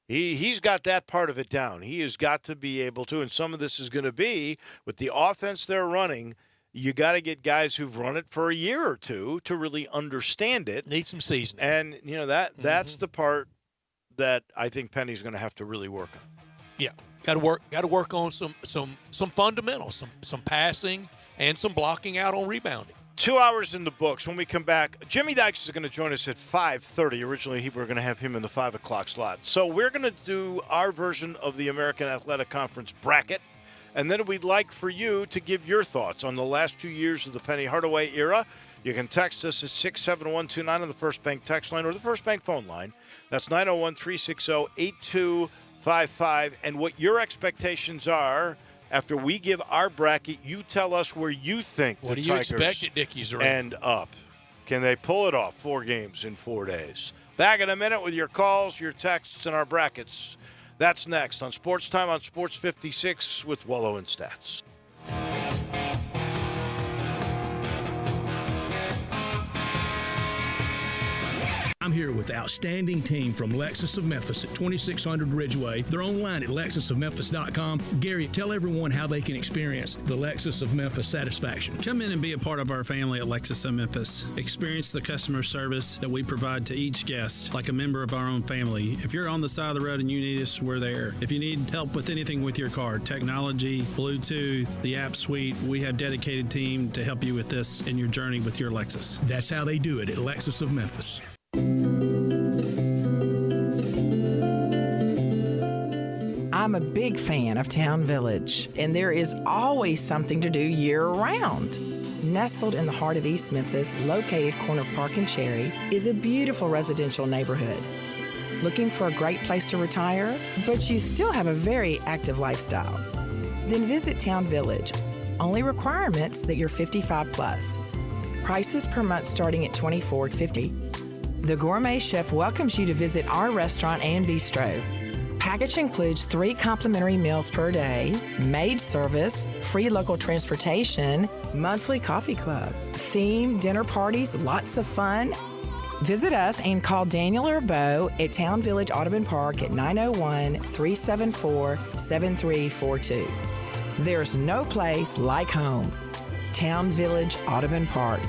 He's got that part of it down. He has got to be able to, and some of this is going to be with the offense they're running. You got to get guys who've run it for a year or two to really understand it. Need some seasoning. And, that's the part that I think Penny's going to have to really work on. Yeah. Got to work on some fundamentals, some passing, and some blocking out on rebounding. 2 hours in the books. When we come back, Jimmy Dykes is going to join us at 5:30. Originally, we were going to have him in the 5 o'clock slot. So we're going to do our version of the American Athletic Conference bracket, and then we'd like for you to give your thoughts on the last 2 years of the Penny Hardaway era. You can text us at 67129 on the First Bank text line or the First Bank phone line. That's 901-360-8255. And what your expectations are after we give our bracket, you tell us where you think what the do you Tigers expect at Dickies Arena? end up. Can they pull it off? 4 games in 4 days. Back in a minute with your calls, your texts, and our brackets. That's next on Sports Time on Sports 56 with Wolo and Stats. I'm here with outstanding team from Lexus of Memphis at 2600 Ridgeway. They're online at lexusofmemphis.com. Gary, tell everyone how they can experience the Lexus of Memphis satisfaction. Come in and be a part of our family at Lexus of Memphis. Experience the customer service that we provide to each guest like a member of our own family. If you're on the side of the road and you need us, we're there. If you need help with anything with your car, technology, Bluetooth, the app suite, we have a dedicated team to help you with this in your journey with your Lexus. That's how they do it at Lexus of Memphis. I'm a big fan of Town Village, and there is always something to do year-round. Nestled in the heart of East Memphis, located corner of Park and Cherry, is a beautiful residential neighborhood. Looking for a great place to retire, but you still have a very active lifestyle? Then visit Town Village. Only requirements that you're 55 plus. Prices per month starting at $24.50. The Gourmet Chef welcomes you to visit our restaurant and bistro. Package includes 3 complimentary meals per day, maid service, free local transportation, monthly coffee club, theme dinner parties, lots of fun. Visit us and call Daniel or Bo at Town Village Audubon Park at 901-374-7342. There's no place like home. Town Village Audubon Park.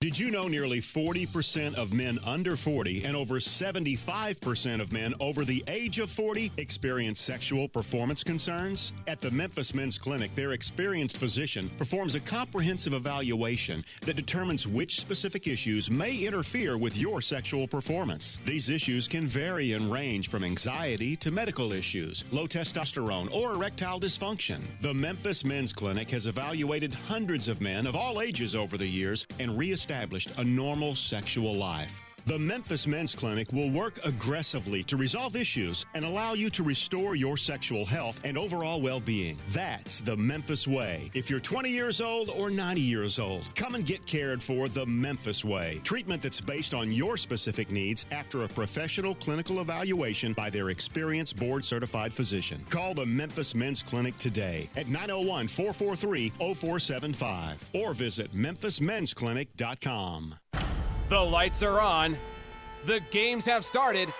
Did you know nearly 40% of men under 40 and over 75% of men over the age of 40 experience sexual performance concerns? At the Memphis Men's Clinic, their experienced physician performs a comprehensive evaluation that determines which specific issues may interfere with your sexual performance. These issues can vary and range from anxiety to medical issues, low testosterone, or erectile dysfunction. The Memphis Men's Clinic has evaluated hundreds of men of all ages over the years and reestablished a normal sexual life. The Memphis Men's Clinic will work aggressively to resolve issues and allow you to restore your sexual health and overall well-being. That's the Memphis way. If you're 20 years old or 90 years old, come and get cared for the Memphis way. Treatment that's based on your specific needs after a professional clinical evaluation by their experienced board-certified physician. Call the Memphis Men's Clinic today at 901-443-0475 or visit memphismensclinic.com. The lights are on, the games have started,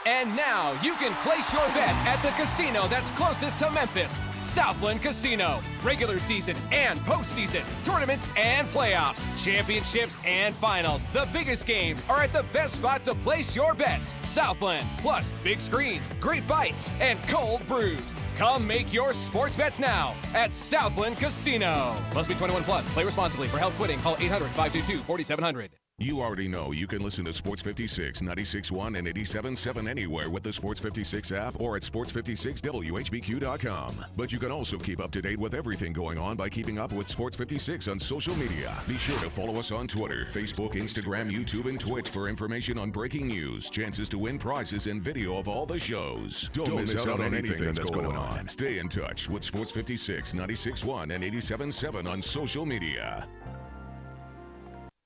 And now you can place your bets at the casino that's closest to Memphis. Southland Casino. Regular season and postseason. Tournaments and playoffs. Championships and finals. The biggest games are at the best spot to place your bets. Southland. Plus, big screens, great bites, and cold brews. Come make your sports bets now at Southland Casino. Must be 21 plus. Play responsibly. For help quitting, call 800-522-4700. You already know you can listen to Sports 56, 96.1, and 87.7 anywhere with the Sports 56 app or at sports56whbq.com. But you can also keep up to date with everything going on by keeping up with Sports 56 on social media. Be sure to follow us on Twitter, Facebook, Instagram, YouTube, and Twitch for information on breaking news, chances to win prizes, and video of all the shows. Don't miss out on anything that's going on. Stay in touch with Sports 56, 96.1, and 87.7 on social media.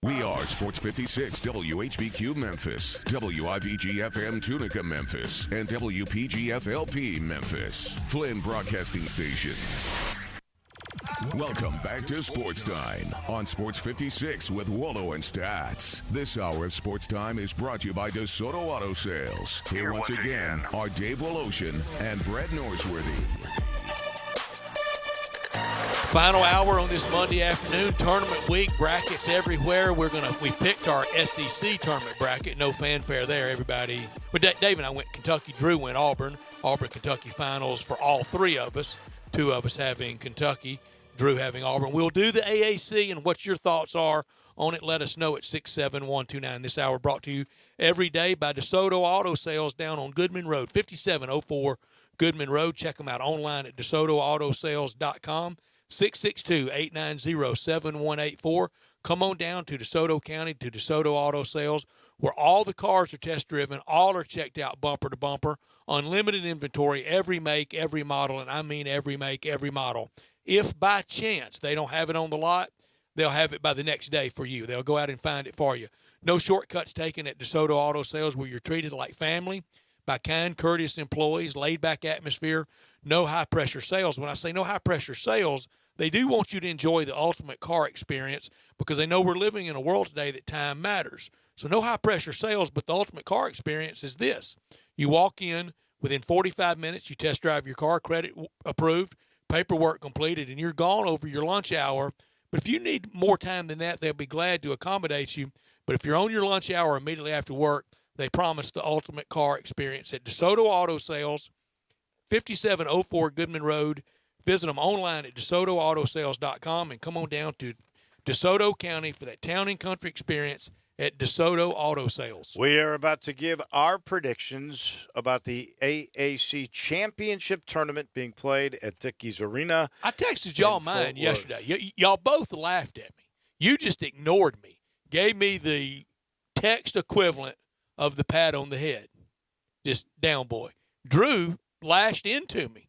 We are Sports 56, WHBQ Memphis, WIVG-FM Tunica Memphis, and WPG-FLP Memphis, Flynn Broadcasting Stations. Welcome back to Sports Time on Sports 56 with Wolo and Stats. This hour of Sports Time is brought to you by DeSoto Auto Sales. Here once again are Dave Woloshin and Brett Norsworthy. Final hour on this Monday afternoon, tournament week, brackets everywhere. We picked our SEC tournament bracket. No fanfare there, everybody. But Dave and I went Kentucky. Drew went Auburn. Kentucky finals for all three of us. Two of us having Kentucky, Drew having Auburn. We'll do the AAC, and what your thoughts are on it, let us know at 67129. This hour brought to you every day by DeSoto Auto Sales down on Goodman Road, 5704 Goodman Road. Check them out online at DeSotoAutoSales.com. 662-890-7184. Come on down to DeSoto County, to DeSoto Auto Sales, where all the cars are test-driven, all are checked out bumper to bumper, unlimited inventory, every make, every model, and I mean every make, every model. If by chance they don't have it on the lot, they'll have it by the next day for you. They'll go out and find it for you. No shortcuts taken at DeSoto Auto Sales, where you're treated like family by kind, courteous employees, laid-back atmosphere, no high-pressure sales. When I say no high-pressure sales, they do want you to enjoy the ultimate car experience because they know we're living in a world today that time matters. So no high-pressure sales, but the ultimate car experience is this. You walk in, within 45 minutes, you test drive your car, credit approved, paperwork completed, and you're gone over your lunch hour. But if you need more time than that, they'll be glad to accommodate you. But if you're on your lunch hour immediately after work, they promise the ultimate car experience at DeSoto Auto Sales, 5704 Goodman Road. Visit them online at DeSotoAutoSales.com and come on down to DeSoto County for that town and country experience at DeSoto Auto Sales. We are about to give our predictions about the AAC Championship Tournament being played at Dickies Arena. I texted y'all mine yesterday. Y'all both laughed at me. You just ignored me. Gave me the text equivalent of the pat on the head. Just down, boy. Drew lashed into me.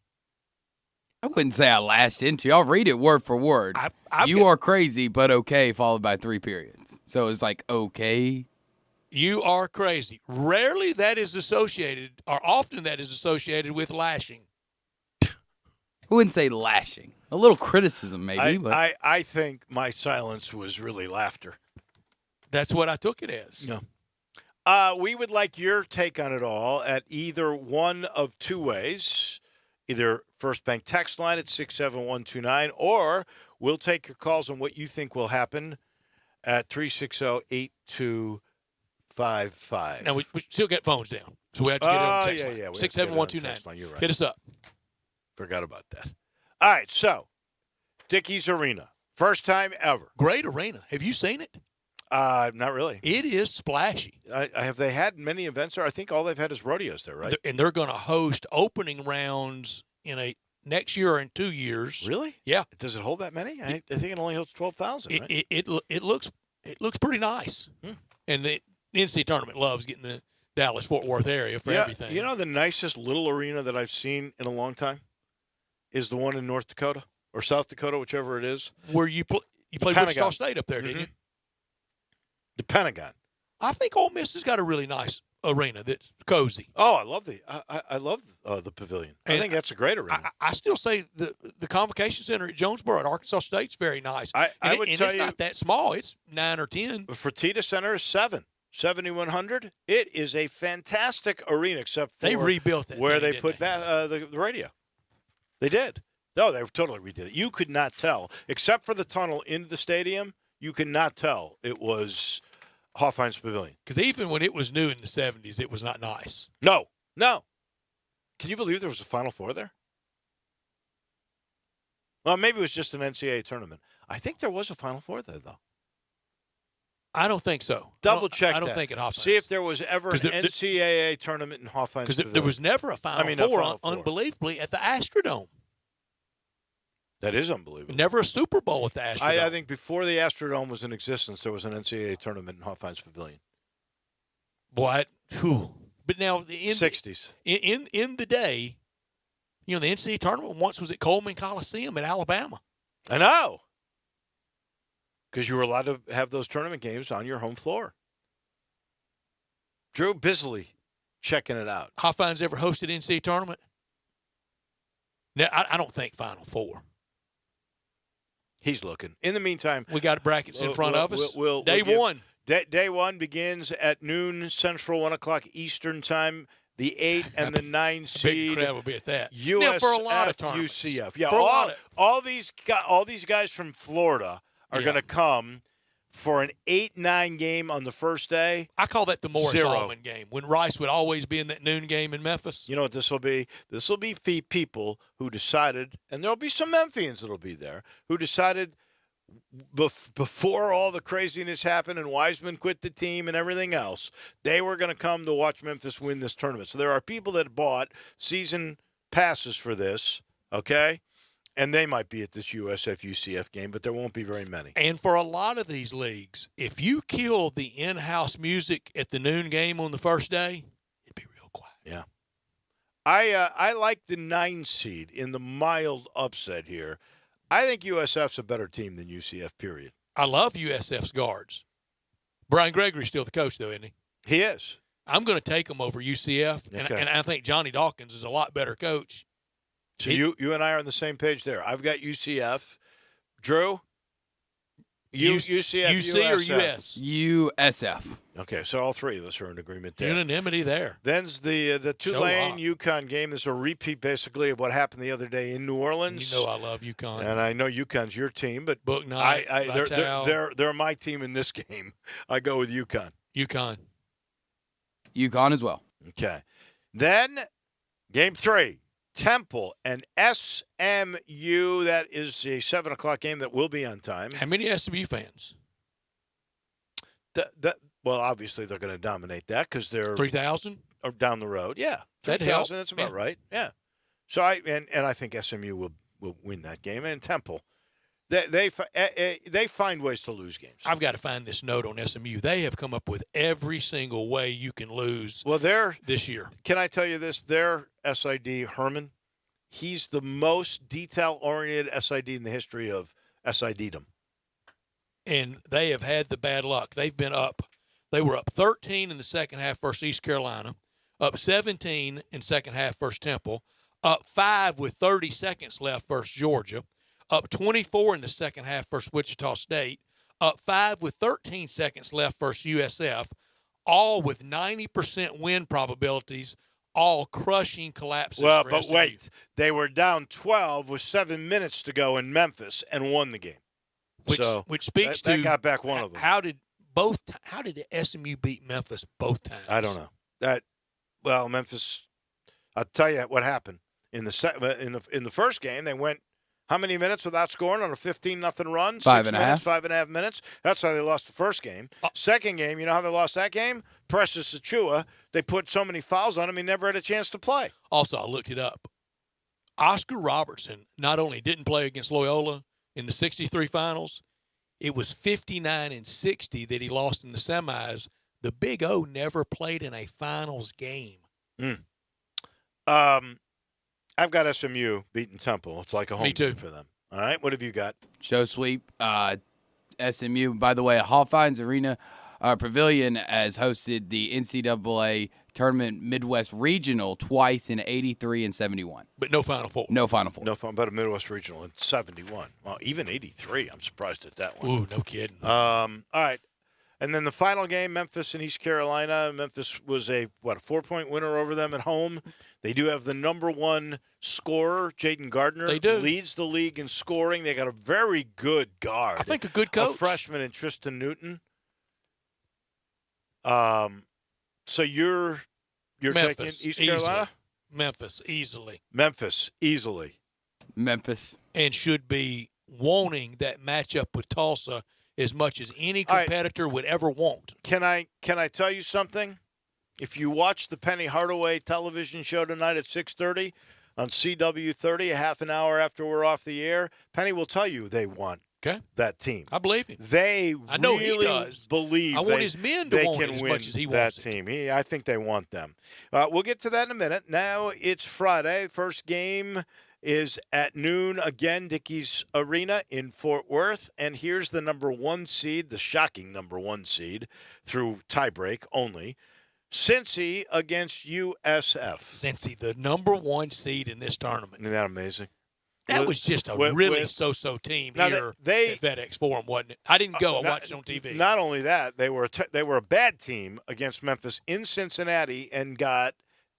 I wouldn't say I lashed into you. I'll read it word for word. You are crazy, but okay, followed by 3 periods. So it's like, okay. You are crazy. Rarely that is associated, or often that is associated with lashing. I wouldn't say lashing. A little criticism, maybe. I think my silence was really laughter. That's what I took it as. No. We would like your take on it all at either one of two ways. Either First Bank text line at 67129, or we'll take your calls on what you think will happen at 360-8255. Now, we still get phones down, so we have to get it on the text line. 67129. You're right. Hit us up. Forgot about that. All right, so Dickies Arena. First time ever. Great arena. Have you seen it? Not really. It is splashy. Have they had many events there? I think all they've had is rodeos there, right? And they're going to host opening rounds in next year or in 2 years. Really? Yeah. Does it hold that many? I think it only holds 12,000. Right? It looks pretty nice. And the NCAA tournament loves getting the Dallas-Fort Worth area for everything. You know the nicest little arena that I've seen in a long time is the one in North Dakota or South Dakota, whichever it is. Where you played Wichita State up there, didn't you? The Pentagon. I think Ole Miss has got a really nice arena that's cozy. Oh, I love the pavilion. I think that's a great arena. I still say the Convocation Center at Jonesboro at Arkansas State's very nice. I would tell it's you, not that small. It's 9 or 10. Fertitta Center is 7. 7,100. It is a fantastic arena, except for they rebuilt it where thing, they put the radio. They did. No, they totally redid it. You could not tell, except for the tunnel into the stadium. You could not tell it was Hofheinz Pavilion. Because even when it was new in the 70s, it was not nice. No. Can you believe there was a Final Four there? Well, maybe it was just an NCAA tournament. I think there was a Final Four there, though. I don't think so. Double check I don't that. think at Hofheinz. See if there was ever an NCAA tournament in Hofheinz. Because there was never a Final Four, unbelievably, at the Astrodome. That is unbelievable. Never a Super Bowl at the Astrodome. I think before the Astrodome was in existence, there was an NCAA tournament in Hofheinz Pavilion. What? But now in 60s. In the day, the NCAA tournament once was at Coleman Coliseum in Alabama. I know. Because you were allowed to have those tournament games on your home floor. Drew Bisley checking it out. Hofheinz ever hosted NCAA tournament? No, I don't think Final Four. He's looking. In the meantime, we got brackets in front of us. Day one. Day one begins at noon Central, 1 o'clock Eastern time. The 8 and the 9 seed. Big crowd will be at that. USF, for a lot of tournaments. UCF. Yeah, for all these guys from Florida are going to come for an 8-9 game on the first day. I call that the Morris 0. Allman game, when Rice would always be in that noon game in Memphis. You know what this will be? This will be people who decided, and there'll be some Memphians that'll be there, who decided before all the craziness happened and Wiseman quit the team and everything else, they were going to come to watch Memphis win this tournament. So there are people that bought season passes for this, okay? And they might be at this USF-UCF game, but there won't be very many. And for a lot of these leagues, if you kill the in-house music at the noon game on the first day, it'd be real quiet. Yeah. I like the 9 seed in the mild upset here. I think USF's a better team than UCF, period. I love USF's guards. Brian Gregory's still the coach, though, isn't he? He is. I'm going to take him over UCF, Okay. and I think Johnny Dawkins is a lot better coach. So you and I are on the same page there. I've got UCF. Drew? UCF, UC or US? USF. Okay, so all three of us are in agreement there. Unanimity there. Then's the Tulane UConn game. This is a repeat, basically, of what happened the other day in New Orleans. You know I love UConn. And I know UConn's your team, but Book Night, they're my team in this game. I go with UConn. UConn as well. Okay. Then, game 3. Temple and SMU. That is a 7 o'clock game that will be on time. How many SMU fans? Well, obviously they're going to dominate that because they're 3,000 down the road. Yeah, 3,000. That's about right. Yeah. So I think SMU will win that game, and Temple. They find ways to lose games. I've got to find this note on SMU. They have come up with every single way you can lose. Well, this year. Can I tell you this? Their SID, Herman, he's the most detail-oriented SID in the history of SID-dom. And they have had the bad luck. They've been up. They were up 13 in the second half versus East Carolina, up 17 in second half versus Temple, up 5 with 30 seconds left versus Georgia, up 24 in the second half versus Wichita State, up 5 with 13 seconds left versus USF, all with 90% win probabilities, all crushing collapses. Well, for but SMU. wait. They were down 12 with 7 minutes to go in Memphis and won the game. Which speaks that to got back one of them. How did SMU beat Memphis both times? I don't know. Memphis. I'll tell you what happened in the first game. They went how many minutes without scoring on a 15-0 run? 5.5 minutes. That's how they lost the first game. Second game, you know how they lost that game? Precious Achua. They put so many fouls on him, he never had a chance to play. Also, I looked it up. Oscar Robertson not only didn't play against Loyola in the 63 finals, it was 59-60 that he lost in the semis. The Big O never played in a finals game. I've got SMU beating Temple. It's like a home game for them. All right, what have you got? Show sweep. SMU, by the way, Hofheinz Arena Pavilion has hosted the NCAA Tournament Midwest Regional twice in 83 and 71. But no Final Four. No Final Four. No Final, but a Midwest Regional in 71. Well, even 83, I'm surprised at that one. Ooh, no kidding. All right. And then the final game, Memphis and East Carolina. Memphis was a 4-point winner over them at home. They do have the number one scorer, Jaden Gardner. They do. Leads the league in scoring. They got a very good guard. I think a good coach. A freshman in Tristan Newton. So you're Memphis, taking East easily. Carolina? Memphis, easily. Memphis, easily. Memphis. And should be wanting that matchup with Tulsa as much as any competitor would ever want. Can I tell you something? If you watch the Penny Hardaway television show tonight at 6:30 on CW30, a half an hour after we're off the air, Penny will tell you they want that team. I believe him. I know he does. Believe I want his men to they want can it as win much as he that wants it. team. I think they want them. We'll get to that in a minute. Now it's Friday. First game is at noon again, Dickies Arena in Fort Worth. And here's the number one seed, the shocking number one seed, through tiebreak only. Cincy against USF. Cincy, the number one seed in this tournament. Isn't that amazing? That was just a really so-so team here at FedEx Forum, wasn't it? I didn't go. I watched it on TV. Not only that, they were a bad team against Memphis in Cincinnati and got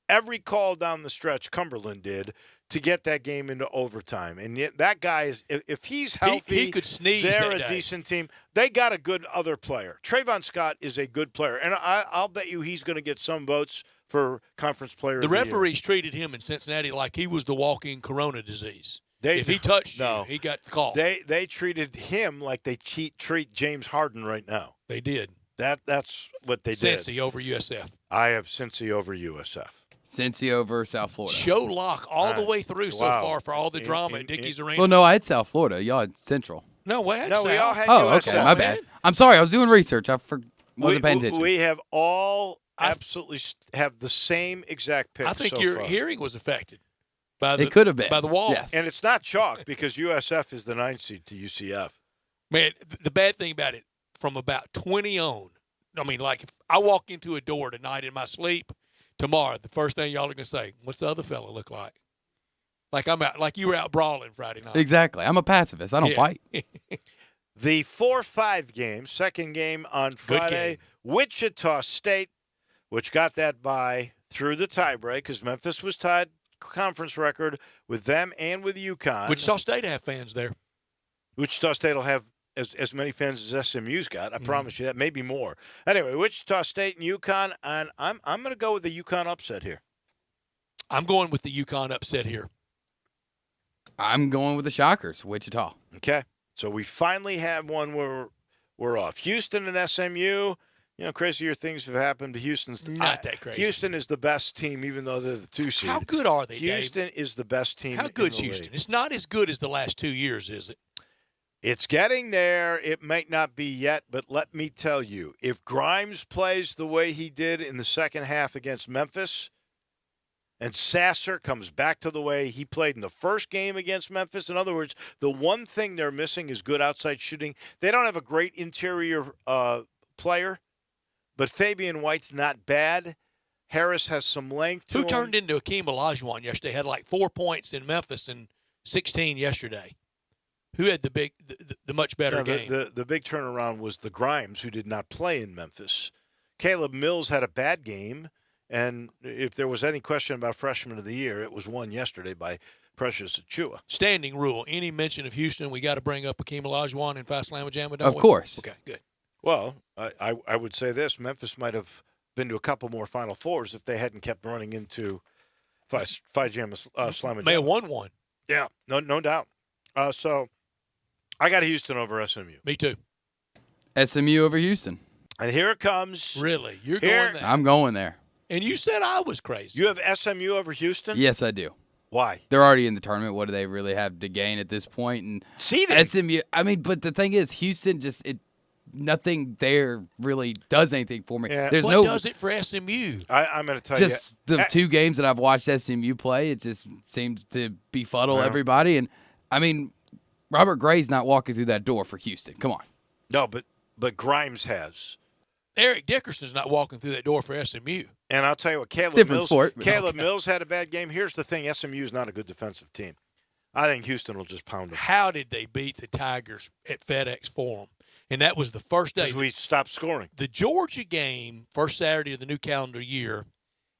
every call down the stretch, Cumberland did, to get that game into overtime. And yet that guy is, if he's healthy, he could sneeze. They're that a day. decent team. They got a good other player. Trayvon Scott is a good player, and I'll bet you he's going to get some votes for Conference Player The of the Year. referees treated him in Cincinnati like he was the walking corona disease. If he touched you, he got the call. They treated him like they treat James Harden right now. They did. That's what they did. Cincy over USF. I have Cincy over USF. Cincy over South Florida. Show lock all the way through so far for all the drama at Dickies Arena. Well, no, I had South Florida. Y'all had Central. No, we had we all had Oh, USF. okay. My bad. I'm sorry. I was doing research. I wasn't paying attention. We have all absolutely have the same exact pick. I think so your far. hearing was affected by It could have been. by the wall. Yes. And it's not chalk because USF is the 9th seed to UCF. Man, the bad thing about it, from about 20 on, I mean, like if I walk into a door tonight in my sleep, tomorrow, the first thing y'all are going to say, what's the other fella look like? Like I'm out, like you were out brawling Friday night. Exactly. I'm a pacifist. I don't fight. The 4-5 game, second game on Friday, Wichita State, which got that bye through the tiebreak because Memphis was tied conference record with them and with UConn. Wichita State have fans there. Wichita State will have as many fans as SMU's got. I promise you that, maybe more. Anyway, Wichita State and UConn, and I'm going to go with the UConn upset here. I'm going with the UConn upset here. I'm going with the Shockers, Wichita. Okay, so we finally have one where we're off. Houston and SMU. You know, crazier things have happened to Houston's. Not that crazy. Houston is the best team, even though they're the 2 seed. How good are they, Houston is the best team. How good's in the Houston? league. It's not as good as the last 2 years, is it? It's getting there. It might not be yet, but let me tell you, if Grimes plays the way he did in the second half against Memphis, and Sasser comes back to the way he played in the first game against Memphis, in other words, the one thing they're missing is good outside shooting. They don't have a great interior player, but Fabian White's not bad. Harris has some length to Who him. turned into Akeem Olajuwon yesterday? Had like 4 points in Memphis and 16 yesterday. Who had the much better game? The big turnaround was the Grimes, who did not play in Memphis. Caleb Mills had a bad game, and if there was any question about Freshman of the Year, it was won yesterday by Precious Achua. Standing rule: any mention of Houston, we got to bring up Akeem Olajuwon and Fast Lamajama, don't we? Of course. Okay, good. Well, I would say this: Memphis might have been to a couple more Final Fours if they hadn't kept running into Slamajama. May have won one. Yeah, no doubt. So I got Houston over SMU. Me too. SMU over Houston. And here it comes. Really? You're going there? I'm going there. And you said I was crazy. You have SMU over Houston? Yes, I do. Why? They're already in the tournament. What do they really have to gain at this point? And SMU. I mean, but the thing is, Houston nothing there really does anything for me. Yeah. There's What does it for SMU? I'm going to tell you. Just the 2 games that I've watched SMU play, it just seems to befuddle everybody. And I mean, Robert Gray's not walking through that door for Houston. Come on. No, but Grimes has. Eric Dickerson's not walking through that door for SMU. And I'll tell you what, Caleb Different Mills. sport. Caleb Mills had a bad game. Here's the thing: SMU is not a good defensive team. I think Houston will just pound them. How did they beat the Tigers at FedEx Forum And that was the first day. Because we stopped scoring. The Georgia game, first Saturday of the new calendar year,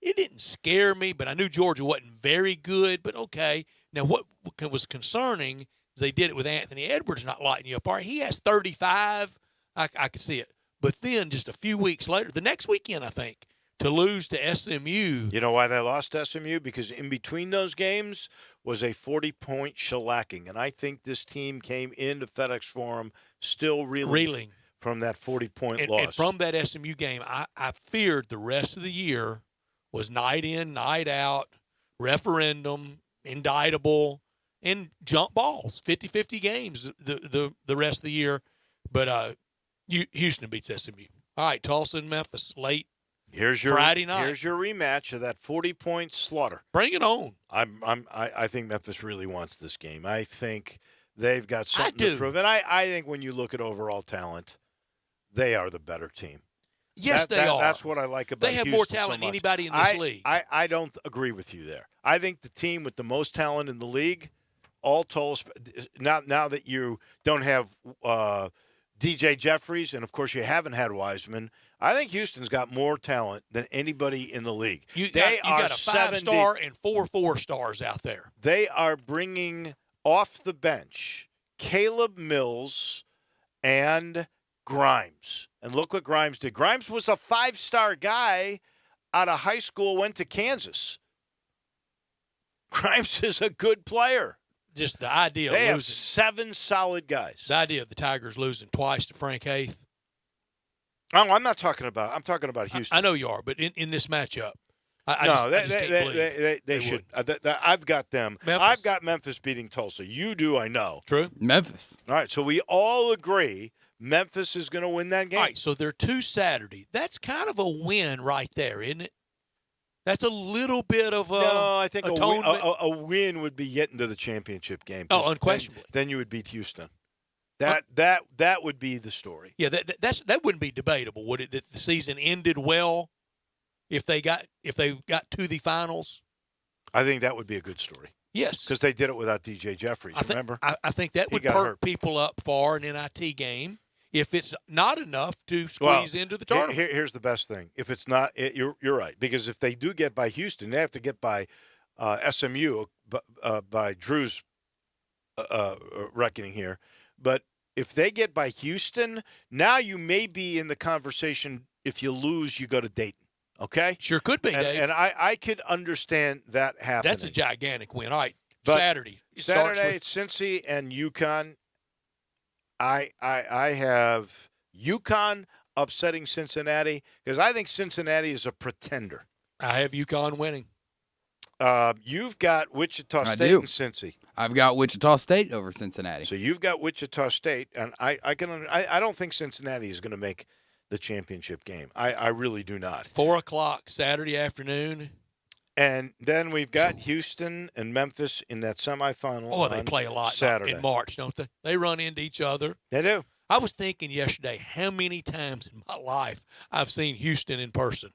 it didn't scare me, but I knew Georgia wasn't very good, but okay. Now, what was concerning is they did it with Anthony Edwards not lighting you apart. He has 35. I could see it. But then just a few weeks later, the next weekend, I think, to lose to SMU. You know why they lost to SMU? Because in between those games was a 40-point shellacking. And I think this team came into FedEx Forum still reeling from that 40-point loss. And from that SMU game, I feared the rest of the year was night in, night out, referendum, indictable, and jump balls, 50-50 games the rest of the year. But Houston beats SMU. All right, Tulsa and Memphis late Friday night. Here's your rematch of that 40-point slaughter. Bring it on. I think Memphis really wants this game. I think they've got something to prove. And I think when you look at overall talent, they are the better team. Yes, they are. That's what I like about They have Houston more talent than anybody in this league. I don't agree with you there. I think the team with the most talent in the league, all told, now that you don't have DJ Jeffries, and, of course, you haven't had Wiseman, I think Houston's got more talent than anybody in the league. You got a 5-star and 4 4-stars out there. They are bringing off the bench Caleb Mills and Grimes. And look what Grimes did. Grimes was a 5-star guy out of high school, went to Kansas. Grimes is a good player. Just the idea they of losing. Have 7 solid guys. The idea of the Tigers losing twice to Frank Haith. Oh, I'm talking about Houston. I know you are, but in this matchup, I they should. I've got them. Memphis. I've got Memphis beating Tulsa. You do, I know. True. Memphis. All right, so we all agree Memphis is going to win that game. All right, so they're 2 Saturday. That's kind of a win right there, isn't it? That's a little bit of a no. I think a win would be getting to the championship game. Oh, unquestionably. Then you would beat Houston. That would be the story. Yeah, that wouldn't be debatable, would it? That the season ended well if they got to the finals. I think that would be a good story. Yes, because they did it without DJ Jeffries. Remember? I think that would perk people up for an NIT game. If it's not enough to squeeze into the tournament. Here's the best thing. If it's not, you're right. Because if they do get by Houston, they have to get by SMU by Drew's reckoning here. But if they get by Houston, now you may be in the conversation. If you lose, you go to Dayton. Okay? Sure could be, Dave. And I could understand that happening. That's a gigantic win. All right, but Saturday, Cincy and UConn. I have UConn upsetting Cincinnati because I think Cincinnati is a pretender. I have UConn winning. You've got Wichita State and Cincy. I've got Wichita State over Cincinnati. So you've got Wichita State, and I don't think Cincinnati is going to make the championship game. I really do not. 4:00 Saturday afternoon. And then we've got Houston and Memphis in that semifinal. Oh, they play a lot Saturday. in March, don't they? They run into each other. They do. I was thinking yesterday how many times in my life I've seen Houston in person.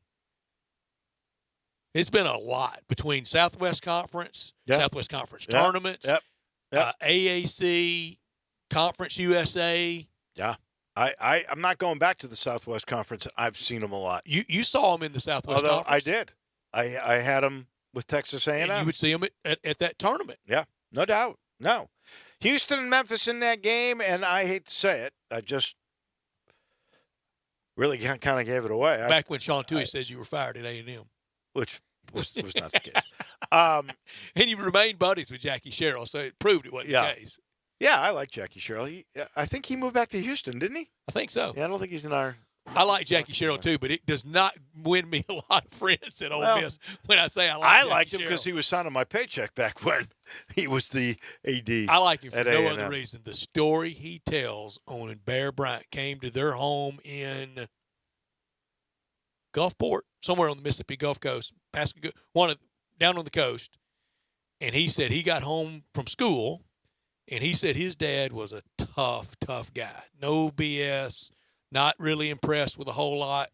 It's been a lot between Southwest Conference tournaments, AAC, Conference USA. Yeah. I'm not going back to the Southwest Conference. I've seen them a lot. You saw them in the Southwest Conference. I did. I had them with Texas A&M. And you would see them at that tournament. Yeah, no doubt. No. Houston and Memphis in that game, and I hate to say it, I just really kind of gave it away. Back when Sean Toohey says you were fired at A&M. Which was not the case. And you remained buddies with Jackie Sherrill, so it proved it wasn't the case. Yeah, I like Jackie Sherrill. I think he moved back to Houston, didn't he? I think so. Yeah, I don't think he's in our... I like Jackie Sherrill too, but it does not win me a lot of friends at Ole Miss when I say I liked him because he was signing my paycheck back when he was the AD. I like him for no A&M. other reason. The story he tells on when Bear Bryant came to their home in Gulfport, somewhere on the Mississippi Gulf Coast, down on the coast, and he said he got home from school, and he said his dad was a tough guy, no BS. Not really impressed with a whole lot.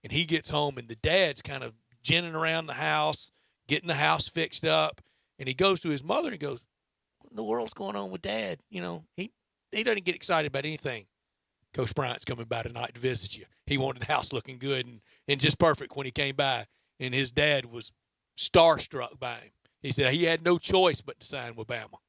And he gets home, and the dad's kind of ginning around the house, getting the house fixed up. And he goes to his mother and goes, what in the world's going on with Dad? You know, he doesn't get excited about anything. Coach Bryant's coming by tonight to visit you. He wanted the house looking good and just perfect when he came by. And his dad was starstruck by him. He said he had no choice but to sign with Bama.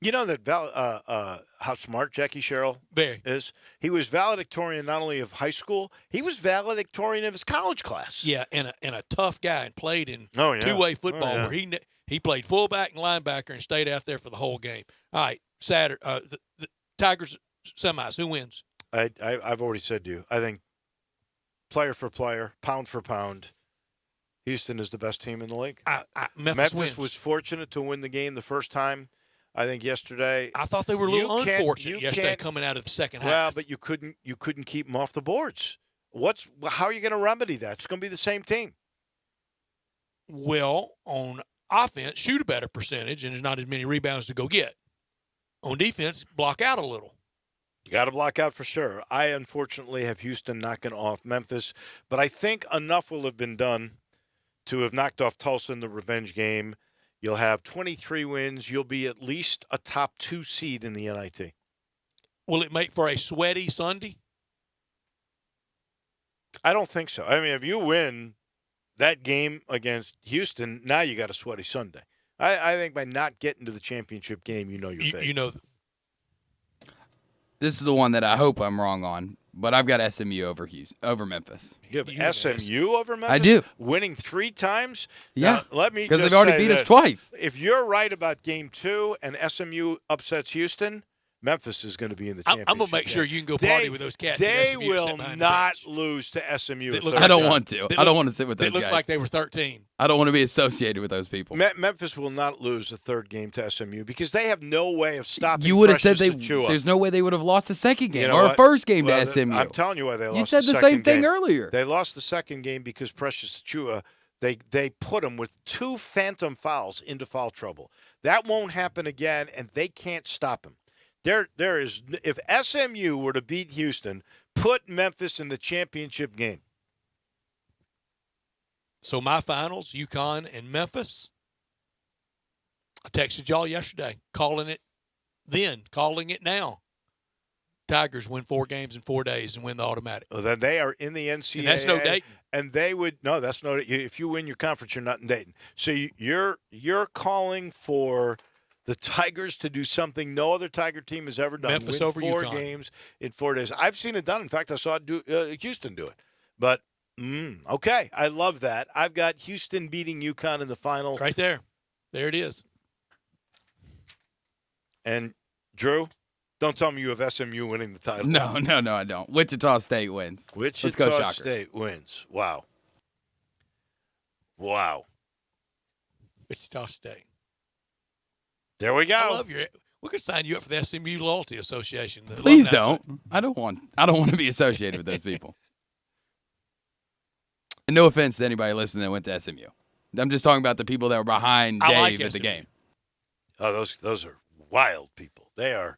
You know that how smart Jackie Sherrill is? He was valedictorian not only of high school, he was valedictorian of his college class. Yeah, and a tough guy and played in Oh, yeah. two-way football Oh, yeah. where he played fullback and linebacker and stayed out there for the whole game. All right, Saturday, the Tigers semis. Who wins? I've already said to you, I think player for player, pound for pound, Houston is the best team in the league. Memphis wins. was fortunate to win the game the first time. I think yesterday. I thought they were a little unfortunate yesterday coming out of the second half. Well, but you couldn't keep them off the boards. How are you going to remedy that? It's going to be the same team. Well, on offense, shoot a better percentage, and there's not as many rebounds to go get. On defense, block out a little. You got to block out for sure. I unfortunately have Houston knocking off Memphis, but I think enough will have been done to have knocked off Tulsa in the revenge game. You'll have 23 wins. You'll be at least a top 2 seed in the NIT. Will it make for a sweaty Sunday? I don't think so. I mean, if you win that game against Houston, now you got a sweaty Sunday. I think by not getting to the championship game, you know you're fake. You know. This is the one that I hope I'm wrong on, but I've got SMU over Memphis. You have SMU over Memphis? I do. Winning 3 times? Yeah. Let me because just they've already say beat this. us twice. If you're right about game 2 and SMU upsets Houston, Memphis is going to be in the championship. I'm going to make sure you can go party with those cats. They will not lose to SMU. I don't want to. I don't want to sit with those guys. They look like they were 13. I don't want to be associated with those people. Memphis will not lose a third game to SMU because they have no way of stopping. You would have said Precious Achiuwa. there's no way they would have lost the second game You know or a what? first game Well, to SMU. I'm telling you why they lost. You said the second same thing game. earlier. They lost the second game because Precious Achiuwa, they put him with 2 phantom fouls into foul trouble. That won't happen again, and they can't stop him. There is, if SMU were to beat Houston, put Memphis in the championship game. So my finals, UConn and Memphis. I texted y'all yesterday, calling it then, calling it now. Tigers win 4 games in 4 days and win the automatic. Well, then they are in the NCAA. And that's no Dayton. And they would that's no. If you win your conference, you're not in Dayton. So you're calling for the Tigers to do something no other Tiger team has ever done. Memphis win over 4 UConn. games in 4 days. I've seen it done. In fact, I saw Houston do it. But okay, I love that. I've got Houston beating UConn in the final. Right there. There it is. And Drew, don't tell me you have SMU winning the title. No, I don't. Wichita State wins. Let's go Wichita Shockers. State wins. Wow. Wichita State. There we go. I love your. We could sign you up for the SMU Loyalty Association. the Please alumni don't. I don't want to be associated with those people. And no offense to anybody listening that went to SMU. I'm just talking about the people that were behind Dave at the game. Oh, those are wild people. Those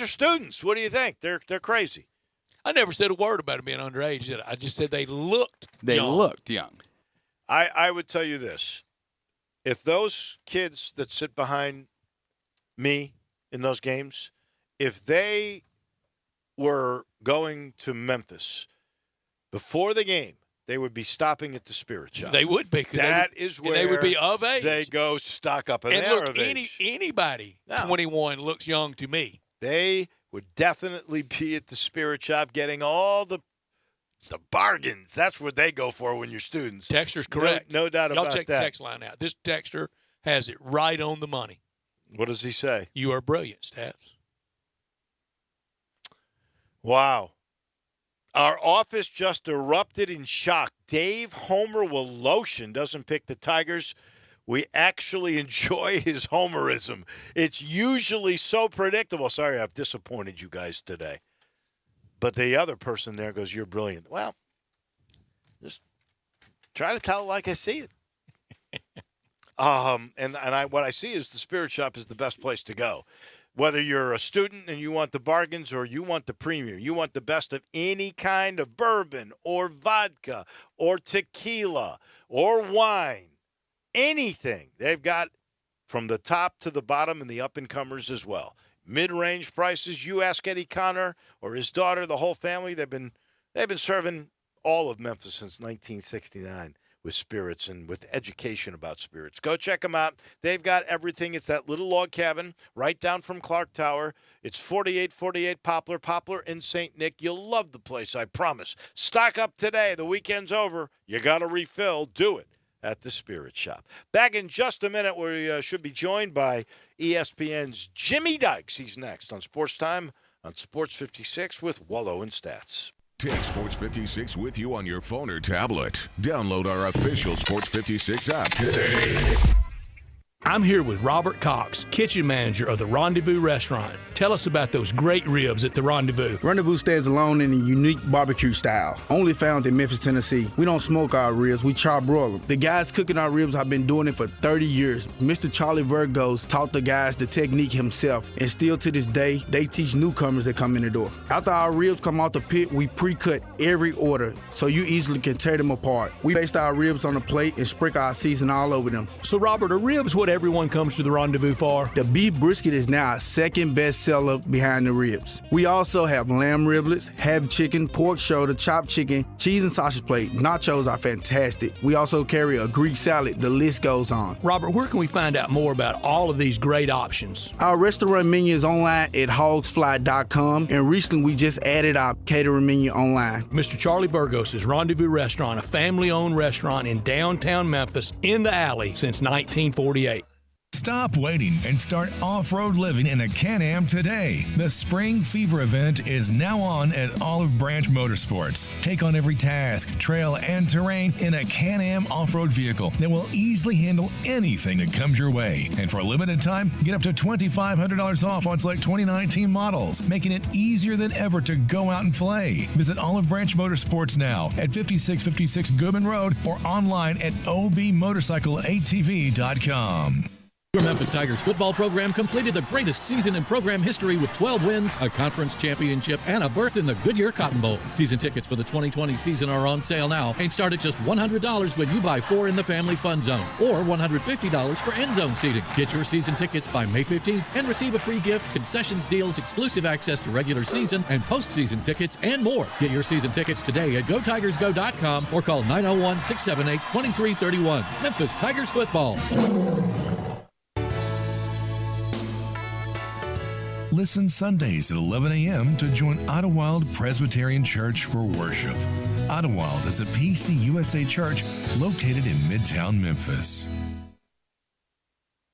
are students. What do you think? They're crazy. I never said a word about them being underage, did I? I just said they looked young. Looked young. I would tell you this. If those kids that sit behind me in those games, if they were going to Memphis before the game, they would be stopping at the Spirit Shop. They would be. That is where they would be of age. They go stock up. And look, of age. anybody 21 looks young to me. They would definitely be at the Spirit Shop getting all the bargains. That's what they go for when you're students. Texter's correct. No doubt Y'all about check that. the text line out. This texter has it right on the money. What does he say? You are brilliant, Stats. Wow. Our office just erupted in shock. Dave Homer Wolotion doesn't pick the Tigers. We actually enjoy his homerism. It's usually so predictable. Sorry, I've disappointed you guys today. But the other person there goes, you're brilliant. Well, just try to tell it like I see it. What I see is the Spirit Shop is the best place to go. Whether you're a student and you want the bargains or you want the premium, you want the best of any kind of bourbon or vodka or tequila or wine, anything. They've got from the top to the bottom and the up-and-comers as well. mid-range prices. You ask Eddie Connor or his daughter, the whole family, they've been serving all of Memphis since 1969 with spirits and with education about spirits. Go check them out. They've got everything. It's that little log cabin right down from Clark Tower. It's 4848 Poplar in St. Nick. You'll love the place, I promise. Stock up today. The weekend's over. You got to refill. Do it at the Spirit Shop. Back in just a minute, we should be joined by ESPN's Jimmy Dykes. He's next on Sports Time on Sports 56 with Wolo and Stats. Take Sports 56 with you on your phone or tablet. Download our official Sports 56 app today. I'm here with Robert Cox, kitchen manager of the Rendezvous Restaurant. Tell us about those great ribs at the Rendezvous. Rendezvous stands alone in a unique barbecue style, only found in Memphis, Tennessee. We don't smoke our ribs, we char broil them. The guys cooking our ribs have been doing it for 30 years. Mr. Charlie Virgos taught the guys the technique himself, and still to this day, they teach newcomers that come in the door. After our ribs come out the pit, we pre-cut every order, so you easily can tear them apart. We baste our ribs on the plate and sprinkle our seasoning all over them. So Robert, are ribs what everyone comes to the Rendezvous for? The beef brisket is now our second best seller behind the ribs. We also have lamb riblets, half chicken, pork shoulder, chopped chicken, cheese and sausage plate. Nachos are fantastic. We also carry a Greek salad. The list goes on. Robert, where can we find out more about all of these great options? Our restaurant menu is online at hogsfly.com, and recently we just added our catering menu online. Mr. Charlie Virgos' Rendezvous Restaurant, a family-owned restaurant in downtown Memphis in the alley since 1948. Stop waiting and start off-road living in a Can-Am today. The Spring Fever event is now on at Olive Branch Motorsports. Take on every task, trail, and terrain in a Can-Am off-road vehicle that will easily handle anything that comes your way. And for a limited time, get up to $2,500 off on select 2019 models, making it easier than ever to go out and play. Visit Olive Branch Motorsports now at 5656 Goodman Road or online at obmotorcycleatv.com. Your Memphis Tigers football program completed the greatest season in program history with 12 wins, a conference championship, and a berth in the Goodyear Cotton Bowl. Season tickets for the 2020 season are on sale now and start at just $100 when you buy 4 in the family fun zone or $150 for end zone seating. Get your season tickets by May 15th and receive a free gift, concessions deals, exclusive access to regular season and postseason tickets, and more. Get your season tickets today at GoTigersGo.com or call 901-678-2331. Memphis Tigers football. Listen Sundays at 11 a.m. to join Idlewild Presbyterian Church for worship. Idlewild is a PCUSA church located in Midtown Memphis.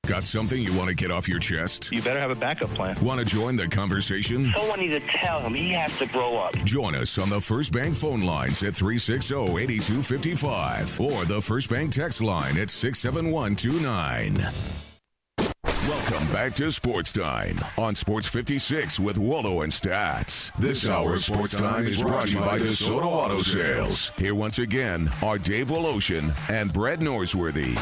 Got something you want to get off your chest? You better have a backup plan. Want to join the conversation? Someone needs to tell him he has to grow up. Join us on the First Bank phone lines at 360-8255 or the First Bank text line at 67129. Welcome back to Sports Time on Sports 56 with Wolo and Stats. This hour of Sports Time is brought to you by DeSoto Auto Sales. Here once again are Dave Woloshin and Brett Norsworthy.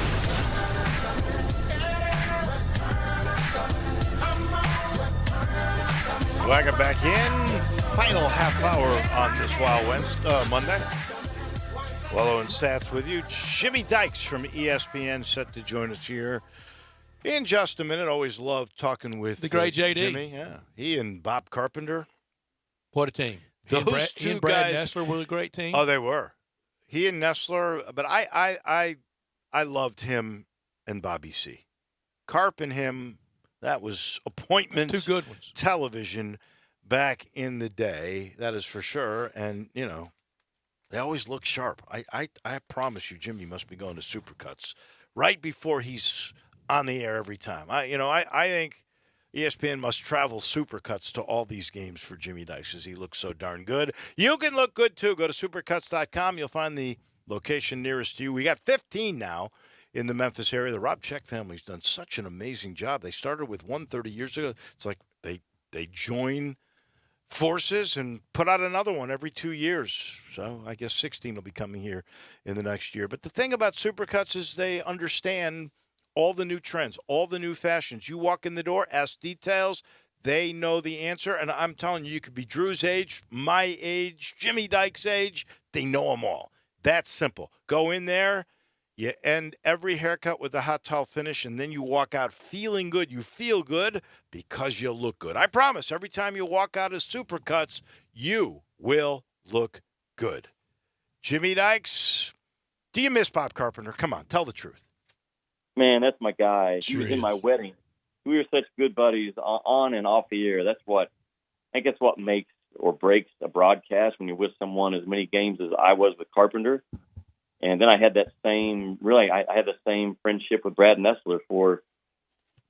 Welcome back in. Final half hour on this Wild Wednesday, Monday. Wolo and Stats with you. Jimmy Dykes from ESPN set to join us here in just a minute. Always love talking with the great JD. Jimmy. Yeah, he and Bob Carpenter. What a team! Those he and Brad Nessler were a great team. Oh, they were. He and Nessler, but I loved him and Bobby C. Carp and him. That was appointment. 2 good ones. Television back in the day. That is for sure. And you know, they always look sharp. I promise you, Jimmy must be going to Supercuts right before he's on the air every time. I think ESPN must travel Supercuts to all these games for Jimmy Dykes because he looks so darn good. You can look good too. Go to supercuts.com. You'll find the location nearest you. We got 15 now in the Memphis area. The Rob Check family's done such an amazing job. They started with 130 years ago. It's like they join forces and put out another one every 2 years. So I guess 16 will be coming here in the next year. But the thing about Supercuts is they understand all the new trends, all the new fashions. You walk in the door, ask details, they know the answer. And I'm telling you, you could be Drew's age, my age, Jimmy Dykes' age. They know them all. That's simple. Go in there. You end every haircut with a hot towel finish, and then you walk out feeling good. You feel good because you look good. I promise, every time you walk out of Supercuts, you will look good. Jimmy Dykes, do you miss Bob Carpenter? Come on, tell the truth. Man, that's my guy. He Sure was in my is. wedding. We were such good buddies on and off the air. I think that's what makes or breaks a broadcast when you're with someone as many games as I was with Carpenter. And then I had that same, I had the same friendship with Brad Nessler for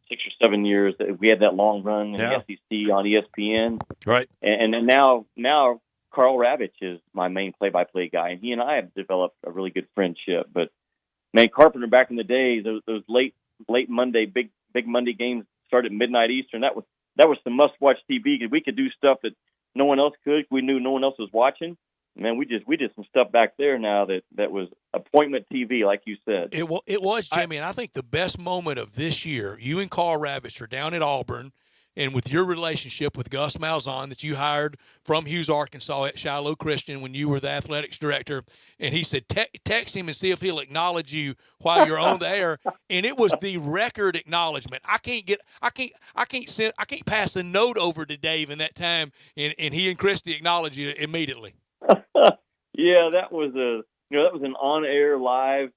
6 or 7 years. We had that long run in the SEC on ESPN. Right. And then now Carl Ravitch is my main play-by-play guy, and he and I have developed a really good friendship. But man, Carpenter back in the day, those late Monday, big Monday games started at midnight Eastern. That was some must-watch TV because we could do stuff that no one else could. We knew no one else was watching. Man, we did some stuff back there now that was appointment TV, like you said. It was, Jimmy, and I think the best moment of this year, you and Carl Ravitch are down at Auburn, and with your relationship with Gus Malzahn that you hired from Hughes, Arkansas at Shiloh Christian when you were the athletics director, and he said, text him and see if he'll acknowledge you while you're on the air, and it was the record acknowledgement. I can't pass a note over to Dave in that time, and he and Christy acknowledge you immediately. Yeah, that was an on-air live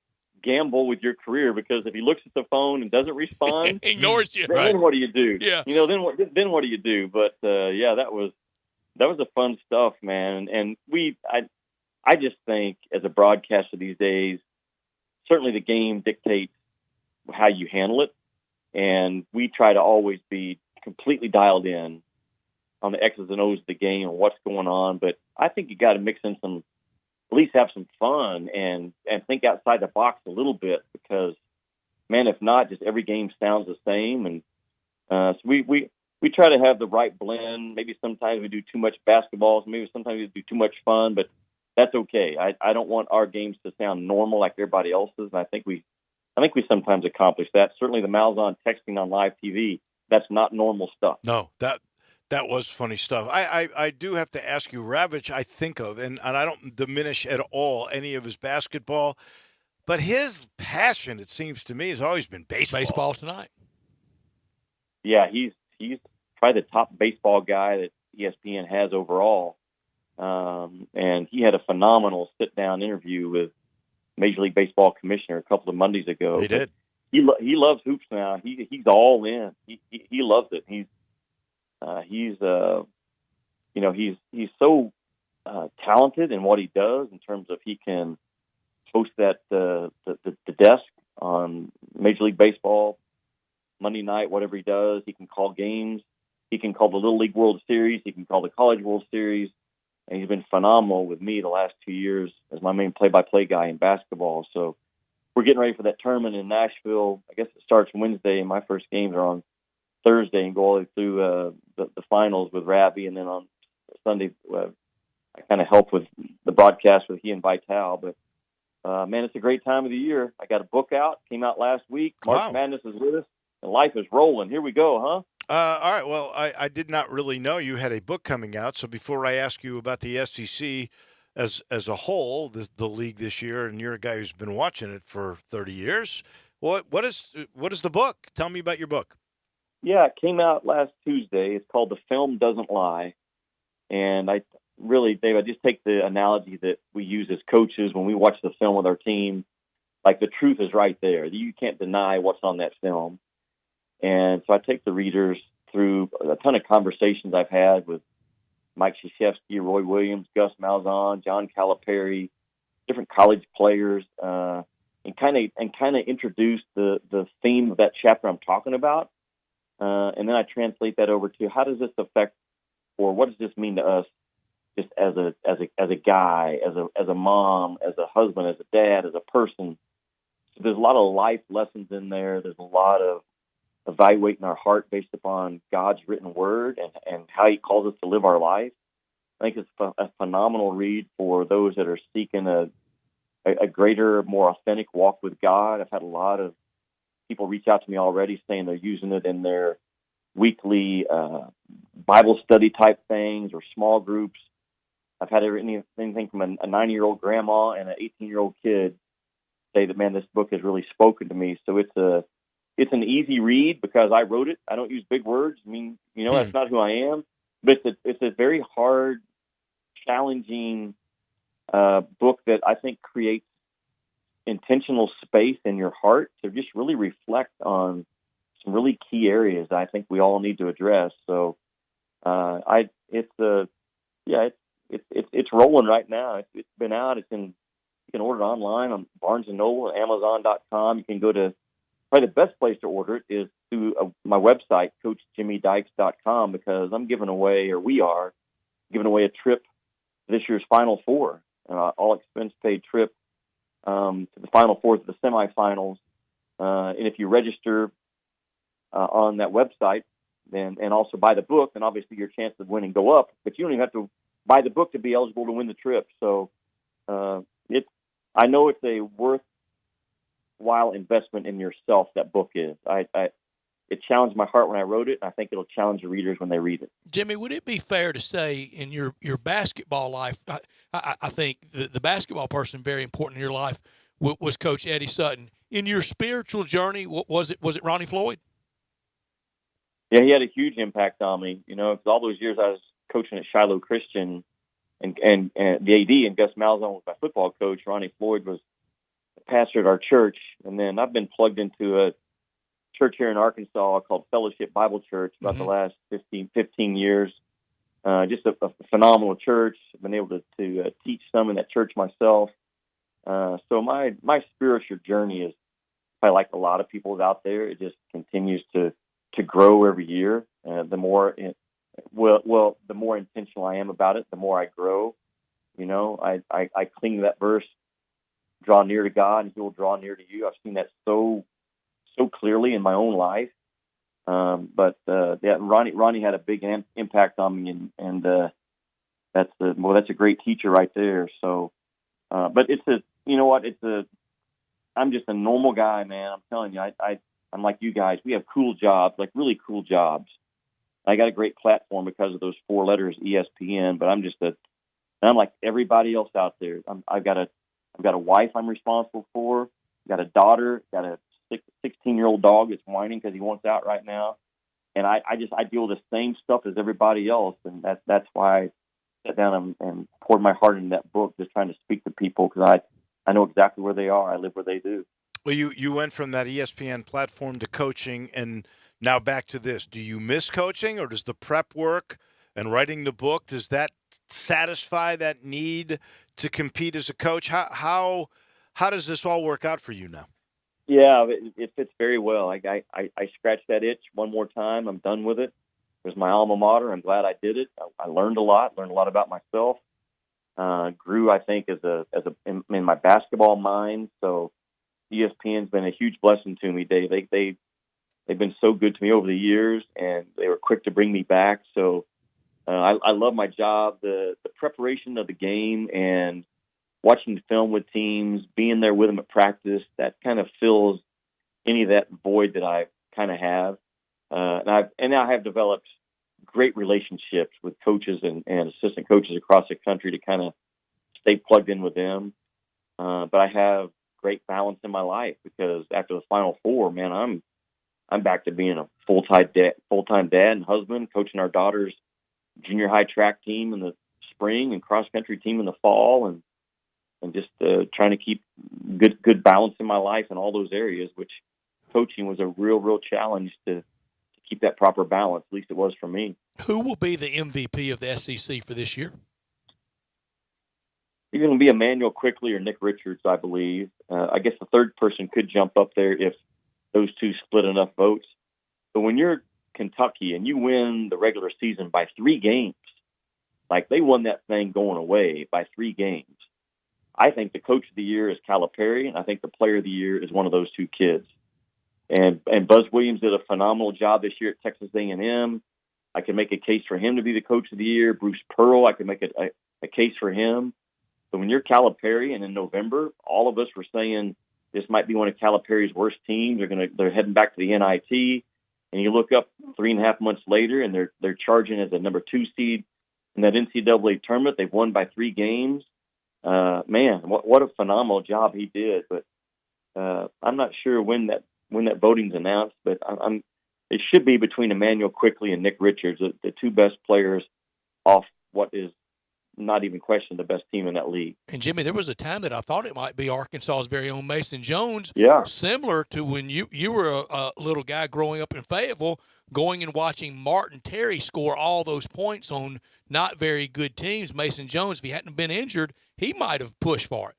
gamble with your career because if he looks at the phone and doesn't respond, ignores you. Then what do you do? Yeah, then what do you do? But that was the fun stuff, man. And I just think as a broadcaster these days, certainly the game dictates how you handle it, and we try to always be completely dialed in on the X's and O's of the game and what's going on. But I think you got to mix in at least have some fun and think outside the box a little bit because, man, if not, just every game sounds the same. And so we try to have the right blend. Maybe sometimes we do too much basketball. Maybe sometimes we do too much fun, but that's okay. I don't want our games to sound normal like everybody else's. And I think we sometimes accomplish that. Certainly the Malzahn texting on live TV, that's not normal stuff. No, that was funny stuff. I do have to ask you, Ravitch, I think of, and I don't diminish at all any of his basketball, but his passion, it seems to me, has always been baseball. Baseball tonight. Yeah, he's probably the top baseball guy that ESPN has overall. And he had a phenomenal sit-down interview with Major League Baseball commissioner a couple of Mondays ago. He did. He loves hoops now. He's all in. He loves it. He's so talented in what he does in terms of he can host that the desk on Major League Baseball Monday night, whatever he does. He can call games. He can call the Little League World Series. He can call the College World Series. And he's been phenomenal with me the last 2 years as my main play-by-play guy in basketball. So we're getting ready for that tournament in Nashville. I guess it starts Wednesday, and my first games are on Thursday and go all the way through the finals with Ravi. And then on Sunday, I kind of help with the broadcast with he and Vital. But, man, it's a great time of the year. I got a book out, came out last week. March Madness is with us, and life is rolling. Here we go, huh? All right. Well, I did not really know you had a book coming out. So before I ask you about the SEC as a whole, the league this year, and you're a guy who's been watching it for 30 years, what is the book? Tell me about your book. Yeah, it came out last Tuesday. It's called The Film Doesn't Lie. And I just take the analogy that we use as coaches when we watch the film with our team. Like the truth is right there. You can't deny what's on that film. And so I take the readers through a ton of conversations I've had with Mike Krzyzewski, Roy Williams, Gus Malzahn, John Calipari, different college players, and kind of introduce the theme of that chapter I'm talking about. And then I translate that over to how does this affect, or what does this mean to us, just as a guy, as a mom, as a husband, as a dad, as a person. So there's a lot of life lessons in there. There's a lot of evaluating our heart based upon God's written word and how he calls us to live our life. I think it's a phenomenal read for those that are seeking a greater, more authentic walk with God. I've had a lot of people reach out to me already saying they're using it in their weekly Bible study type things or small groups. I've had anything from a 9-year-old grandma and an 18-year-old kid say that, man, this book has really spoken to me. So it's an easy read because I wrote it. I don't use big words. I mean, that's not who I am. But it's a very hard, challenging book that I think creates intentional space in your heart to just really reflect on some really key areas I think we all need to address. So it's rolling right now. It's been out. You can order it online on Barnes & Noble, Amazon.com. You can go to, probably the best place to order it is through my website, CoachJimmyDykes.com, because we are giving away a trip to this year's Final Four, all expense paid trip to the Final Four, to the semifinals. And if you register on that website, and also buy the book, then obviously your chances of winning go up. But you don't even have to buy the book to be eligible to win the trip. So I know it's a worthwhile investment in yourself, that book is. It challenged my heart when I wrote it, and I think it'll challenge the readers when they read it. Jimmy, would it be fair to say in your basketball life, I think the basketball person very important in your life was Coach Eddie Sutton. In your spiritual journey, was it Ronnie Floyd? Yeah, he had a huge impact on me. Because all those years I was coaching at Shiloh Christian, and the AD and Gus Malzahn was my football coach. Ronnie Floyd was the pastor at our church, and then I've been plugged into a church here in Arkansas called Fellowship Bible Church about the last 15 years. Just a phenomenal church. I've been able to teach some in that church myself. So my spiritual journey is probably like a lot of people's out there. It just continues to grow every year. The more intentional I am about it, the more I grow. I cling to that verse, draw near to God and he will draw near to you. I've seen that so clearly in my own life. But Ronnie had a big impact on me, and that's a great teacher right there. So, but I'm just a normal guy, man. I'm telling you, I'm like you guys. We have cool jobs, like really cool jobs. I got a great platform because of those 4 letters, ESPN. But I'm like everybody else out there. I've got a wife I'm responsible for. I've got a daughter. Got a 16-year-old dog that's whining because he wants out right now. And I deal with the same stuff as everybody else, and that's why I sat down and poured my heart into that book, just trying to speak to people because I know exactly where they are. I live where they do. Well, you went from that ESPN platform to coaching, and now back to this. Do you miss coaching, or does the prep work and writing the book, does that satisfy that need to compete as a coach? How does this all work out for you now? Yeah, it fits very well. I scratched that itch one more time. I'm done with it. It was my alma mater. I'm glad I did it. I learned a lot about myself. Grew, I think, in my basketball mind. So ESPN's been a huge blessing to me, Dave. They've been so good to me over the years, and they were quick to bring me back. So I love my job, the preparation of the game, and watching the film with teams, being there with them at practice. That kind of fills any of that void that I kind of have. And I have developed great relationships with coaches and assistant coaches across the country to kind of stay plugged in with them. But I have great balance in my life because after the Final Four, man, I'm back to being a full-time dad and husband, coaching our daughter's junior high track team in the spring and cross-country team in the fall, and just trying to keep good balance in my life in all those areas, which coaching was a real challenge to keep that proper balance. At least it was for me. Who will be the MVP of the SEC for this year? It's going to be Emmanuel Quickley or Nick Richards, I believe. I guess the third person could jump up there if those two split enough votes. But when you're Kentucky and you win the regular season by 3 games, like they won that thing going away by 3 games, I think the coach of the year is Calipari, and I think the player of the year is one of those 2 kids. And Buzz Williams did a phenomenal job this year at Texas A&M. I can make a case for him to be the coach of the year. Bruce Pearl, I can make a case for him. So when you're Calipari, and in November, all of us were saying this might be one of Calipari's worst teams. They're heading back to the NIT, and you look up 3.5 months later, and they're charging as a number 2 seed in that NCAA tournament. They've won by 3 games. Man, what a phenomenal job he did. But I'm not sure when that voting's announced, but it should be between Emmanuel Quickley and Nick Richards, the two best players off what is not even questioned the best team in that league. And Jimmy, there was a time that I thought it might be Arkansas's very own Mason Jones. Yeah. Similar to when you were a little guy growing up in Fayetteville, going and watching Martin Terry score all those points on not very good teams. Mason Jones, if he hadn't been injured, he might have pushed for it.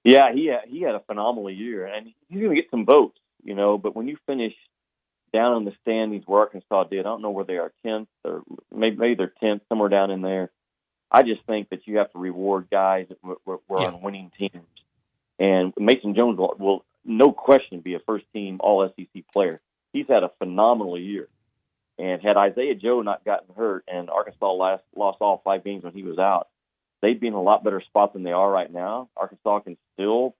Yeah, he had a phenomenal year, and he's going to get some votes, but when you finish down in the standings where Arkansas did, I don't know where they are, 10th, or maybe they're 10th, somewhere down in there. I just think that you have to reward guys that were on winning teams. And Mason Jones will no question, be a first-team All-SEC player. He's had a phenomenal year. And had Isaiah Joe not gotten hurt and Arkansas lost all 5 games when he was out, they'd be in a lot better spot than they are right now. Arkansas can still,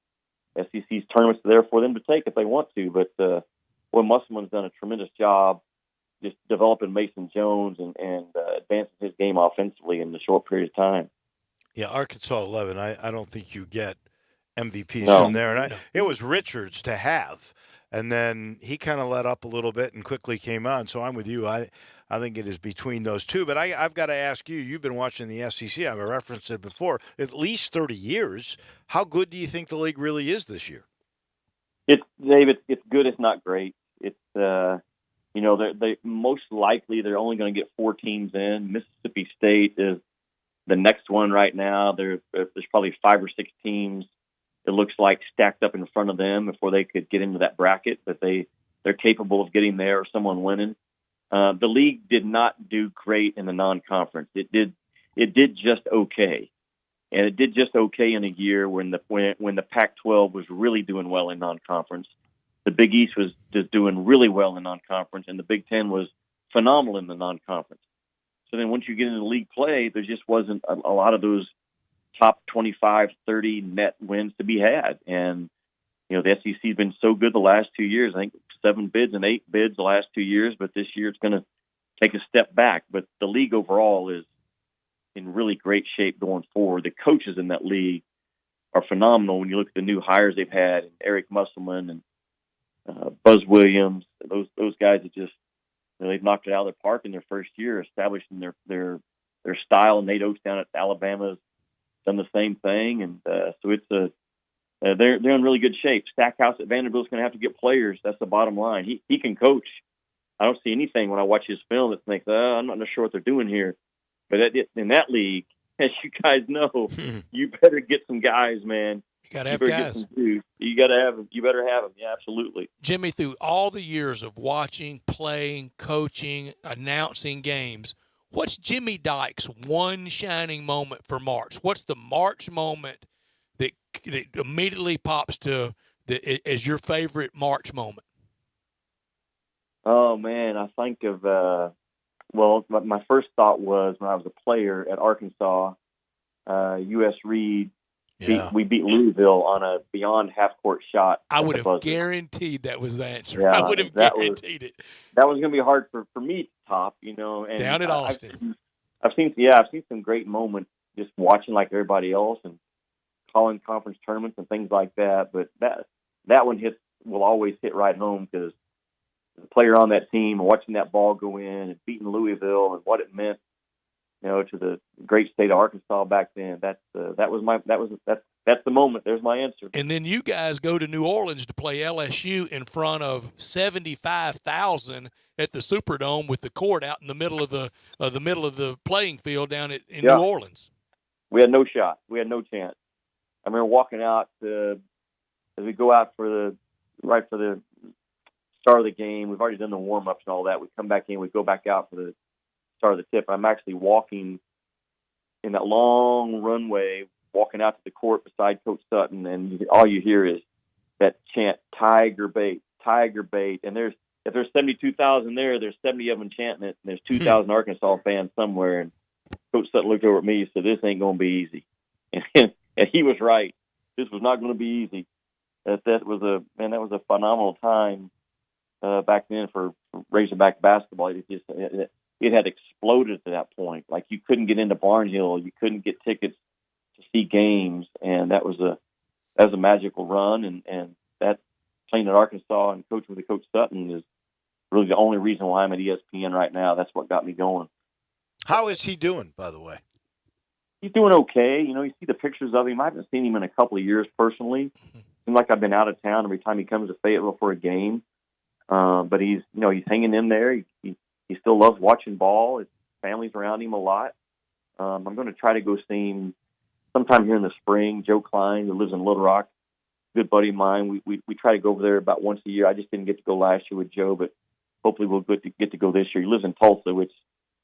SEC's tournaments are there for them to take if they want to. But Musselman's done a tremendous job just developing Mason Jones and advancing his game offensively in the short period of time. Yeah, Arkansas 11, I don't think you get MVPs No. from there. And it was Richards to have. And then he kind of let up a little bit and quickly came on. So I'm with you. I think it is between those two. But I've got to ask you, you've been watching the SEC. I've referenced it before. At least 30 years. How good do you think the league really is this year? It's good. It's not great. It's, they most likely they're only going to get 4 teams in. Mississippi State is the next one right now. There's probably 5 or 6 teams, it looks like, stacked up in front of them before they could get into that bracket, but they're capable of getting there or someone winning. The league did not do great in the non-conference. It did just okay. And it did just okay in a year when the Pac-12 was really doing well in non-conference. The Big East was just doing really well in non-conference, and the Big Ten was phenomenal in the non-conference. So then once you get into league play, there just wasn't a lot of those top 25, 30 net wins to be had. And, the SEC has been so good the last 2 years. I think 7 bids and 8 bids the last 2 years, but this year it's going to take a step back. But the league overall is in really great shape going forward. The coaches in that league are phenomenal when you look at the new hires they've had, and Eric Musselman and Buzz Williams. Those guys that just they've knocked it out of the park in their first year, establishing their style. Nate Oates down at Alabama has done the same thing, and so it's they're in really good shape. Stackhouse at Vanderbilt's going to have to get players. That's the bottom line. He can coach. I don't see anything when I watch his film that thinks, I'm not sure what they're doing here. But in that league, as you guys know, you better get some guys, man. You got to have guys. You got to have them. You better have them. Yeah, absolutely. Jimmy, through all the years of watching, playing, coaching, announcing games, what's Jimmy Dyke's one shining moment for March? What's the March moment that immediately pops to as your favorite March moment? Oh, man, I think of my first thought was when I was a player at Arkansas, U.S. Reed. We beat Louisville on a beyond half-court shot. I would have guaranteed that was the answer. Yeah, I would have guaranteed it. That was going to be hard for me to top, And down at Austin. I've seen some great moments just watching like everybody else and calling conference tournaments and things like that. But that one will always hit right home because the player on that team, watching that ball go in and beating Louisville and what it meant, to the great state of Arkansas back then. That's the moment. There's my answer. And then you guys go to New Orleans to play LSU in front of 75,000 at the Superdome with the court out in the middle of the playing field down in New Orleans. We had no shot. We had no chance. I remember walking out as we go out for the start of the game. We've already done the warm-ups and all that. We come back in. We go back out for the start of the tip. I'm actually walking in that long runway, walking out to the court beside Coach Sutton, and all you hear is that chant, Tiger Bait, Tiger Bait. And if there's 72,000 there's 70 of them chanting it, and there's 2,000 Arkansas fans somewhere. And Coach Sutton looked over at me and said, "This ain't going to be easy." And he was right. This was not going to be easy. That was a phenomenal time back then for Razorback basketball. It had exploded to that point. Like you couldn't get into Barnhill, you couldn't get tickets to see games, and that was was a magical run, and that playing at Arkansas and coaching with Coach Sutton is really the only reason why I'm at ESPN right now. That's what got me going. How is he doing, by the way? He's doing okay. You see the pictures of him. I haven't seen him in a couple of years personally. Seems like I've been out of town every time he comes to Fayetteville for a game. But he's hanging in there. He still loves watching ball. His family's around him a lot. I'm going to try to go see him sometime here in the spring. Joe Klein, who lives in Little Rock, good buddy of mine. We try to go over there about once a year. I just didn't get to go last year with Joe, but hopefully we'll get to go this year. He lives in Tulsa, which is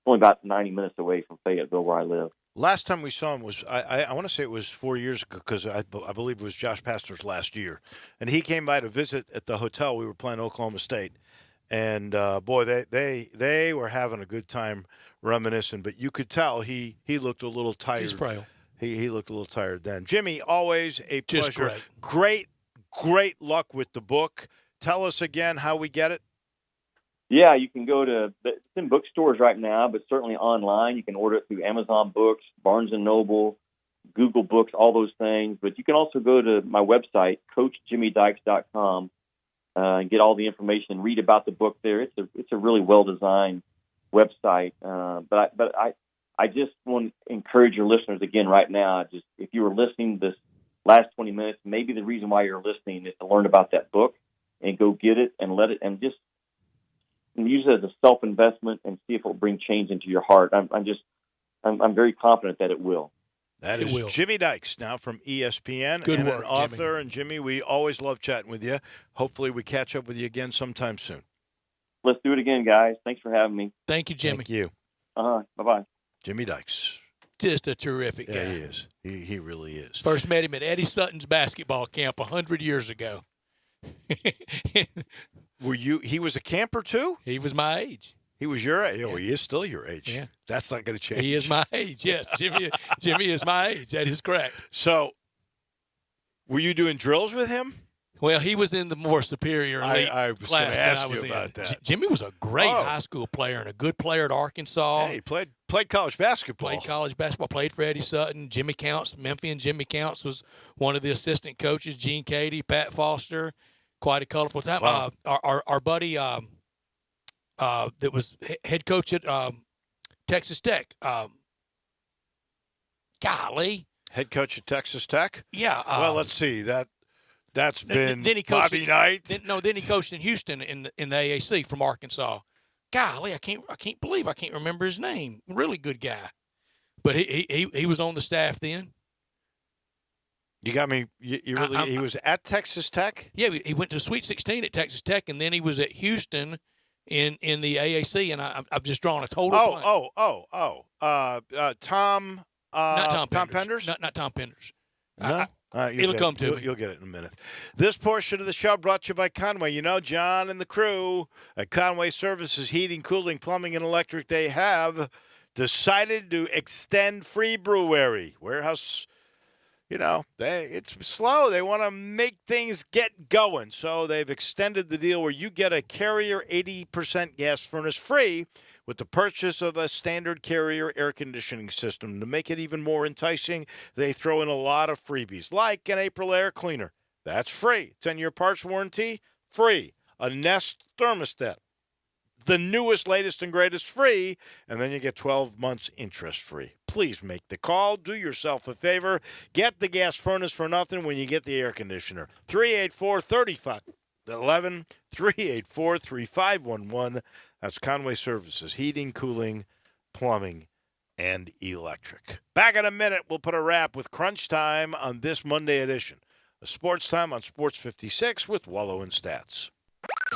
only about 90 minutes away from Fayetteville, where I live. Last time we saw him was, I want to say it was 4 years ago, because I believe it was Josh Pastner's last year. And he came by to visit at the hotel. We were playing Oklahoma State. And, boy, they were having a good time reminiscing. But you could tell he looked a little tired. He's frail. He looked a little tired then. Jimmy, always a pleasure. Just great. Great luck with the book. Tell us again how we get it. Yeah, you can go to, it's in bookstores right now, but certainly online. You can order it through Amazon Books, Barnes & Noble, Google Books, all those things. But you can also go to my website, CoachJimmyDykes.com, and get all the information, read about the book there. It's a really well-designed website. But I just want to encourage your listeners again right now, just if you were listening this last 20 minutes, maybe the reason why you're listening is to learn about that book and go get it and let it, and just use it as a self-investment and see if it will bring change into your heart. I'm very confident that it will. That is Jimmy Dykes, now from ESPN. Good and work, an author. Jimmy. And Jimmy, we always love chatting with you. Hopefully we catch up with you again sometime soon. Let's do it again, guys. Thanks for having me. Thank you, Jimmy. Thank you. Bye-bye. Jimmy Dykes. Just a terrific guy. Yeah, he is. He really is. First met him at Eddie Sutton's basketball camp 100 years ago. He was a camper too? He was my age. He was your age. Oh, he is still your age. Yeah. That's not going to change. He is my age, yes. Jimmy is my age. That is correct. So, were you doing drills with him? Well, he was in the more superior elite I was class gonna ask than I was you about in. that. Jimmy was a great high school player and a good player at Arkansas. Yeah, he played college basketball. Played college basketball, played for Eddie Sutton. Jimmy Counts, Memphian Jimmy Counts was one of the assistant coaches. Gene Cady, Pat Foster. Quite a colorful time. Wow. Our buddy that was head coach at Texas Tech. Golly. Head coach at Texas Tech? Yeah. Well, let's see. That's been then he coached Bobby Knight. Then he coached in Houston in the AAC from Arkansas. Golly, I can't believe I can't remember his name. Really good guy. But he was on the staff then. You got me. You really. He was at Texas Tech. Yeah, he went to Sweet 16 at Texas Tech, and then he was at Houston in the AAC. And I've just drawn a total. Tom. Not Tom Penders. Not Tom Penders. No? It'll come to me. You'll get it in a minute. This portion of the show brought to you by Conway. You know, John and the crew at Conway Services, Heating, Cooling, Plumbing, and Electric, they have decided to extend free brewery. Warehouse, it's slow. They want to make things get going. So they've extended the deal where you get a Carrier 80% gas furnace free with the purchase of a standard Carrier air conditioning system. To make it even more enticing, they throw in a lot of freebies, like an April air cleaner. That's free. 10-year parts warranty, free. A Nest thermostat, the newest, latest, and greatest, free. And then you get 12 months interest free. Please make the call. Do yourself a favor. Get the gas furnace for nothing when you get the air conditioner. 384-3511, 384-3511. That's Conway Services, heating, cooling, plumbing, and electric. Back in a minute, we'll put a wrap with Crunch Time on this Monday edition of Sports Time on Sports 56 with Wolo and Stats.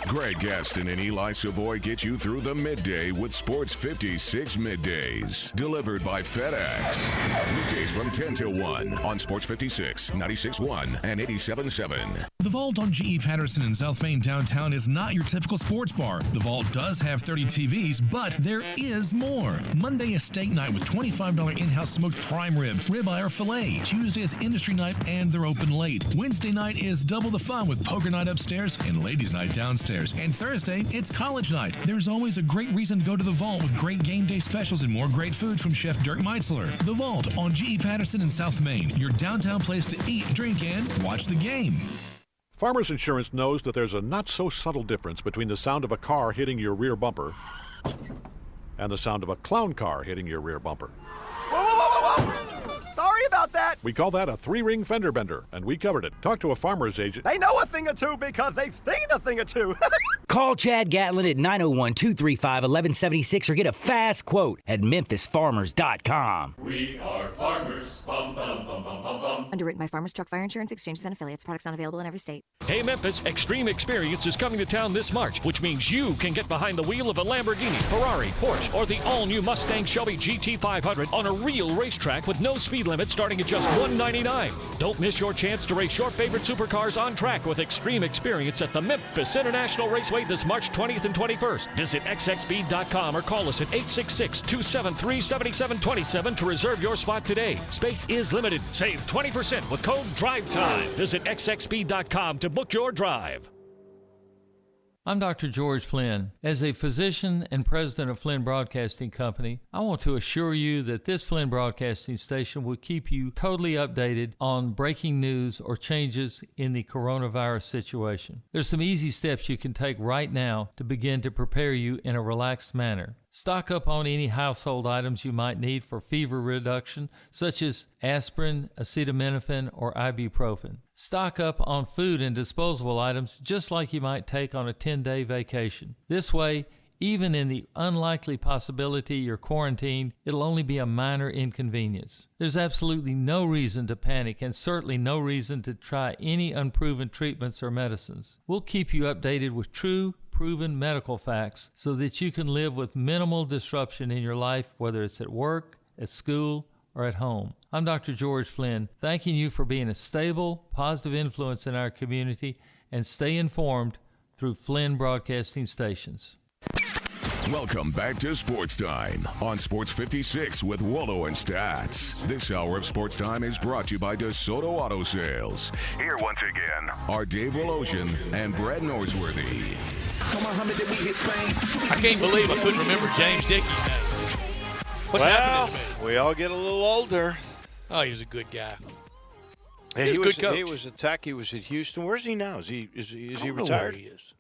Greg Gaston and Eli Savoy get you through the midday with Sports 56 Middays. Delivered by FedEx. Weekdays from 10 till 1 on Sports 56, 96.1, and 87.7. The Vault on G.E. Patterson in South Main downtown is not your typical sports bar. The Vault does have 30 TVs, but there is more. Monday is steak night with $25 in-house smoked prime rib, ribeye, or filet. Tuesday is industry night and they're open late. Wednesday night is double the fun with poker night upstairs and ladies night downstairs. And Thursday, it's college night. There's always a great reason to go to the Vault with great game day specials and more great food from Chef Dirk Meitzler. The Vault on G.E. Patterson in South Main, your downtown place to eat, drink, and watch the game. Farmers Insurance knows that there's a not-so-subtle difference between the sound of a car hitting your rear bumper and the sound of a clown car hitting your rear bumper. Whoa, whoa, whoa, whoa, whoa! Sorry about that. We call that a three-ring fender bender, and we covered it. Talk to a farmer's agent. They know a thing or two because they've seen a thing or two. Call Chad Gatlin at 901-235-1176 or get a fast quote at memphisfarmers.com. We are farmers. Bum, bum, bum, bum, bum, bum. Underwritten by Farmers Truck Fire Insurance Exchanges and Affiliates. Products not available in every state. Hey Memphis, Extreme Experience is coming to town this March, which means you can get behind the wheel of a Lamborghini, Ferrari, Porsche, or the all-new Mustang Shelby GT500 on a real racetrack with no speed limit starting at just $199. Don't miss your chance to race your favorite supercars on track with Extreme Experience at the Memphis International Raceway this March 20th and 21st. Visit xxspeed.com or call us at 866-273-7727 to reserve your spot today. Space is limited. Save 20% with code DRIVETIME. Visit xxspeed.com to book your drive. I'm Dr. George Flynn. As a physician and president of Flynn Broadcasting Company, I want to assure you that this Flynn Broadcasting station will keep you totally updated on breaking news or changes in the coronavirus situation. There's some easy steps you can take right now to begin to prepare you in a relaxed manner. Stock up on any household items you might need for fever reduction, such as aspirin, acetaminophen, or ibuprofen. Stock up on food and disposable items just like you might take on a 10-day vacation. This way, even in the unlikely possibility you're quarantined, it'll only be a minor inconvenience. There's absolutely no reason to panic and certainly no reason to try any unproven treatments or medicines. We'll keep you updated with true, proven medical facts so that you can live with minimal disruption in your life, whether it's at work, at school, or at home. I'm Dr. George Flynn, thanking you for being a stable, positive influence in our community, and stay informed through Flynn Broadcasting Stations. Welcome back to Sports Time on Sports 56 with Wolo and Stats. This hour of Sports Time is brought to you by DeSoto Auto Sales. Here once again are Dave Wolosian and Brad Norsworthy. I can't believe I couldn't remember James Dickey's name. What's happening to me? We all get a little older. Oh, he was a good guy. Hey, he was a good coach. He was He was at Houston. Where's he now? Is he know retired? Where he is.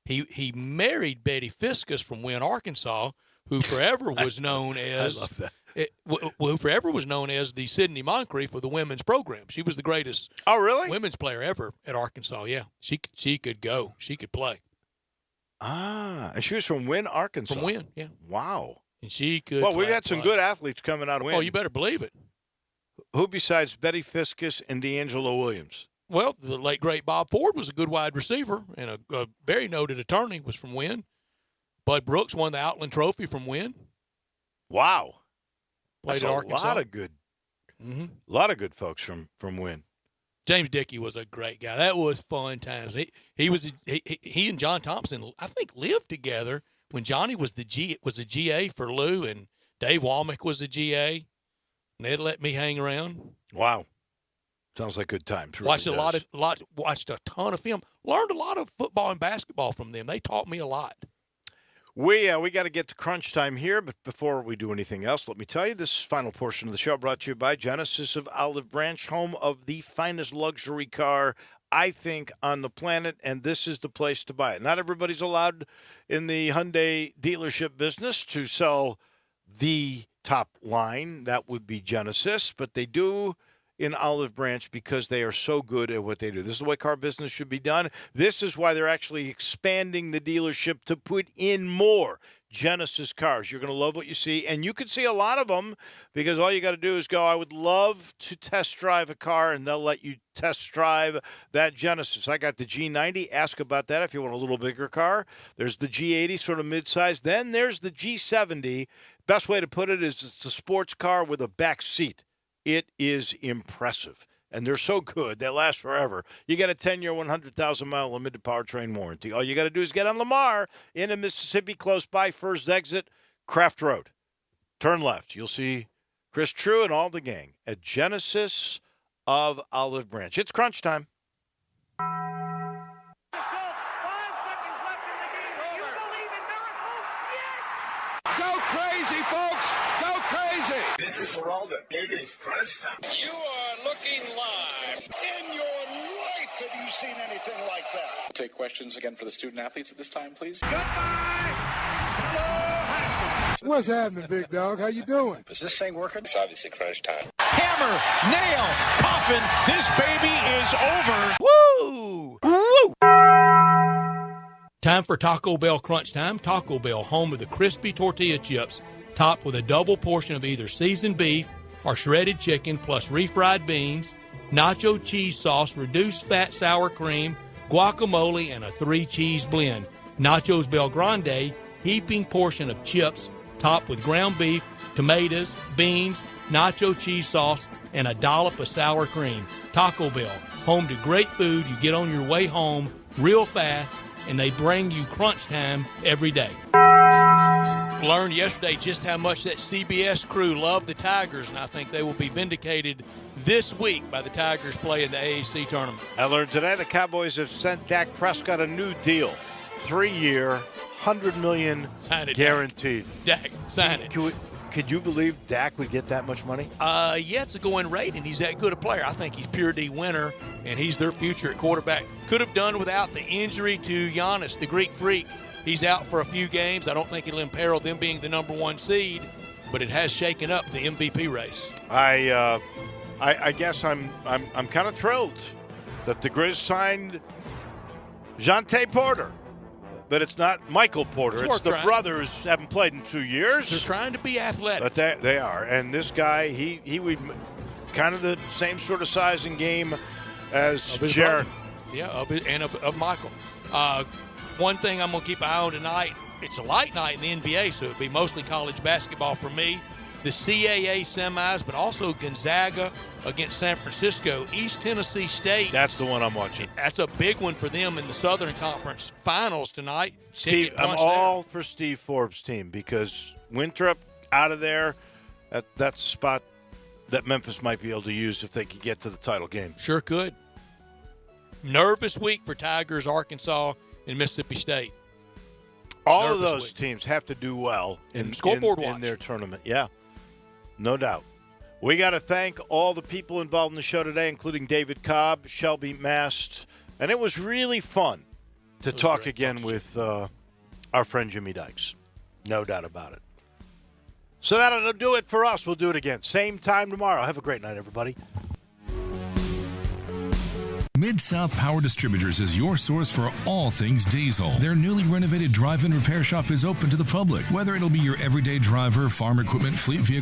He married Betty Fiscus from Wynne, Arkansas, who forever was known as I love that. Who forever was known as the Sidney Moncrief of the women's program. She was the greatest women's player ever at Arkansas. Yeah, she could go. She could play. Ah, and she was from Wynne, Arkansas. From Wynne, yeah. Wow. And she could. Well, we've got some good athletes coming out of Wynne. Oh, you better believe it. Who besides Betty Fiscus and D'Angelo Williams? Well, the late, great Bob Ford was a good wide receiver and a very noted attorney, was from Wynne. Bud Brooks won the Outland Trophy from Wynne. Wow. Played That's at Arkansas. A lot of good folks from Wynne. James Dickey was a great guy. That was fun times. He and John Thompson, I think, lived together when Johnny was a GA for Lou and Dave Womack was a GA. And they'd let me hang around. Wow. Sounds like good times. Really Watched watched a ton of film. Learned a lot of football and basketball from them. They taught me a lot. We got to get to crunch time here, but before we do anything else, let me tell you this final portion of the show brought to you by Genesis of Olive Branch, home of the finest luxury car, I think, on the planet, and this is the place to buy it. Not everybody's allowed in the Hyundai dealership business to sell the top line. That would be Genesis, but they do in Olive Branch because they are so good at what they do. This is the way car business should be done. This is why they're actually expanding the dealership to put in more Genesis cars. You're going to love what you see, and you can see a lot of them because all you got to do is go, I would love to test drive a car, and they'll let you test drive that Genesis. I got the G90. Ask about that if you want a little bigger car. There's the G80, sort of midsize. Then there's the G70. Best way to put it is it's a sports car with a back seat. It is impressive. and they're so good, they last forever. You get a 10-year, 100,000-mile limited powertrain warranty. All you got to do is get on Lamar in Mississippi, close by, first exit, Craft Road. Turn left. You'll see Chris True and all the gang at Genesis of Olive Branch. It's crunch time. Go crazy, folks! Go crazy! This is Geraldo. It is crunch time. You are looking live. In your life have you seen anything like that? Take questions again for the student athletes at this time, please. What's happening, big dog? How you doing? Is this thing working? It's obviously crunch time. Hammer, nail, coffin. This baby is over. Woo! Woo! Time for Taco Bell Crunch Time. Taco Bell, home of the crispy tortilla chips, topped with a double portion of either seasoned beef or shredded chicken, plus refried beans, nacho cheese sauce, reduced fat sour cream, guacamole, and a 3-cheese blend. Nachos Bel Grande, heaping portion of chips, topped with ground beef, tomatoes, beans, nacho cheese sauce, and a dollop of sour cream. Taco Bell, home to great food you get on your way home real fast, and they bring you crunch time every day. Learned yesterday just how much that CBS crew loved the Tigers, and I think they will be vindicated this week by the Tigers playing the AAC tournament. I learned today the Cowboys have sent Dak Prescott a new deal. 3-year, $100 million guaranteed. Dak, sign it. Could you believe Dak would get that much money? Yeah, it's a going rate, and he's that good a player. I think he's pure D winner, and he's their future at quarterback. Could have done without the injury to Giannis, the Greek freak. He's out for a few games. I don't think it'll imperil them being the number 1 seed, but it has shaken up the MVP race. I guess I'm kind of thrilled that the Grizz signed Jonte Porter. But it's not Michael Porter. It's the brothers haven't played in 2 years. They're trying to be athletic. But they are. And this guy, he would kind of the same sort of size and game as Jaron. Yeah, of Michael. One thing I'm going to keep an eye on tonight, it's a light night in the NBA, so it would be mostly college basketball for me. The CAA semis, but also Gonzaga against San Francisco, East Tennessee State. That's the one I'm watching. That's a big one for them in the Southern Conference Finals tonight. Steve, I'm all for Steve Forbes' team because Winthrop out of there, that's a spot that Memphis might be able to use if they could get to the title game. Sure could. Nervous week for Tigers, Arkansas, and Mississippi State. All of those teams have to do well in scoreboard watch in their tournament. Yeah. No doubt. We got to thank all the people involved in the show today, including David Cobb, Shelby Mast, and it was really fun to talk again with our friend Jimmy Dykes. No doubt about it. So that'll do it for us. We'll do it again. Same time tomorrow. Have a great night, everybody. Mid-South Power Distributors is your source for all things diesel. Their newly renovated drive-in repair shop is open to the public. Whether it'll be your everyday driver, farm equipment, fleet vehicle,